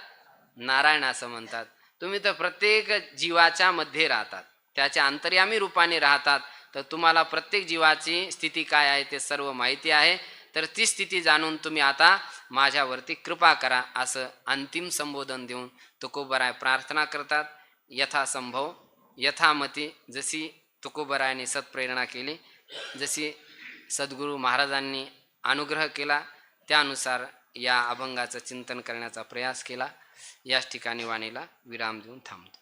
नारायण असं म्हणतात. तुम्ही तर प्रत्येक जीवाच्या मध्ये राहतात, त्याच्या अंतर्यामी रूपाने राहतात, तर तुम्हाला प्रत्येक जीवाची स्थिती काय आहे ते सर्व माहिती आहे. तर ती स्थिती जाणून तुम्ही आता माझ्यावरती कृपा करा असं अंतिम संबोधन देऊन तुकोबाराय प्रार्थना करतात. यथासंभव यथामती जशी तुकोबारायने सत्प्रेरणा केली, जशी सद्गुरू महाराजांनी अनुग्रह केला, त्यानुसार या अभंगाचं चिंतन करण्याचा प्रयास केला. याच ठिकाणी वाणीला विराम देऊन थांबतो.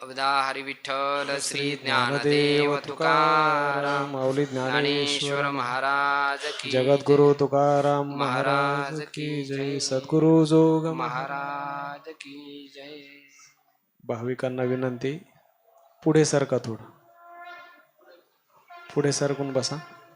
अवधा हरी विठ्ठल श्री ज्ञानदेव तुकाराम माऊली ज्ञानेश्वर महाराज की जगद्गुरु तुकाराम महाराज की जय. सद्गुरु जोग महाराज की जय. भाविकांना विनंती, पुढे सरका, थोडं पुढे सरकून बसा.